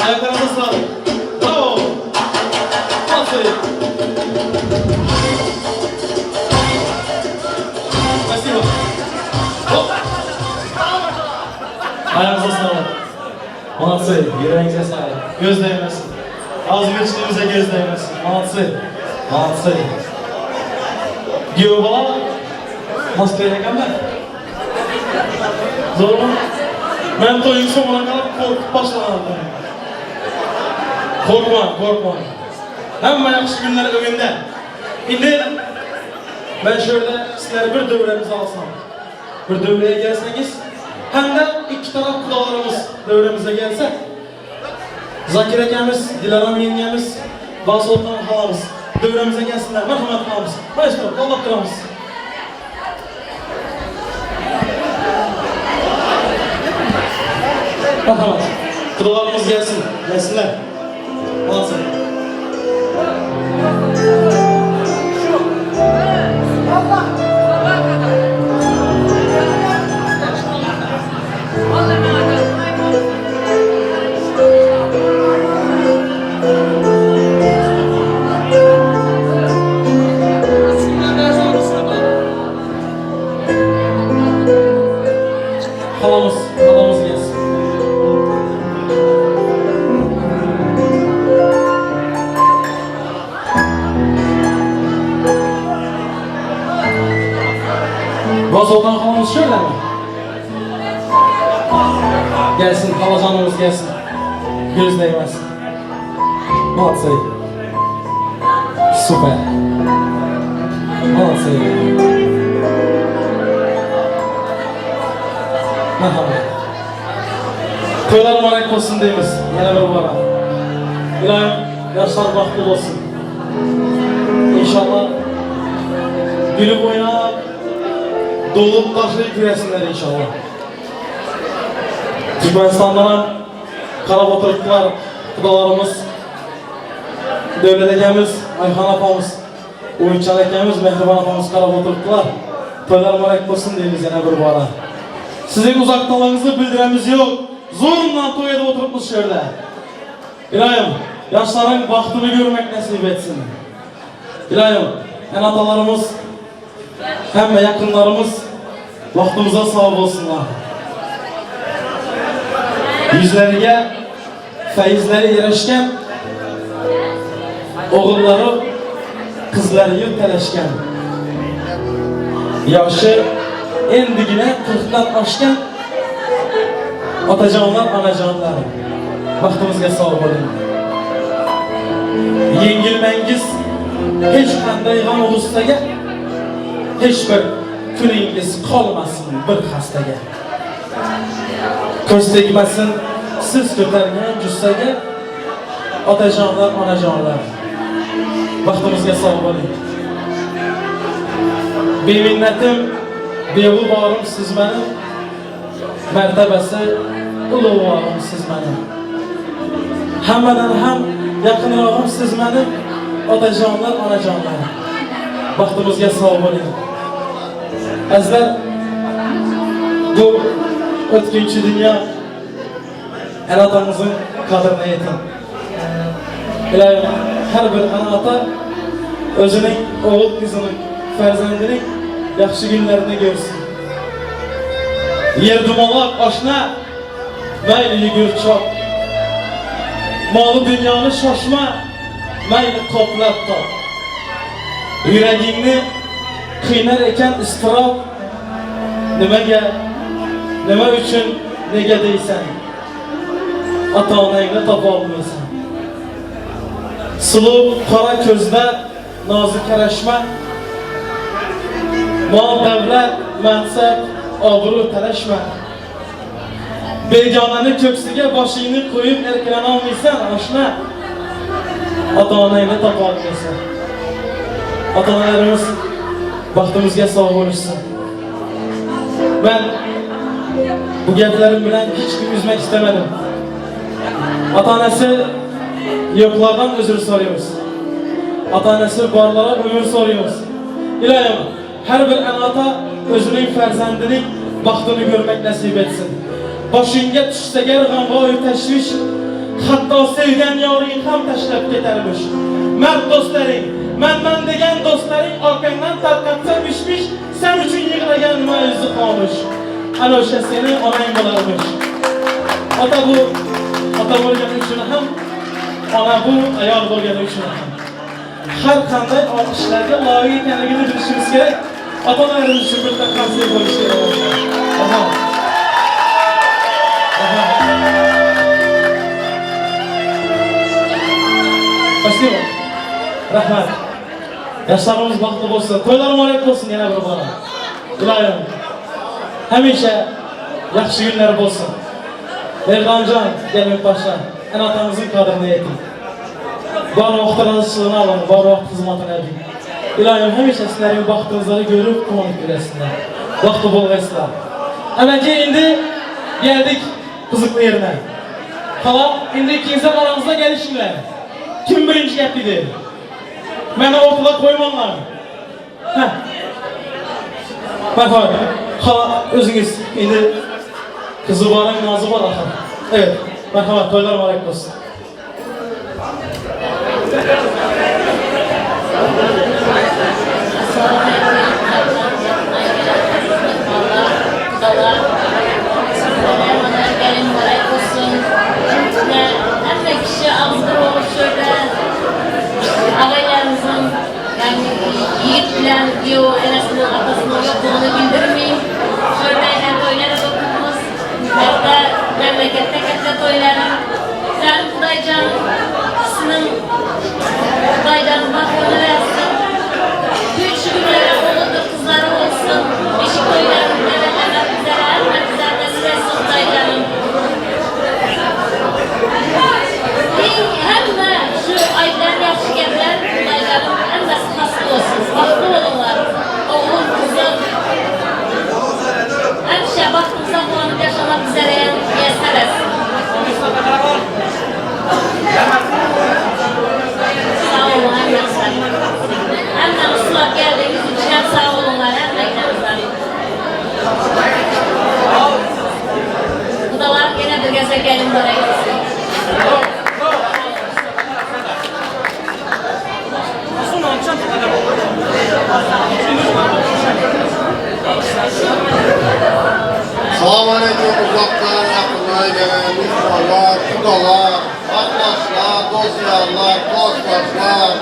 Ayaklarınıza sağlık. Bravo. Молодцы. Спасибо. Hop. Ayağınıza sağlık. Молодцы, yüreğinize sağlık. Göz değmesin. Az geçtiğimize göz değmesin. Молодцы. Молодцы. Diyor bana. Nasıl gerekenler? Zor mu? Ben toyun sonuna kadar korkup başlandım. Korkma. Hemen yaxşı günler önünde. Şimdi ben şöyle sizlere bir dövremizi alsam. Bir dövreye gelseniz hem de iki taraf kudalarımız dövremize gelse. Zakir ekemiz, Dilaram yengemiz Bazı oğuldan halamız. Dövremize gelsinler. Merhamet halamız. Başka Allah kıramız. Merhamet. Kıdalarımız gelsin. Gelsinler. Alsın. Halamız gelsin. Vazoldan halamız şöyle mi? Gelsin, halacanımız gelsin. Göz değmez. Молодцы. Süper. Молодцы. Merhaba. Toylar mübarek olsun deyimiz. Yine bir bara. İlahim yaşlar bahtlı olsun. İnşallah gülüp oynayıp dolup taşıyıp güresinler inşallah. Türkmenistan'dan Karabatırklar, kudalarımız, Devlet Ekemiz, Ayhan apamız, Oyunçan Ekemiz, Mehriban apamız Karabatırklar. Toylar mübarek olsun deyimiz yine bir bara. Sizin uzaktalığınızı bildiremiz yok. Zorundan toyada oturupmuş şöyle. İlahim, yaşların bahtını görmek nasip etsin. İlahim, en atalarımız hem de yakınlarımız vaktimize sahip olsunlar. Yüzlerine feyizleri erişken, oğulları, kızları yükteleşken, yaşı en digine 40'dan aşken atacanlar, anacanlar vaktimizge sağ olun. Yengilmengiz hiç qanday g'am g'ussaga, hiç bir kuningiz qolmasin bir hastaga. Ko'z tegmasin siz ko'targan jussaga, otajonlar, onajonlar vaktimizge sağ olun. Beminnetim, beğuvarım siz benim, mertebesi uluvarım siz benim. Hemmeden hem yakınırağım siz benim, otajonlar, onajonlar vaktimizge sağ olun. Azlar bu o'tkinchi dünya ana otamizning qadrini yetin. Ilohim har bir ana ota o'zining o'g'il qizining farzandining yaxshi kunlarini ko'rsin. Yer dumalaq oshna, mayli yugur chop. Moli dunyoni shoshma, mayli qoplab top. Yuragingni qiynar ekan istirop, nimaga, nima uchun, nega deysan? Ota-onangni topa olmaysan. Suluv qora ko'zda nozik qarashma. Mol davlat, mansab, obro' talashma. Begonani ko'ksiga boshingni qo'yib erkalana olmaysan, oshna. Ota-onangni topa olmaysan. Ota-onalarimiz baxtimizga sog' bo'lishsin. Ben bu gaplerim bilen hiç kim üzmek istemedim. Ata-onasi yoklardan özür soruyoruz. Ata-onasi barlara ömür soruyoruz. İlahim, her bir ata özünün ferzendinin baxtını görmek nasip etsin. Başınga tushsa gar g'amg'oyu tashvish, hatto sevgan yoring ham tashlab ketarmish. Mard do'stlaring, men degan do'stlaring orqangdan tarqatsa mish-mish, sen uchun yig'lagan ma'yuzi xomush. Ana o'sha seni onang bo'larmish. Ota bu ota bo'lgani uchun ham, ona bu ayol bo'lgani uchun ham. Har qanday olqishlarga loyiq ekanligini bilishimiz kerak. Ota-onalarimiz uchun bir taqsimlik bo'lishi kerak. Спасибо. Rahmat. Yaşlarımız baxtli bo'lsin. To'ylar muborak bo'lsin yana bir bora. Ilohim hamisha yaxshi kunlar bo'lsin. Mehronjon, gelin paşa, ana otamizning qadrini yeting. Var vaxtlarınızı alın, var vaxt hizmetine edin. İlahim həmişə sizlərin vaxtınızları görüb konuq biləsinlər. Vaxtı bol versinlər. Əvvəlcə indi gəldik qızıqlı yerinə. Xala, indi ikinizə aramızda gəlişinlər. Kim birinci gəplidir? Məni ortada koymanlar. Hə. Mərhaba, xala özünüz indi kızı varın, nazı var axı. Evet, mərhaba, toylar mübarək olsun. Gelin mübarek olsun. Her kişi ağızdır olur şöyle. Ağaylarımızın yani yiğit bilen diyor enesinin atasının yokluğunu bildirmeyin. Şöyle her toylara dokunuz. Hatta memlekette toylara. Sen Kudaycan, sizin Kudaycan'ın bakımını versin. Üç günlere oğludur kızları olsun. Beşik toylarında da hemen güzel de size Kudaycan'ın. Hem de şu aydan yaşı gelen Kudaycan'ın hem de hasta olsun. Baklı olurlar. Oğlum kızım. Hemşe baktığımızda kullanıp yaşamak üzere yeseres. Sağ olun arkadaşlar. Hem de ıslah geldiğiniz için hem sağ olunlar hem de inanızlar. Bu da var gene bir geze gelin buraya gitsin. Salam aleyküm uzaktan yakınlara gelen insanlar, kudalar, arkadaşlar, dostlarlar, dostlar.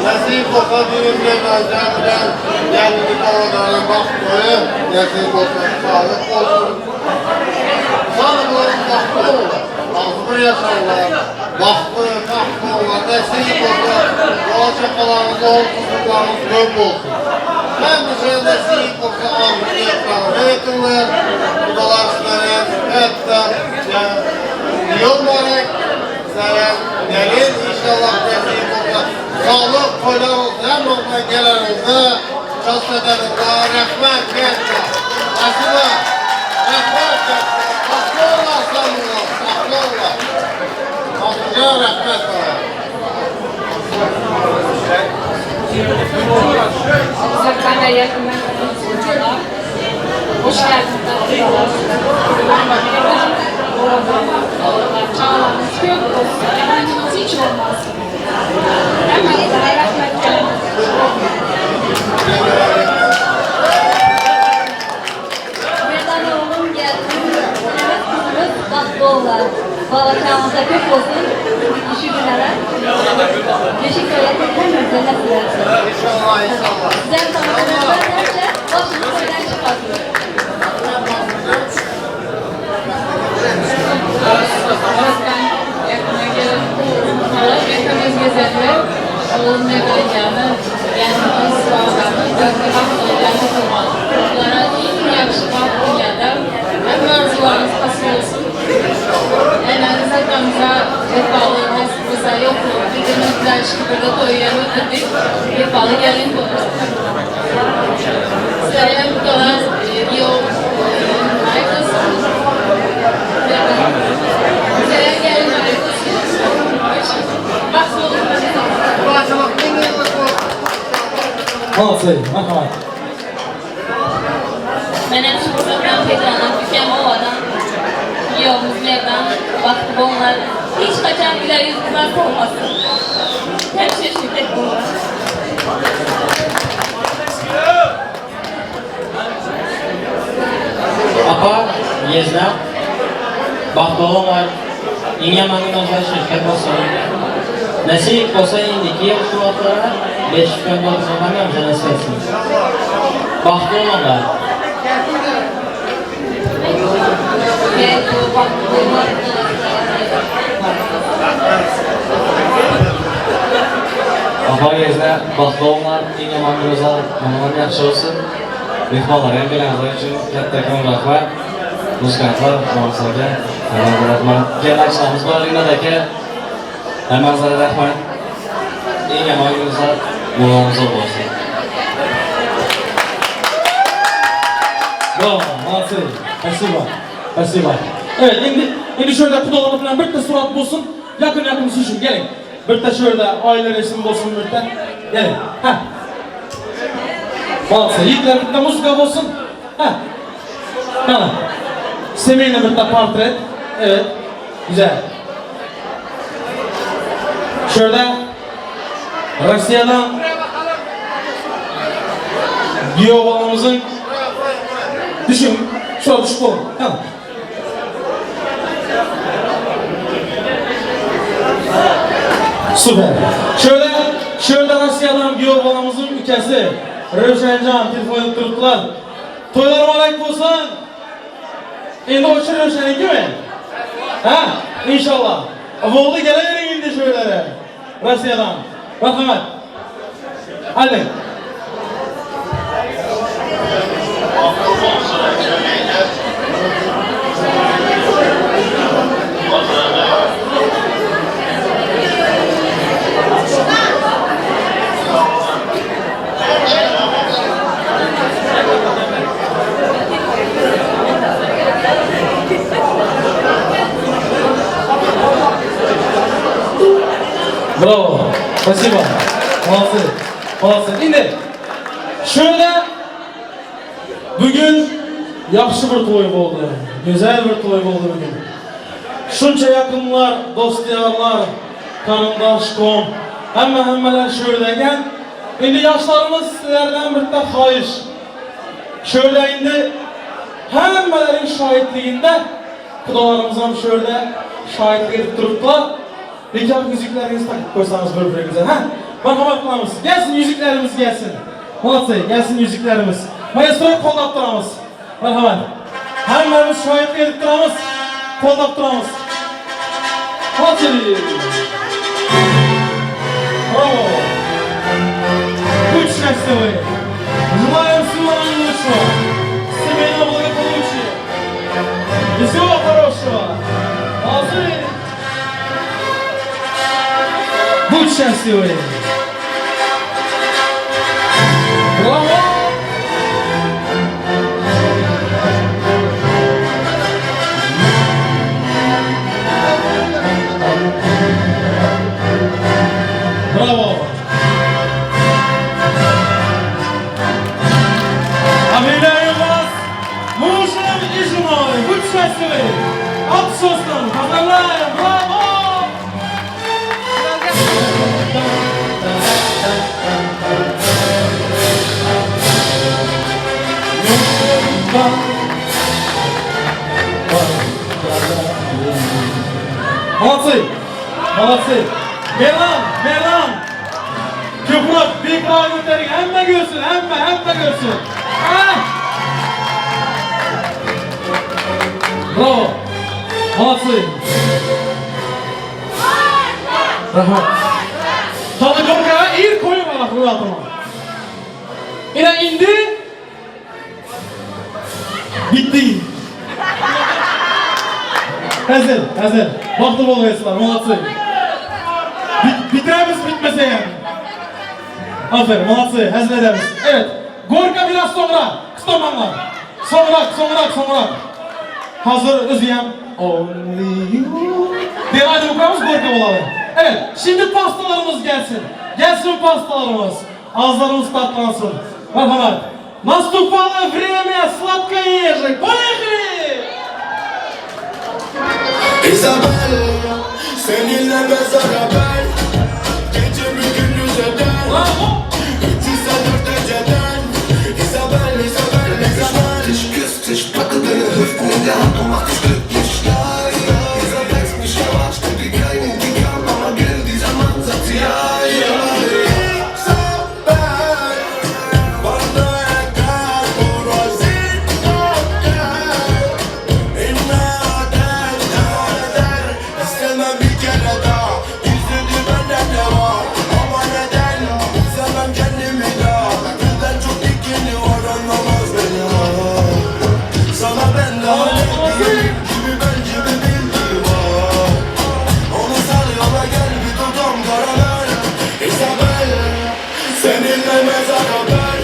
Nasip olsa düğün meydanca bilen gelini kavadarın baktığı, nasip olsa sağlık olsun. Sağlıkların baktı olur, altı yaşarlar, baktı, tahtı olur, nasip olsa doğa çakalarında olsuzluklarınız göm olsun. Ben bu sırada nasip olsa ağzını yaparım, eğitimler, kudalar sizlere, hatta yol olarak sizlere gelin inşallah nasip olsa. Sağlık koylar olsun, hem oradan gelenizde, çastedenizde, rəhmət gəlir. Asıla, rəhmət gəlir. Aslı olar, sanırlar, aslı olar. Aslıca rəhmət var. Uzaktan ve yakından konuşuyorlar. Hoş geldiniz. Çağlarınız çok olsun. Yabancınız hiç olmasın. Hemen izah rahmet gelin. Merdan oğlum geldi. Evet kızımız tatlı oğlan. Balakağımıza kök olsun. İşi günlere. Beşiktaş'a tekrar mümkünle sürersin. İnşallah, inşallah. Güzel tanıdığınızda derse başını köyden çıkartıyor. Özkan yakına gelip yakınız gezenler oğlum ne göreceğini kendimiz sağlarını gözle bakmayacağını tutmalı. Onlara en yakışı bak dünyada hem arzularınız kası olsun. En azından kanıza vefalı nasibimize yok mu? Bizim güzel şükürde toyuyanı ödedik. Vefalı gelin bu. Sizlere bu kadar yol harikasın. Sizlere gelin harikasın. Bak solun. Nasıl? Mərhaba. Ben hep şu program faydalanıp ülkem o adam. Yolumuz mevdan, vakti onlar. Hiç kaçan güler yüzümüzden olmasın. Hep şaşırtık bunlar. Apa, Yezna, Bahtoğum var, İnyaman'ın özel şirket olsun. Nasip olsa indiki şu atlara 5 gün olsun hem de nasip etsin. Bahtoğum var. Apa, Yezna, Bahtoğum var, İnyaman'ın özel şirket yaxshi olsun. Mehmonlar ham bilanlar uchun kattakon rahmat. Muzikantlar, Nomsaga rahmat. Kelin akamiz bor, Rinat aka. Hammangizga rahmat. Eng yomon kunlar mulohaza bo'lsin. Bravo, молодцы. Спасибо. Спасибо. Evet, şimdi şöyle kudaları falan bir de surat bulsun. Yakın suşun, gelin. Bir de şöyle aile resim bulsun bir de. Gelin. Ha. Молодцы. Yiğitler bir de müzik bulsun. Ha. Tamam. Semih'le bir de portret. Evet. Güzel. Şöyle Rusya'dan Giyo babamızın düşün, şöyle düşük olun. Tamam. Süper. Şöyle Rusya'dan Giyo babamızın ülkesi Rövşencan telefonu tuttular. Toylarım alayk olsun. Şimdi o için Rövşen'inki mi? Ha? İnşallah. Oldu gelelim indi şöyle. Rusya'dan. Merhamet. Hadi. Bravo. Спасибо. Молодцы. Молодцы. Şimdi şöyle bugün yaxşı bir toy oldu. Güzel bir toy oldu bugün. Şunca yakınlar, dostlarlar, kanındaş, kom. Hammeler şöyle gel. Şimdi yaşlarımız sizlerden bir de hayır. Şöyle şimdi hemmelerin şahitliğinde kudalarımızdan şöyle şahitlik edip duruplar. Nikah müziklerinizi takip koysanız birbirinize. Ha? Merhamet kılmamız. Gelsin müziklerimiz gelsin. Молодцы, gelsin müziklerimiz. Maestro'yu kollap duramız. Merhamet. Hemlerimiz şahitlik edip duramız. Kollap duramız. Молодцы. Bravo. Будь счастливы. Желаем всего наилучшего. Семейного благополучия. И всего хорошего. Молодцы. Будь счастливы! Браво! Браво! Объявляю вас мужем и женой! Будь счастливы! От состром! Поздравляем! Браво! Молодцы! Молодцы! Merlan! Köprü bir kahve gösterin. Hemme görsün, hemme görsün. Bravo! Молодцы! Rahmat! Tadı korkaya iyi koyun var Hırvatıma. Yine indi. Bitti. Hazır. Baktı bol vesler, молодцы. Bitiremiz bitmese yani. Aferin, молодцы, hazır ederiz. Evet, Gorka biraz sonra, kıstamanlar. Sonra. Hazır, özüyem. Only you. Diye hadi bukamız Gorka olalım. Evet, şimdi pastalarımız gelsin. Gelsin pastalarımız. Ağızlarımız tatlansın. Merhamet. Наступало время сладкоежек. Поехали! Isabella, seninle mezara ben. Gece bir gündüz eder. Bravo! 304 geceden. Isabella. Dich küsst, ich packe deine Hüften in der Hand und mach dich glücklich. Dieser Text mich erwacht und die Kleinen, die kam, aber gell, dieser Mann sagt ja. İstemem bir kere daha. Yüzünü mezara ver.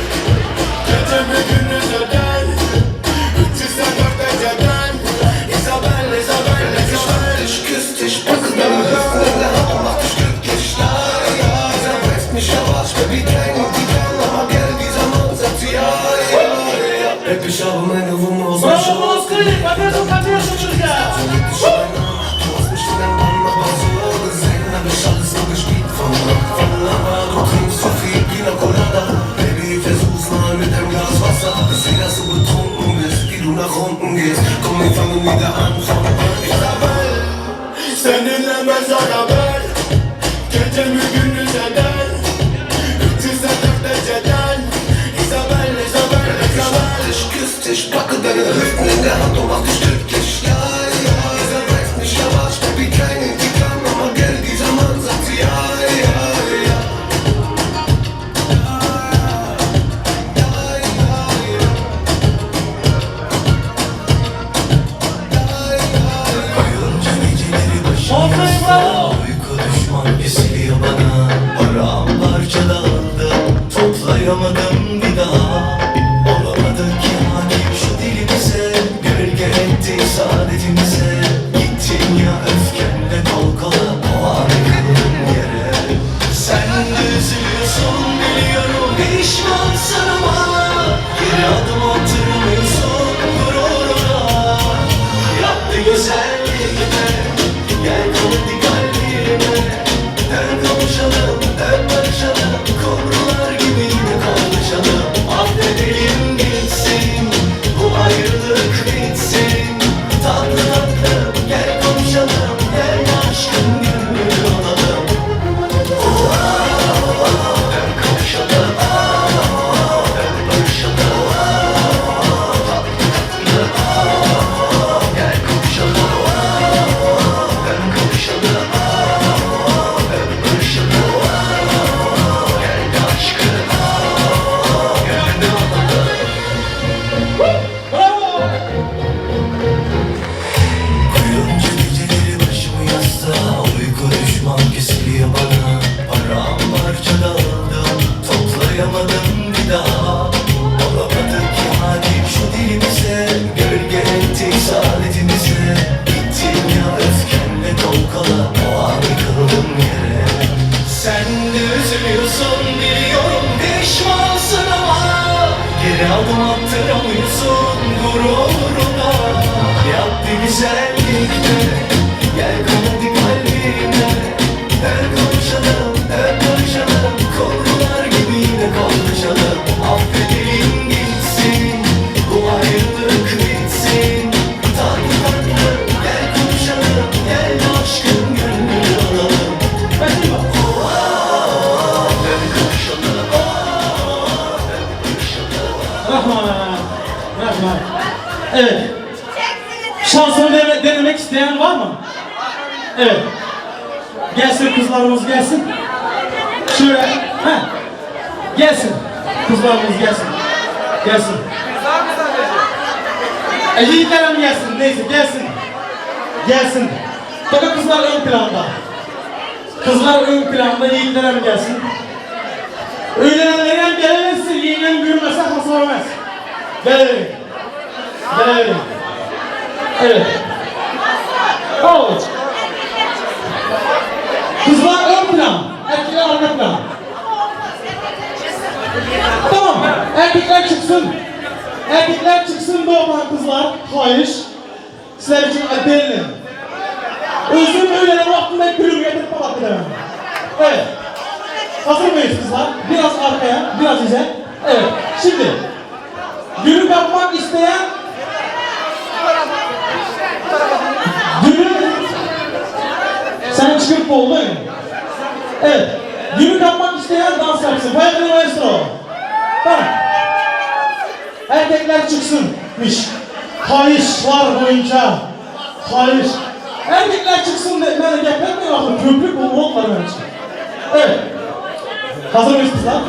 Gecemi gündüzden 304 geceden Isabel, Isabel, Isabel Ich küss dich, packe deine Hüfte Mach dich glücklich, ja, ja Dieser weiß nicht, was Baby, die kann aber gerne dieser Mann sagt sie, ja, ja, ja Hep ich habe meine Wumme aus dem Schoß Bravo, Klik, was yapıyorsunuz ya? Du hast mich in deinem Mann aber so gesehen Hab ich alles so gespielt von aber du trinkst so viel Pina Colada Baby, versuch's mal mit einem Glas Wasser Ich seh, dass du betrunken bist, wie du nach unten gehst Komm, wir fangen wieder an von Isabel Seninle mezara ver Gecemi gündüzden 304 geceden Isabel, Isabel, Isabel Ich küss dich, packe deine Hüften in der Hand und mach dich glücklich Ja, ja, dieser weiß nicht, ja was Baby, keine, die kann aber Geld Dieser Mann sagt sie, ja, ja, ja Uyunca geceleri başımızda Uyku düşman kesiliyor bana Paramparça dağıldı Toplayamadım bir daha Olamadık ki hakim şu dilimize Gölge etti saadetimize Gittin ya öfkenle kol kola O an yıkıldım yere Sen de üzülüyorsun biliyorum Pişmansın ama Geri adım attırmıyorsun gururuna Yaptı güzelliğime Gel kaldı kalbime Dön kavuşalım, dön barışalım Kumrular gibi yine kavuşalım Affedelim gitsin Bu ayrılık bitsin Tatlı tatlı gel konuşalım Gel aşkın gönlünü alalım Dön kavuşalım Dön barışalım Tatlı tatlı gel konuşalım Dön kavuşalım Dön barışalım Gel aşkın gönlünü alalım Bravo. Uyunca geceleri başımı yastığa Uyku düşman kesiliyor bana Paramparça dağıldım Toplayamadım bir daha Olamadık ki hakim şu dilimize Gölge ettik saadetimize Gittin ya öfkenle kol kola O an yıkıldım yere Sen de üzülüyorsun biliyorum Pişmansın ama Geri adım attıramıyorsun gururuna Yap bir güzellikle Gel hadi kalbime Dön konuşalım, dön barışalım Kumrular gibi yine konuşalım Affedelim gitsin Bu ayrılık bitsin Tatlı tatlı gel konuşalım Gel aşkın gönlünü alalım Dön konuşalım Dön barışalım Rahman. Rahman. Evet. Şansını denemek isteyen var mı? Evet. Gelsin kızlarımız gelsin. Şöyle. Heh. Gelsin. Kızlarımız gelsin. Gelsin. Yiğitlerim gelsin. Neyse gelsin. Gelsin. Bakın kızlar ön planda. Kızlar ön planda, yiğitlerim gelsin. Öğlenenlerin gelirse yeğenen görmezse hasar vermez. Gelelim. Gelelim. Evet. Oh. Kızlar ön plan. Erkekler arka plan. Tamam. Erkekler çıksın. Erkekler çıksın doğuran kızlar. Hayır. Sizler için belli. Özüm öğlenen vaktinde gülüm getirip palat edemem. Evet. Hazır mıyız kızlar? Biraz arkaya, biraz ize. Evet. Şimdi gülüm yapmak isteyen gülüm sen çıkıp oldu değil mi? Evet. Gülüm yapmak isteyen dans yapsın. Bayaklı maestro. Tamam. Erkekler çıksınmış. Kayışlar boyunca. Kayış. Erkekler çıksın de ben de yapmayayım bakın. Köprük bu mod var benim için. Evet. Hazır mıyız kızlar?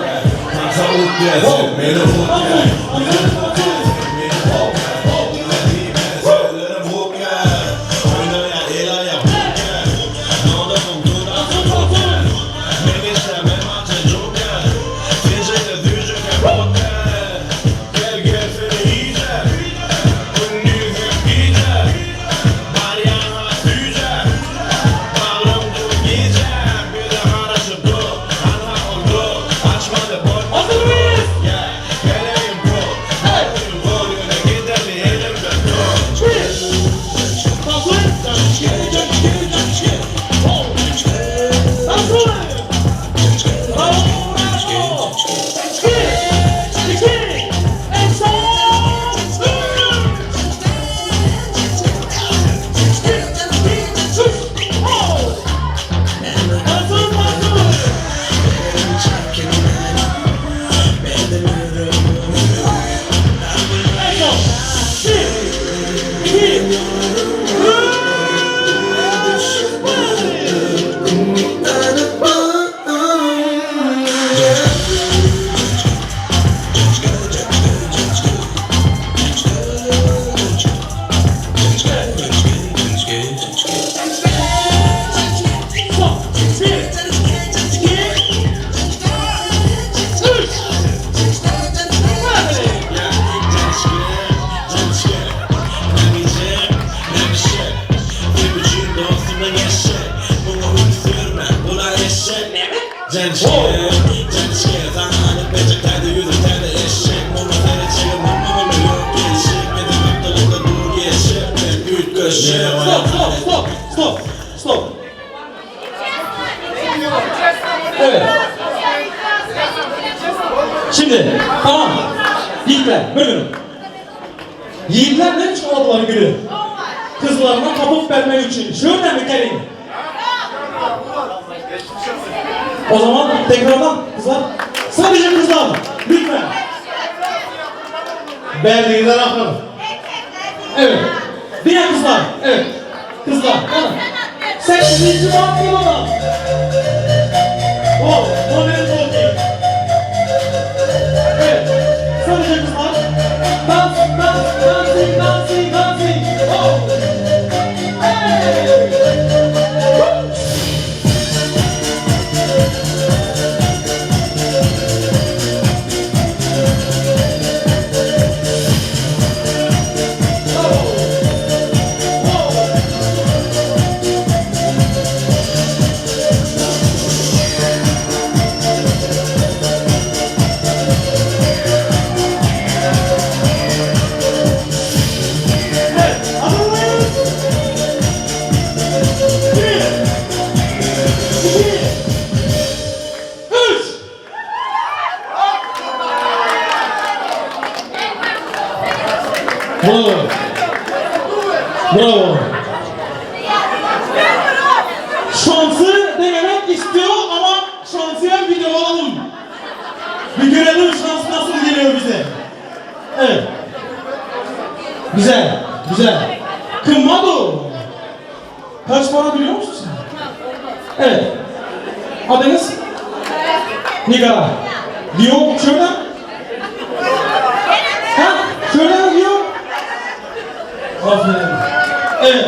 Stop. Evet. Şimdi tamam. Yiğitler bölün. Yiğitler ne çaladılar gülü? Kızlarına kapıp vermek için. Şöyle mi gelin? O zaman tekrardan kızlar. Sadece kızlar. Lütfen. Verdiğinden akıllı. Evet. Diğer kızlar. Evet. Kızlar. Bana. 8. madde bana. Oh. Modern talking. Evet. Sadece kızlar. Dancing. Oh. Hey. Bravo. Şansı denemek istiyor ama şansiye video alalım. Bir görelim şans nasıl geliyor bize. Evet. Güzel. Kımado. Kaç para biliyor musun sen? Evet. Adınız? Nigara. Leo şuradan. Ha? Şuradan Leo. Aferin. Evet.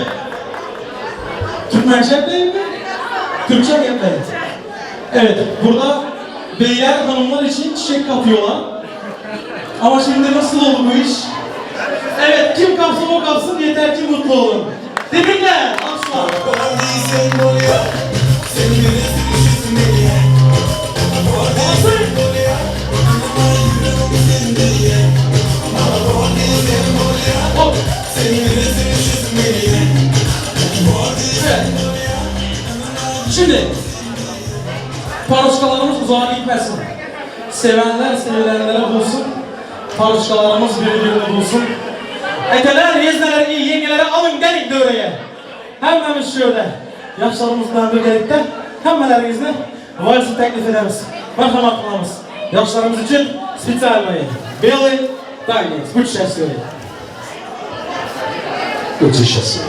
Türkmence yapmayın mı? Türkçe yapmayın. Evet, burada beyler hanımlar için çiçek kapıyorlar. Ama şimdi nasıl oldu bu iş? Evet, kim kapsın o kapsın, yeter ki mutlu olun. Tebrikler, asla. Şimdi paroşkalarımız uzağa gitmesin. Sevenler sevilenlere bulsun. Paroşkalarımız birbirini bulsun. Eteler, yezneler, iyi yengelere alın gelin dövreye. Hemmemiz şöyle yaşlarımızdan birlikte hemmelerinizle valsi teklif ederiz. Merhamet kılımız. Yaşlarımız için spesialmayı. Billy Daniels. Bu çeşitli. Bu çeşitli.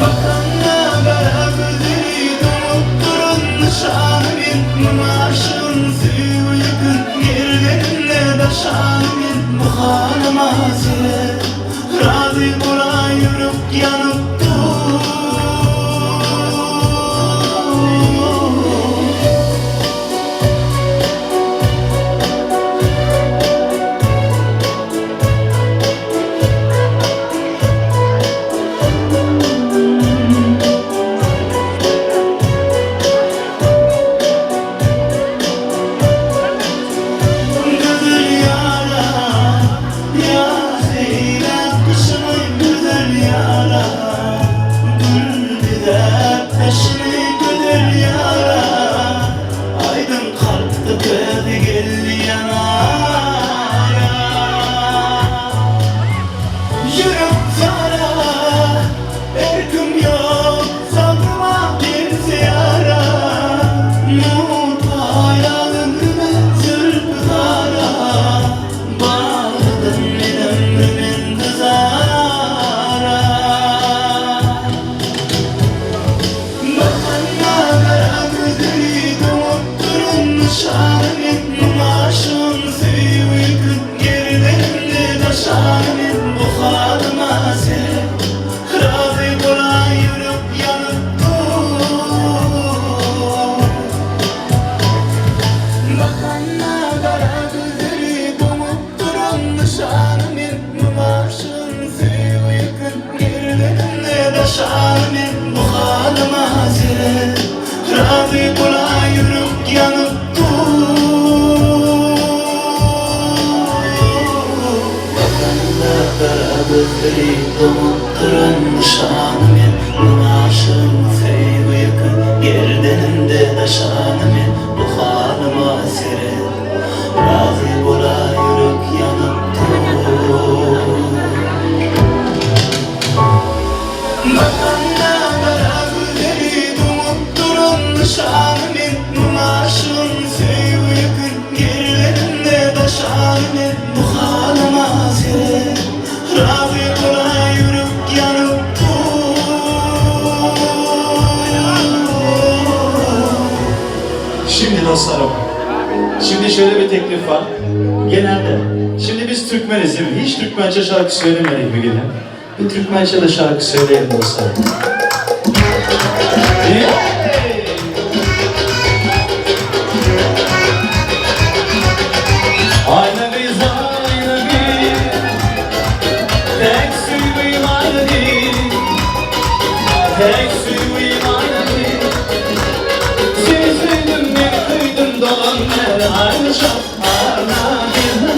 Bakanına beraber deli dolup durun nişanı gitmem aşın süyükün Girgenle daşanın bu halıma sile Razı bola yürüp yanıp dur Şimdi dostlarım, şimdi şöyle bir teklif var. Genelde, şimdi biz Türkmeniz değil mi? Hiç Türkmençe şarkı söylemedik bir gün. Bir Türkmençe de şarkı söyleyelim dostlarım. Aynı biz aynı bir, tek suyum aynı değil, tek suyum aynı değil. Sizin bir kıydım dolanlar aynı şap, aynı bir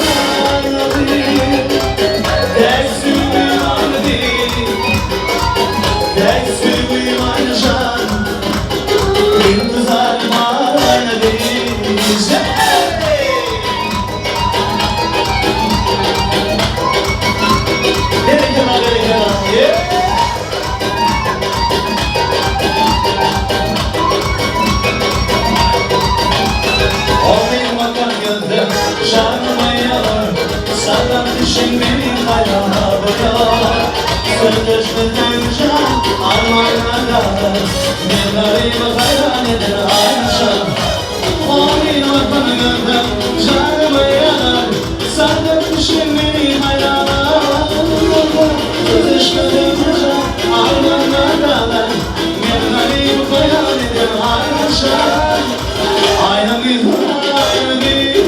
aynı değil. Tek suyum aynı değil, tek suyum aynı şap, yıldızlarım aynı değil. Senden düşün beni hayana boyar Sözleşmeden can armağanlar Günlerimi hayran eder aşağı Onun vatanı gönder canımı yanar Senden düşün beni hayana Sözleşmeden can armağanlar Günlerimi hayran eder aşağı Aynı bir aynı bir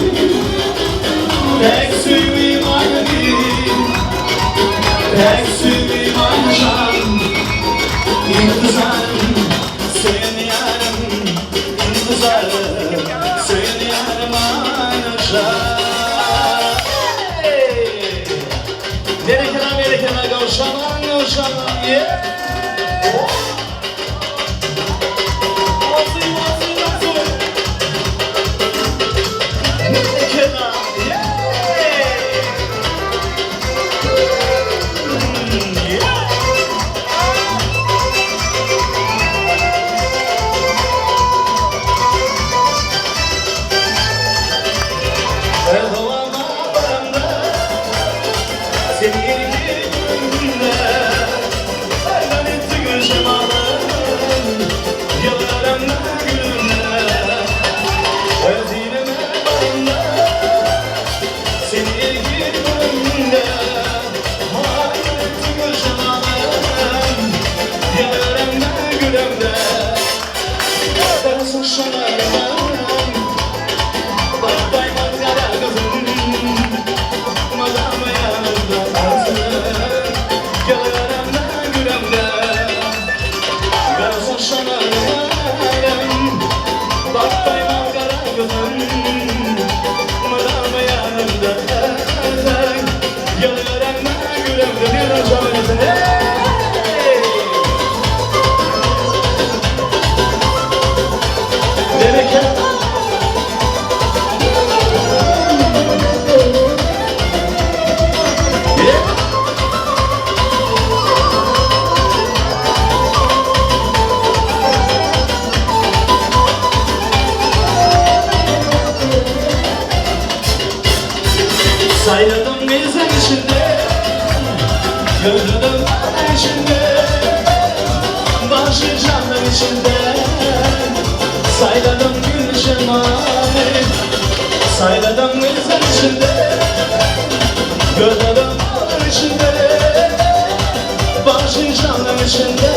tek suyum aynı değil, tek suyum aynı can. İntizarım, senin yarım, intizarım, senin yarım aynı can. Sayladım güzel içinde, gördüm içinde, başı canım içinde. Sayladım gül şemali, sayladım güzel içinde, gördüm içinde, başı canım içinde.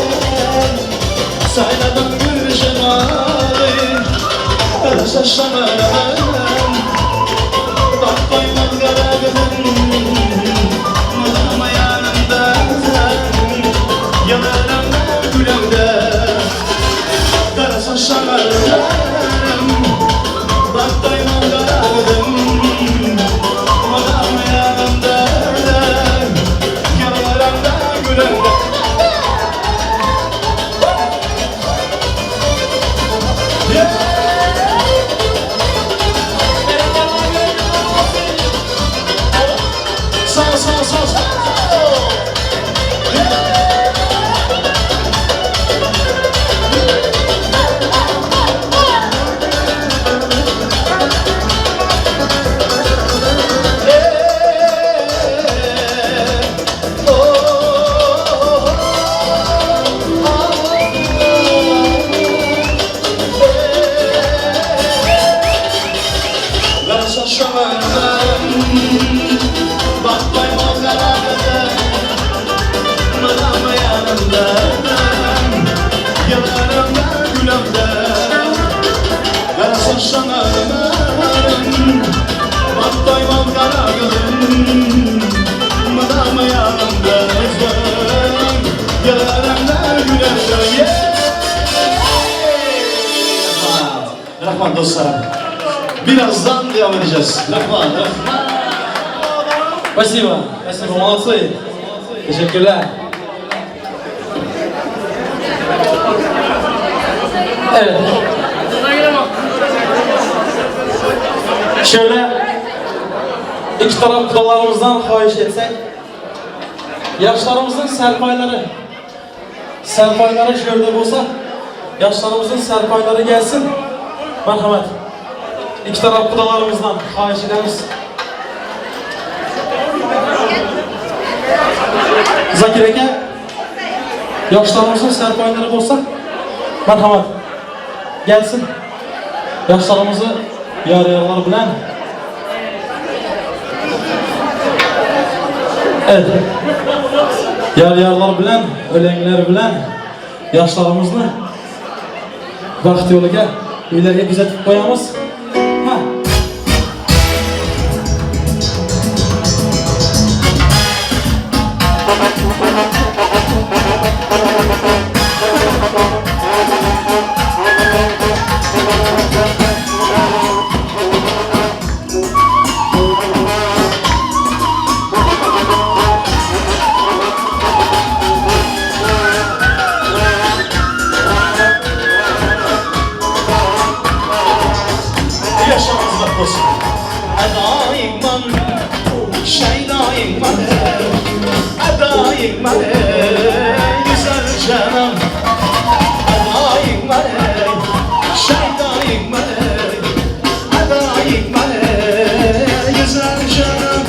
Sayladım gül şemali, karışa şamarım, bak koymaz garabım, madama yanımda, yanarım gülümde, karışa şamarım, bak koymaz garabım, madama yanımda, yanarım gülümde. Rahman dostlarım, birazdan devam edeceğiz. Rahman. Спасибо. Спасибо, молодцы. Teşekkürler. Evet. Şöyle iki taraf kudalarımızdan xahiş etsek, yaşlarımızın serpayları şöyle olsa, yaşlarımızın serpayları gelsin. Merhamet. İki taraf kudalarımızdan xahiş ederiz. Zakir aka, yaşlarımızın serpayları olsa, merhamet. Gelsin. Yaşlarımızı yarıyanlar bilen. Evet. Yarıyanlar bilen, ölenler bilen yaşlarımızı vakti yoluga uylarga kuzatib qo'yamiz. Ha. Yaşamızda olsun. Adayım man, şeydayım man, adayım man, güzel canım. Adayım man, şeydayım man, adayım man, güzel canım.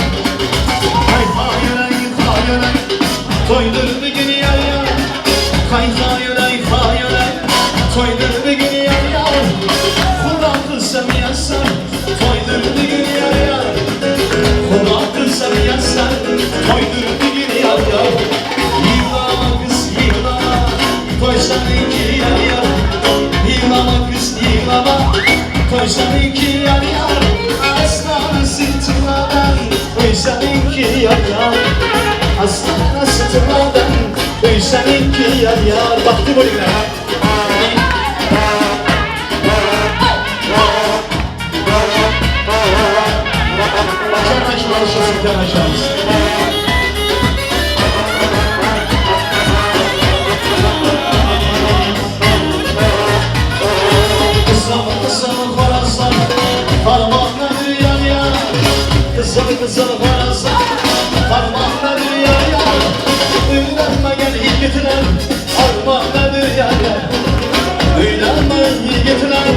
Hay hayray hayray, koydur bir gün yar yar. Hay hayray hayray, koydur bir gün yar yar. Sen yazsan, koydur bir gün yar yar. Kulağın sen yazsan, koydur bir gün yar yar. Yığlama kız yığlama, koysan iki yar yar. Yığlama kız yığlama, koysan iki yar yar. Aslanı sırtmadan, koysan iki yar yar. Aslanı sırtmadan, koysan iki yar yar. Baktı böyle ha. Kızım horazlar, parmakları yan yan. Kızım horazlar, parmakları yan yan. Ünlenme gel yiğitler, parmakları yan yan. Ünlenme yiğitler,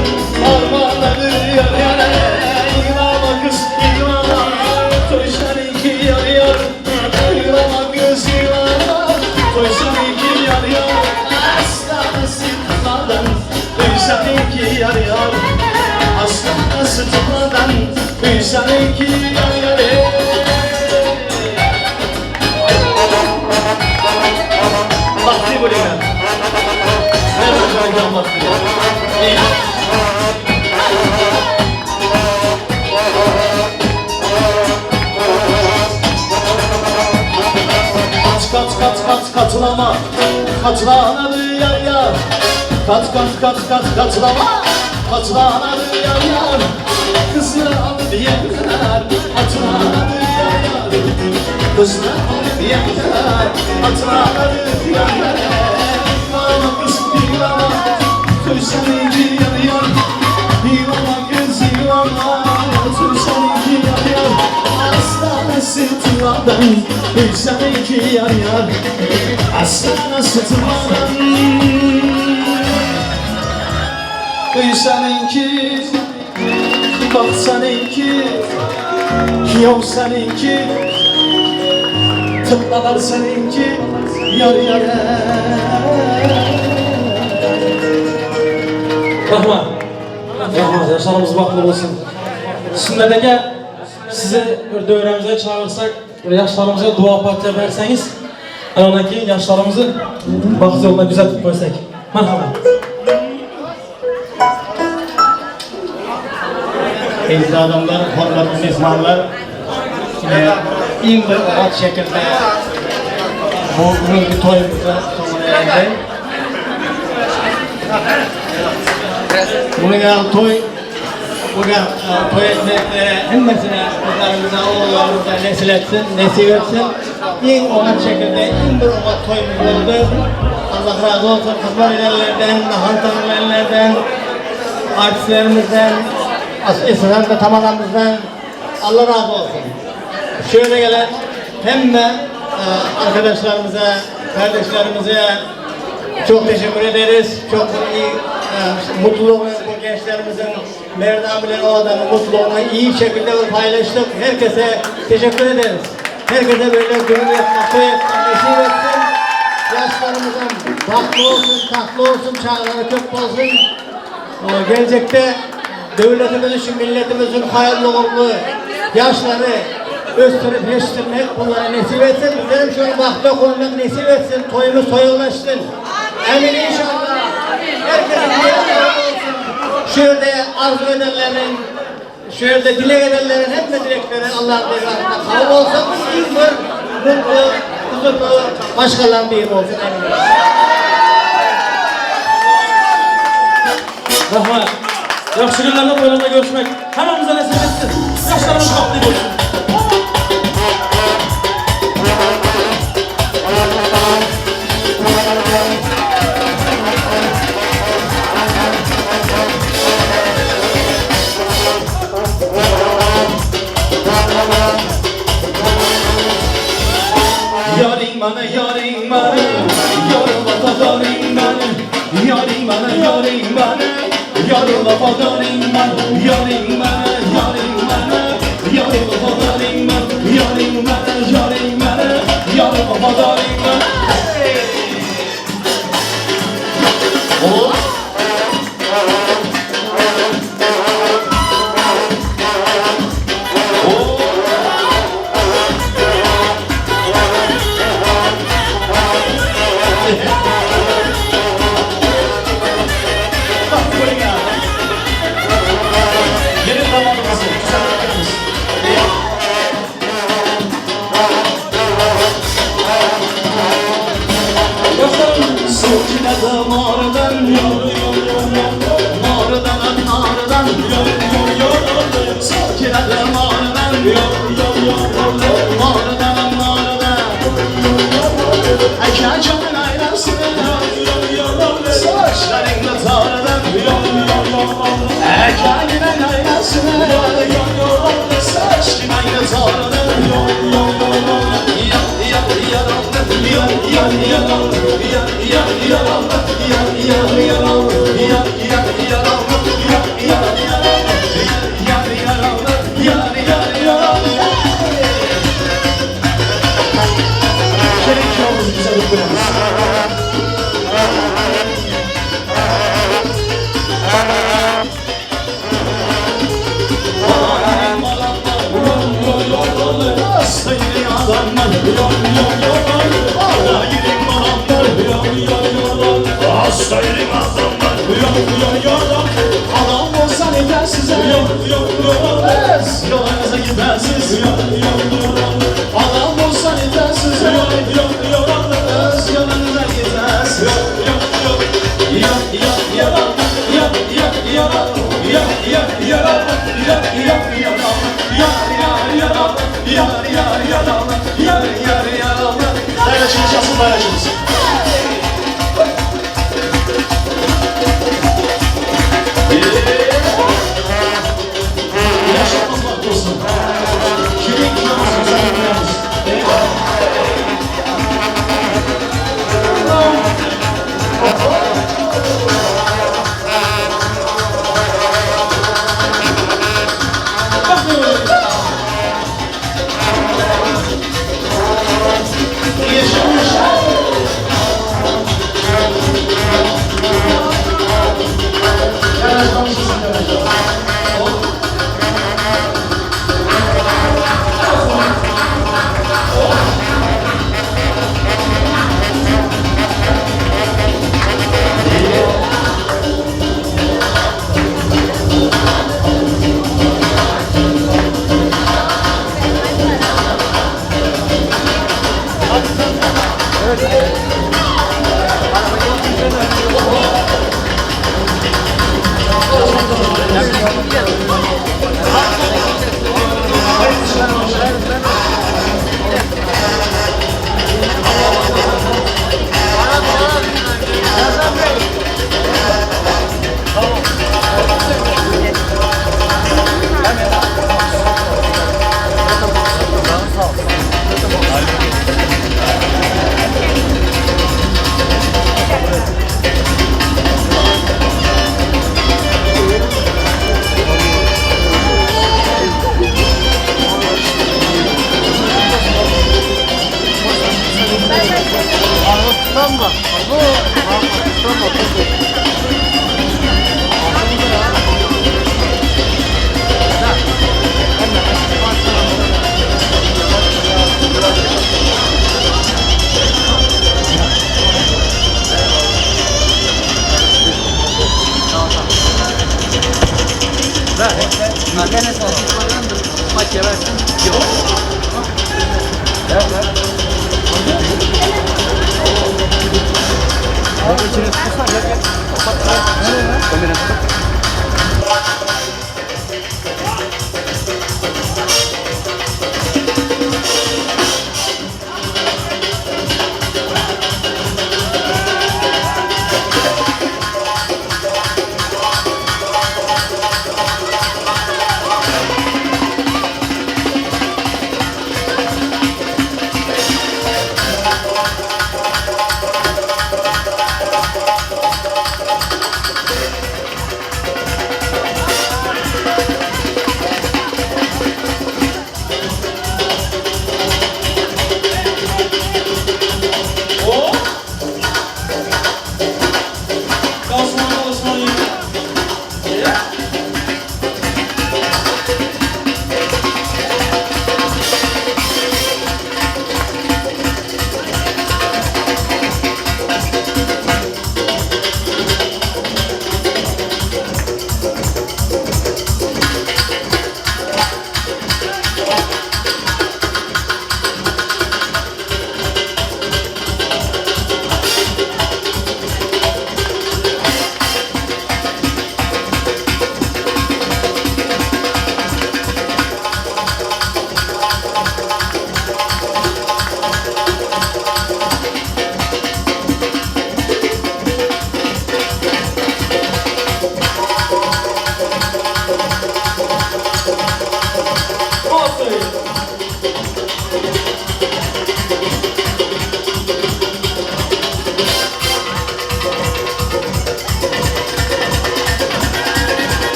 parmakları yan yan. Yığlama kız yığlama, koy seni sıradan seninki yar yar Baktı böyle ben ne böyle can baktı Katlama katlanadı yar yar katlama katlanadı yar yar kızlar aldı diyenler katlanadı yar yar kızlar aldı diyenler katlanadı yar yar Yılama kız yılama Tüyseninki yar yar Yılama kız yılama Tüyseninki yar yar Aslana sırtlardan Tüyseninki yar yar Aslana sırtlardan Tüyseninki Bak seninki Yok seninki Tıklalar seninki Yar yar Rahmat. Rahmat. Yaşlarımız baklı olsun. Sünneteke sizi dövremize çağırırsak yaşlarımıza dua partiye verseniz ondan keyin yaşlarımızı baxt yoluna güzeltip koysak. Merhaba. Aziz adamlar, hürmetli mehmanlar, en bir rahat şekilde bugünkü toyumuza sonuna erdik. Bugün toy etmekleri hemmesine kızlarımıza, oğullarımıza nesil etsin, nesip etsin. En rahat şekilde en bir rahat toyumuz oldu. Allah razı olsun kızlar edenlerden, hanımefendilerden, artistlerimizden, esnafımızdan ve tamamen Allah razı olsun. Şöyle gelen hem arkadaşlarımıza, kardeşlerimize çok teşekkür ederiz. Çok iyi mutluluğunu bu gençlerimizin Merdan bilen o adamın mutluluğunu iyi şekilde paylaştık. Herkese teşekkür ederiz. Herkese böyle gönül yapmak, toy yapmak, nasip etsin. Yaşlarımızın bahtlı olsun, tatlı olsun, çağları çok olsun. Gelecekte devletimiz için, milletimizin hayırlı uğurlu yaşları östürüp yetiştirmek bunlara nasip etsin. Bizlerim şunu bahtla koymak nasip etsin. Toyumuz toyullaşsın. Emin inşallah. Herkesin hayırlı olsun. Şöyle arzu edenlerin, şöyle dilek edenlerin hep dilekleri Allah'ın rahmetine kabul olsun. İyi bir mutlu, huzurlu başkalarının bir olsun. Rahmat. Yaxşı günlerde toylarda görüşmek hamamıza nasip etsin. Yaşlarımız kaplı olsun. Yarim bana, yarim bana, yarıla padarim bana, yarim bana, yarim bana, yarıla padarim bana, yarim bana, yarim bana, yarıla padarim bana, yarim bana, yarim bana, yarıla padarim bana. Oh! Yirim adamlar hasta yirim adamlar Adam olsan yetersiz Yollarınıza gidersiz Adam olsan yetersiz Yollarınıza gidersiz Paylaşınız yazın paylaşınız. Yaşamız bak olsun. Kimin kıyamız güzel kıyamız.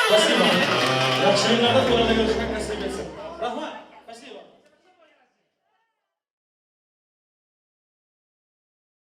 Спасибо. Yaxshi o'yinlarda to'rada görüşmek nasip